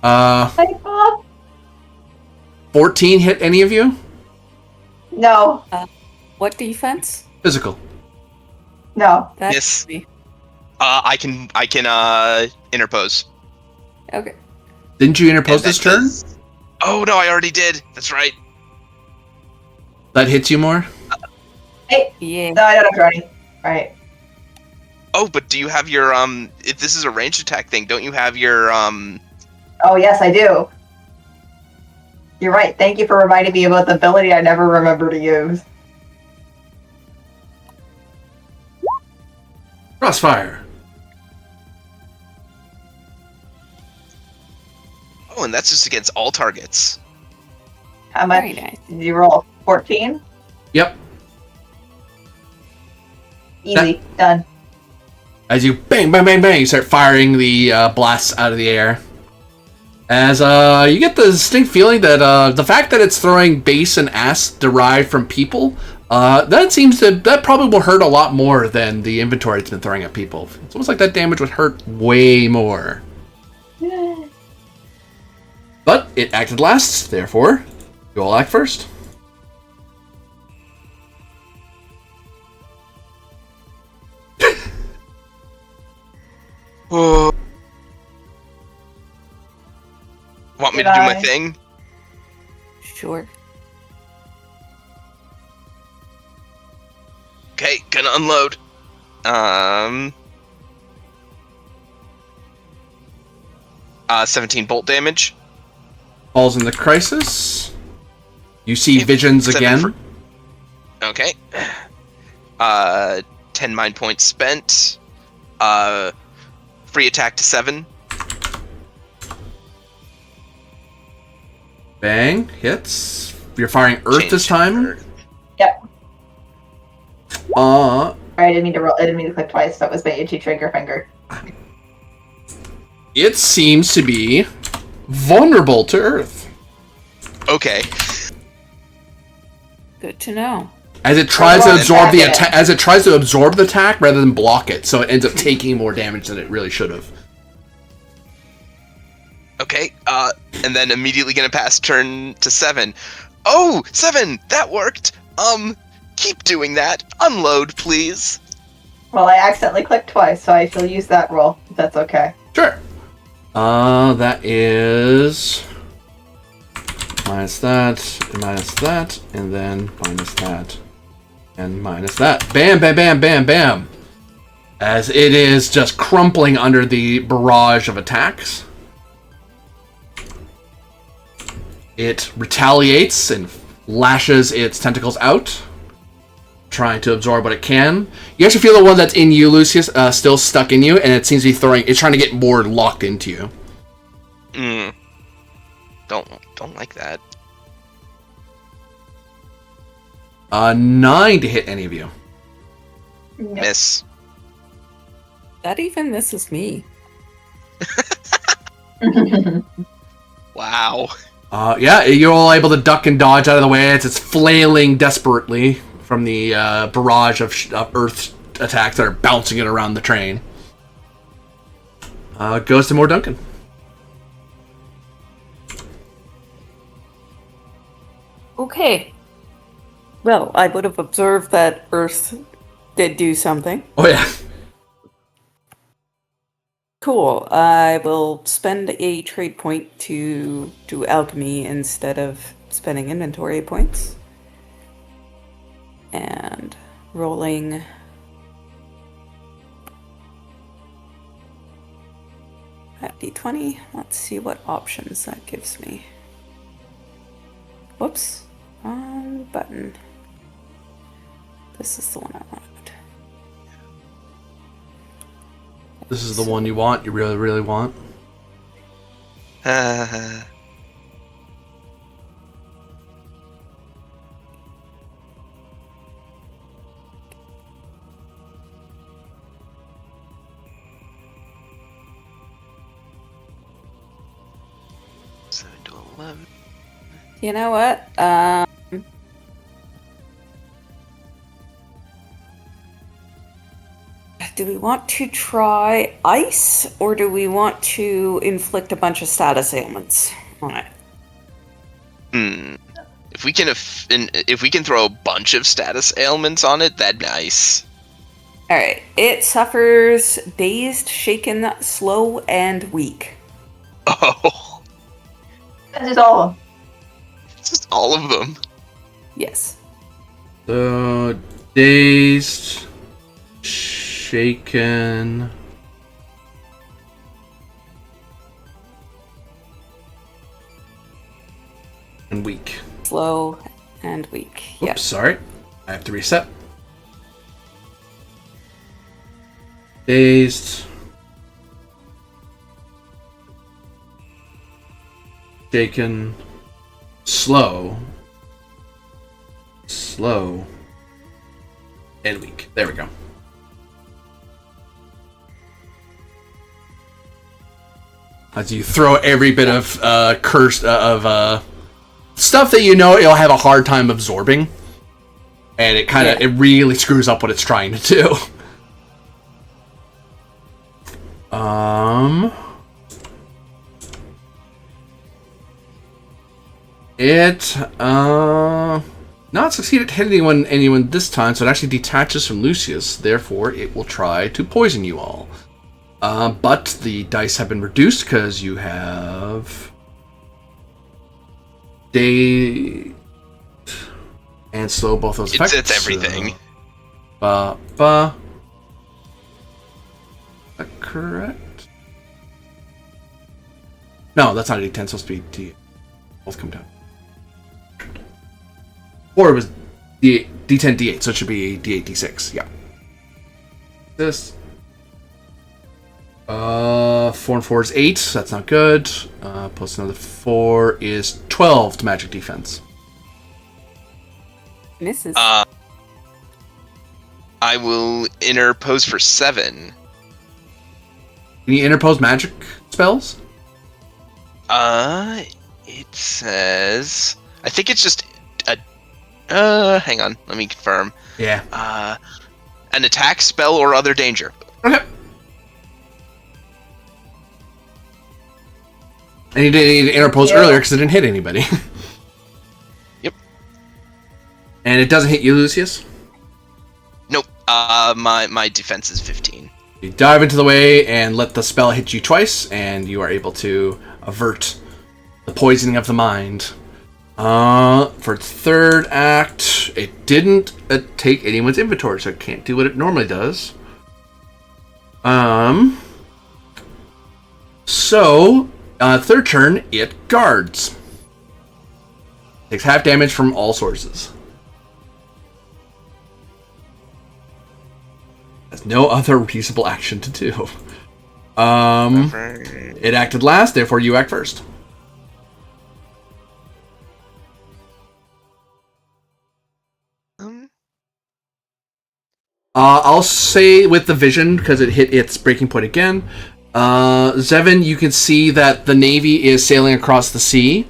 Hi, Bob. 14 hit any of you? No. What defense? Physical. No. That's Yes. me. I can interpose. Okay. Didn't you interpose And this that turn? does- Oh no, I already did. That's right. That hits you more? Hey. Yeah. No, I don't have running. Alright. Oh, but do you have your if this is a ranged attack thing, don't you have your Oh, yes, I do. You're right. Thank you for reminding me about the ability I never remember to use. Crossfire. Oh, and that's just against all targets. How much Very nice. did you roll? 14? Yep. Easy. Done. As you bang, bang, bang, bang, you start firing the blasts out of the air. As you get the distinct feeling that the fact that it's throwing base and acid derived from people, that probably will hurt a lot more than the inventory it's been throwing at people. It's almost like that damage would hurt way more. But it acted last, therefore, you all act first. Want me to do my thing? Sure. Okay, gonna unload. 17 bolt damage. Falls into crisis. You see Okay, visions 7 again. Okay. 10 mind points spent. Free attack to 7. Bang, hits. You're firing earth Change this time. Earth. Yep. Uh, I didn't mean to roll. I didn't mean to click twice. That was my itchy trigger finger. it seems to be vulnerable to earth. Okay. Good to know. As it tries to Well, absorb the attack attack, as it tries to absorb the attack rather than block it, so it ends up taking more damage than it really should have. Okay, and then immediately gonna pass turn to 7. Oh, 7! That worked! Keep doing that. Unload, please. Well, I accidentally clicked twice, so I shall use that roll. If that's okay. Sure. That is minus that, and then minus that, and minus that. Bam, bam, bam, bam, bam. As it is just crumpling under the barrage of attacks. It retaliates and lashes its tentacles out, trying to absorb what it can. You actually feel the one that's in you, Lucius, still stuck in you, and it seems to be it's trying to get more locked into you. Don't like that. 9 to hit any of you. Miss. That even misses me. Wow. Yeah, you're all able to duck and dodge out of the way as it's flailing desperately from the barrage of Earth attacks that are bouncing it around the train. Goes to more Duncan. Okay. Well, I would have observed that Earth did do something. Oh yeah. Cool. I will spend a trade point to do alchemy instead of spending inventory points. And rolling. At d20. Let's see what options that gives me. Whoops. Wrong button. This is the one I wanted. This is the one you want. You really, really want. You know what? Do we want to try ice, or do we want to inflict a bunch of status ailments on it? If we can throw a bunch of status ailments on it, that'd be nice. All right. It suffers dazed, shaken, slow, and weak. Oh, That's just all of them. just all of them. Yes. So dazed, shaken, and weak. Slow and weak. Oops, Yes. sorry. I have to reset. Dazed, shaken, slow, and weak. There we go. As you throw every bit of stuff that you know it'll have a hard time absorbing, and it kind of it really screws up what it's trying to do. It not succeeded at hitting anyone this time, so it actually detaches from Lucius. Therefore, it will try to poison you all. But the dice have been reduced because you have day and slow, both those effects. It's everything. So, is that correct? No, that's not a D10. Supposed to be D. Both come down. Or it was D10 D8, so it should be D8 D6. Yeah. This. 4 and 4 is 8. So that's not good. Plus another 4 is 12 to magic defense. Misses. I will interpose for 7. Can you interpose magic spells? It says. I think it's just a. Hang on. Let me confirm. Yeah. An attack, spell, or other danger. Okay. And you didn't interpose earlier because it didn't hit anybody. Yep. And it doesn't hit you, Lucius? Nope. My defense is 15. You dive into the way and let the spell hit you twice, and you are able to avert the poisoning of the mind. For its third act, it didn't take anyone's inventory, so it can't do what it normally does. So, third turn, it guards. Takes half damage from all sources. Has no other reasonable action to do. It acted last, therefore you act first. I'll say with the vision, because it hit its breaking point again, Zevin, you can see that the Navy is sailing across the sea.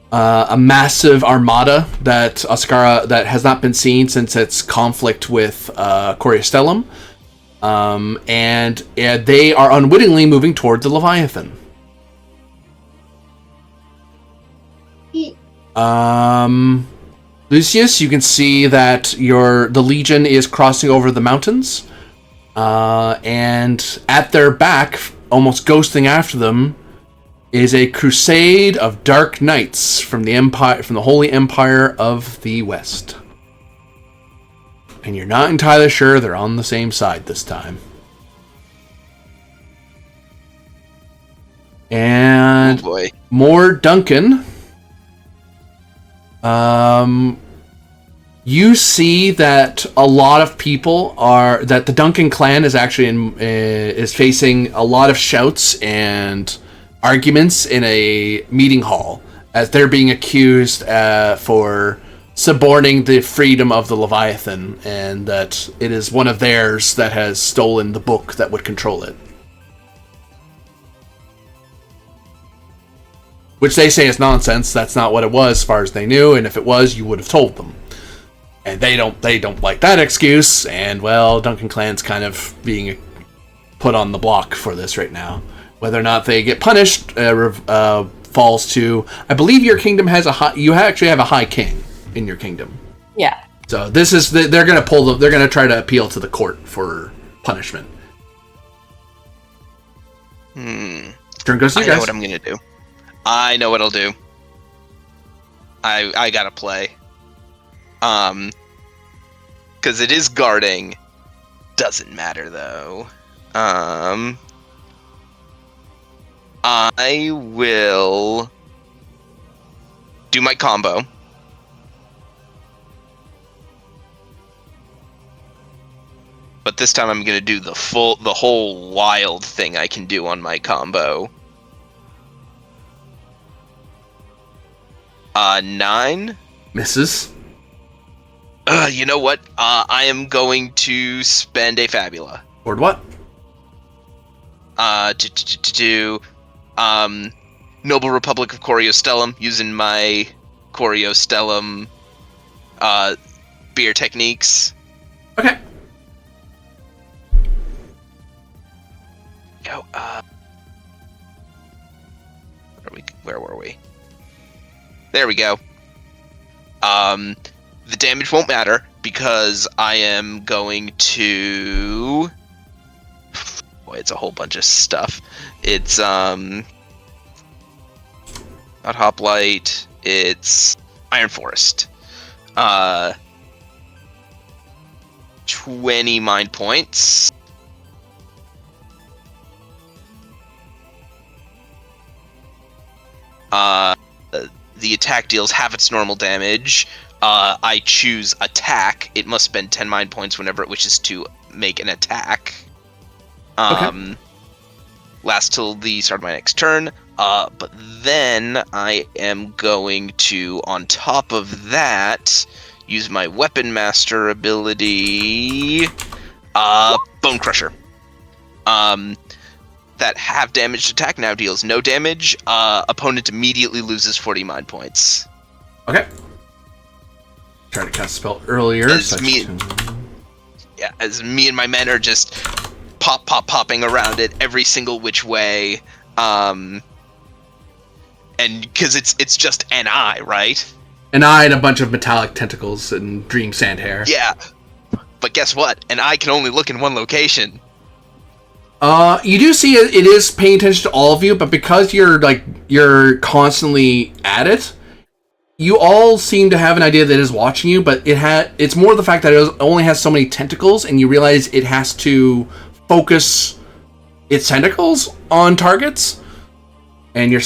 A massive armada that Oscara that has not been seen since its conflict with Coriostellum. And they are unwittingly moving toward the Leviathan. Lucius, you can see that the Legion is crossing over the mountains. And at their back, almost ghosting after them, is a crusade of dark knights from the Holy Empire of the West. And you're not entirely sure they're on the same side this time. And more Duncan. You see that a lot of people that the Duncan clan is actually is facing a lot of shouts and arguments in a meeting hall as they're being accused for suborning the freedom of the Leviathan, and that it is one of theirs that has stolen the book that would control it. Which they say is nonsense. That's not what it was as far as they knew, and if it was, you would have told them. And they don't like that excuse, and well, Duncan Clan's kind of being put on the block for this right now. Whether or not they get punished falls to, I believe your kingdom has you actually have a high king in your kingdom. Yeah. So this is they're going to try to appeal to the court for punishment. Turn goes to you guys. I know what I'm going to do. I know what I'll do. I got to play. Because it is guarding. Doesn't matter though. I will do my combo. But this time I'm gonna do the whole wild thing I can do on my combo. 9 misses. You know what? I am going to spend a Fabula. Or what? To Noble Republic of Coriostellum, using my Coriostellum beer techniques. Okay. Go. Where were we? There we go. The damage won't matter because I am going to. Boy, it's a whole bunch of stuff. It's not Hoplite. It's Iron Forest. 20 mind points. The attack deals half its normal damage. I choose attack. It must spend 10 mind points whenever it wishes to make an attack. Okay. Lasts till the start of my next turn. But then I am going to, on top of that, use my Weapon Master ability. Bone Crusher. That half damaged attack now deals no damage. Opponent immediately loses 40 mind points. Okay. Tried to cast a spell earlier. As me and my men are just popping around it every single which way. And because it's just an eye, right? An eye and a bunch of metallic tentacles and dream sand hair. Yeah. But guess what? An eye can only look in one location. You do see it is paying attention to all of you, but because you're constantly at it, you all seem to have an idea that it is watching you, but it's more the fact that it only has so many tentacles, and you realize it has to focus its tentacles on targets, and you're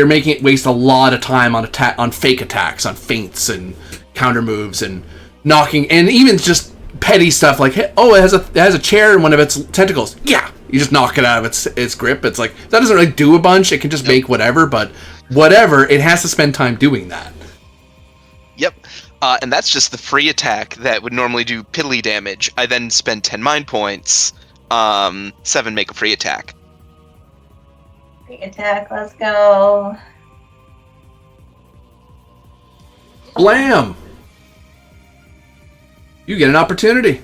making it waste a lot of time on fake attacks, on feints and counter moves and knocking, and even just petty stuff like, hey, oh, it has a chair in one of its tentacles. Yeah. You just knock it out of its grip. It's like, that doesn't really do a bunch. It can just make whatever, but whatever, it has to spend time doing that. Yep. And that's just the free attack that would normally do piddly damage. I then spend 10 mind points. 7 make a free attack. Sneak attack, let's go. Blam! You get an opportunity.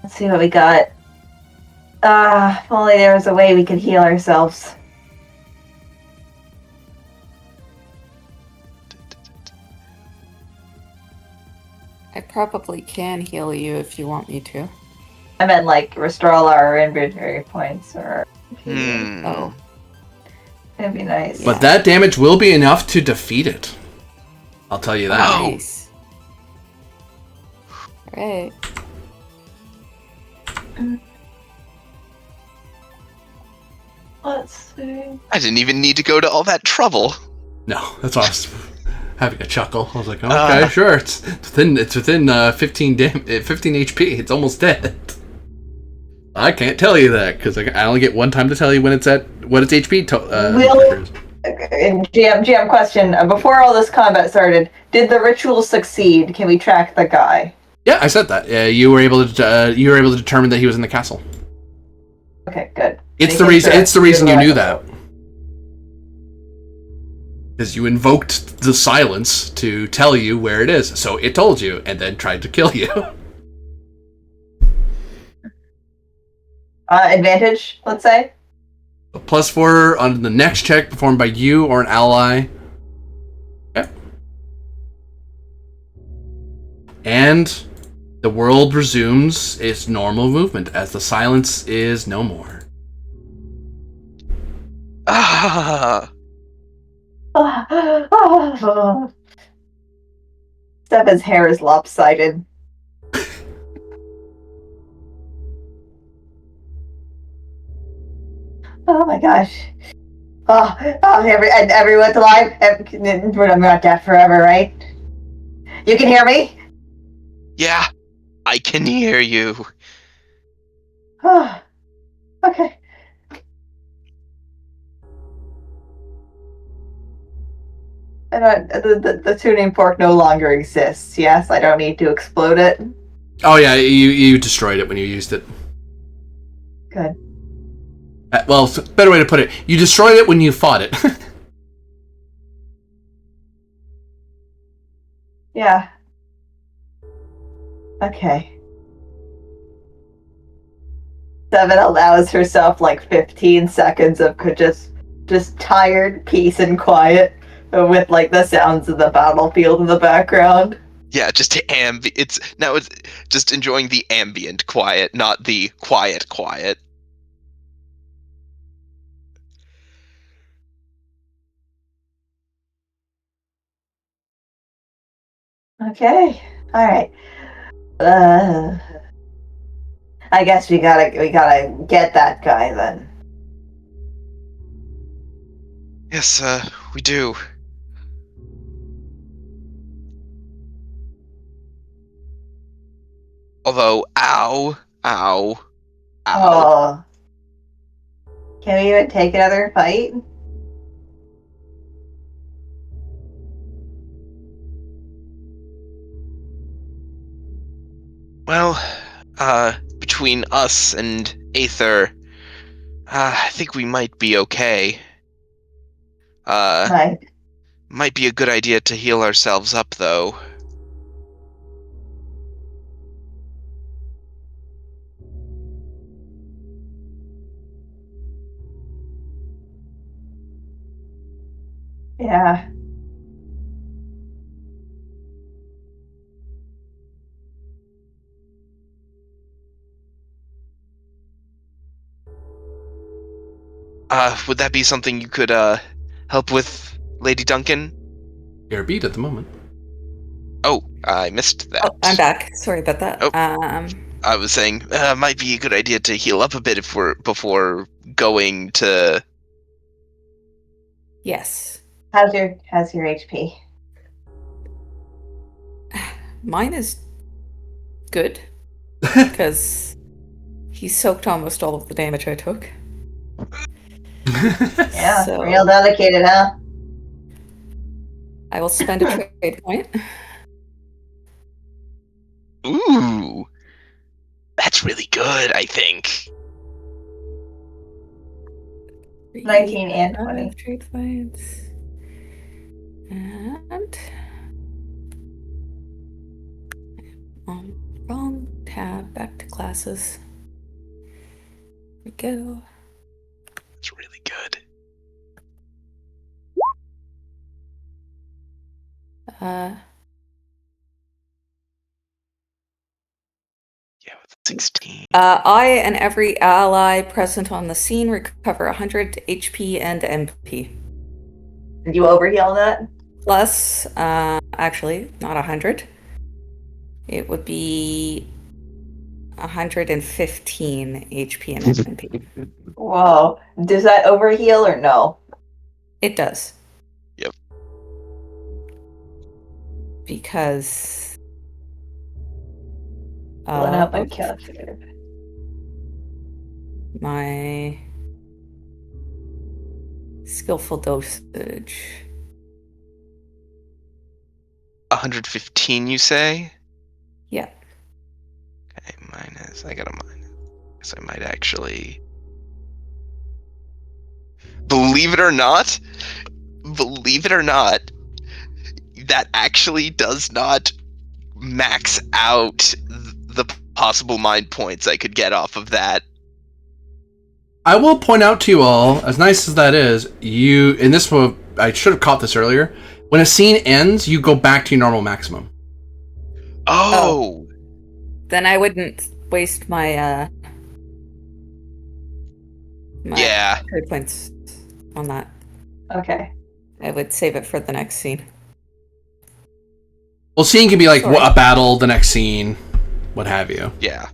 Let's see what we got. If only there was a way we could heal ourselves. I probably can heal you if you want me to. I meant like restore all our inventory points or Oh. That'd be nice. But that damage will be enough to defeat it. I'll tell you that. Oh. Nice. Alright. Let's see. I didn't even need to go to all that trouble. No, that's why I was having a chuckle. I was like, okay, sure. It's within 15 HP. It's almost dead. I can't tell you that because I only get one time to tell you when it's at what its HP. GM question: before all this combat started, did the ritual succeed? Can we track the guy? Yeah, I said that. You were able to determine that he was in the castle. Okay, good. It's the reason you knew that. Because you invoked the silence to tell you where it is, so it told you and then tried to kill you. Advantage, let's say. A +4 on the next check performed by you or an ally. Okay. And the world resumes its normal movement as the silence is no more. Stefan's hair is lopsided. Oh my gosh. Everyone's alive? I'm not dead forever, right? You can hear me? Yeah, I can hear you. Okay. The tuning fork no longer exists, yes? I don't need to explode it? Oh yeah, you destroyed it when you used it. Good. Well, better way to put it, you destroyed it when you fought it. Yeah. Okay. Seven allows herself like 15 seconds of just tired peace and quiet with like the sounds of the battlefield in the background. Yeah, just it's just enjoying the ambient quiet, not the quiet. Okay. All right. I guess we gotta get that guy then. Yes, we do. Although, ow. Oh. Can we even take another fight? Well, between us and Aether, I think we might be okay. Right. Might be a good idea to heal ourselves up, though. Yeah. Would that be something you could, help with, Lady Duncan? You're beat at the moment. Oh, I missed that. Oh, I'm back. Sorry about that. Oh. I was saying, might be a good idea to heal up a bit before going to... Yes. How's your HP? Mine is good. Because he soaked almost all of the damage I took. Yeah, So- real dedicated, huh? I will spend a trade point. Ooh! That's really good, I think. 19 and 20. Trade fights. And wrong tab. Back to classes. Here we go. It's really good. Yeah, with 16. I and every ally present on the scene recover 100 HP and MP. Did you overheal that? Plus, actually, not 100. It would be 115 HP and MP. Whoa. Does that overheal or no? It does. Yep. Because... Pulling out my calculator. My skillful dosage. 115, you say? Yeah. Okay, minus. I got a minus. Guess I might actually. Believe it or not, that actually does not max out the possible mind points I could get off of that. I will point out to you all, as nice as that is, I should have caught this earlier. When a scene ends, you go back to your normal maximum. Oh. Then I waste my Yeah. trade points on that. Okay. I would save it for the next scene. Well, scene can be like Sorry. a battle, the next scene, what have you. Yeah.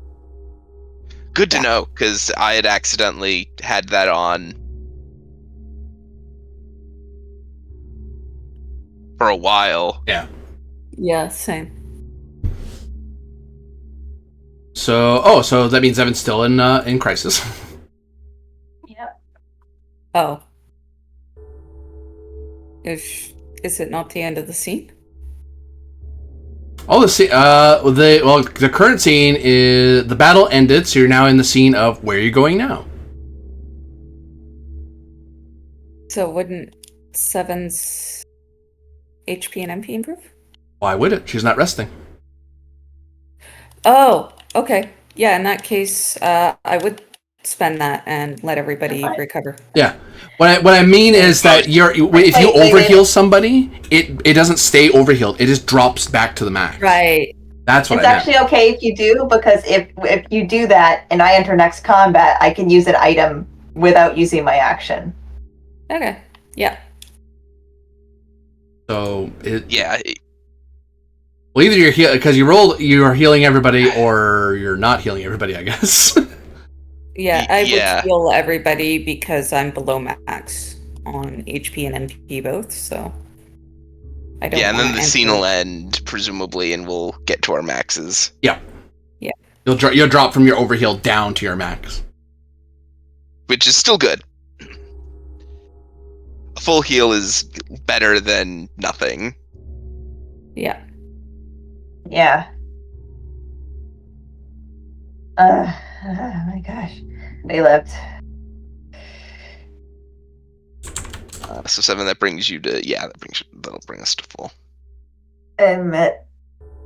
Good to know, because I had accidentally had that on for a while. Yeah. Yeah, same. So that means Evan's still in crisis. Yep. Oh. Is it not the end of the scene? Oh, the current scene is the battle ended, so you're now in the scene of where you're going now. So wouldn't Seven's HP and MP improve? Why would it? She's not resting. Oh, okay. Yeah, in that case, I would spend that and let everybody recover. Yeah. What I mean is that if you overheal somebody, it doesn't stay overhealed. It just drops back to the max. Right. That's what It's actually okay if you do, because if you do that and I enter next combat, I can use an item without using my action. Okay. Yeah. So Yeah. Well, either you're because you're healing everybody, or you're not healing everybody, I guess. Yeah, I Yeah. would heal everybody because I'm below max on HP and MP both, so I don't. Yeah, and then the enter. scene will end presumably, and we'll get to our maxes. Yeah. Yeah. You'll drop from your overheal down to your max, which is still good. A full heal is better than nothing. Yeah. Yeah. Oh my gosh. They lived. So 7, that brings you to that'll bring us to full. Admit,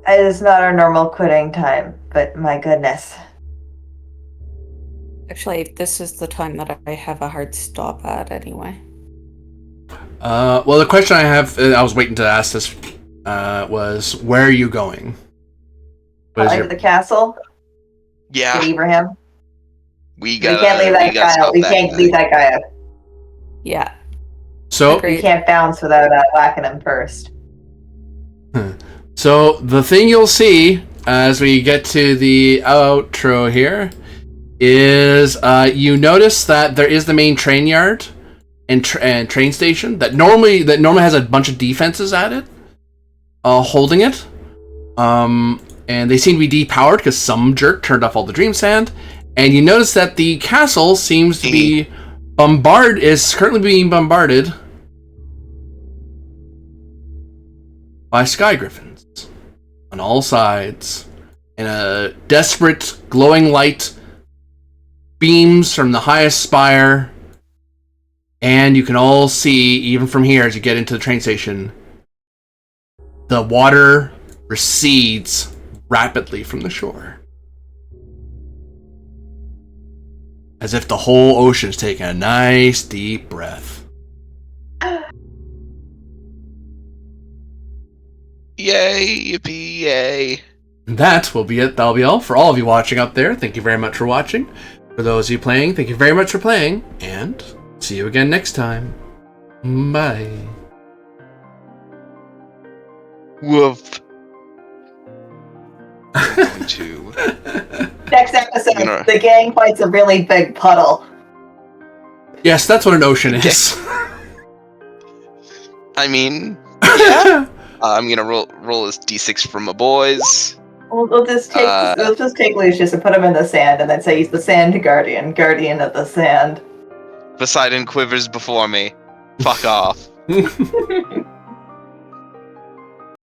it is not our normal quitting time, but my goodness. Actually, this is the time that I have a hard stop at anyway. Well, the question I have, I was waiting to ask this, was where are you going? To the castle. Yeah. To Ibrahim. We can't leave that guy out. We can't leave that guy out. Yeah. So Agreed. We can't bounce without whacking him first. So the thing you'll see as we get to the outro here is you notice that there is the main train yard and train station that normally has a bunch of defenses at it, holding it. And they seem to be depowered because some jerk turned off all the dream sand. And you notice that the castle seems to be currently being bombarded by sky griffins on all sides, and a desperate glowing light beams from the highest spire And you can all see, even from here as you get into the train station, the water recedes rapidly from the shore. As if the whole ocean's taking a nice deep breath. Yay, yippee, yay. And that will be it. That'll be all for all of you watching out there. Thank you very much for watching. For those of you playing, thank you very much for playing. And see you again next time. Bye. Woof. Next episode, You know- the gang fights a really big puddle. Yes, that's what an ocean is. I mean, yeah. I'm gonna roll his d6 for my boys. We'll just take Lucius and put him in the sand, and then say he's the Sand Guardian, Guardian of the Sand. Poseidon quivers before me. Fuck off.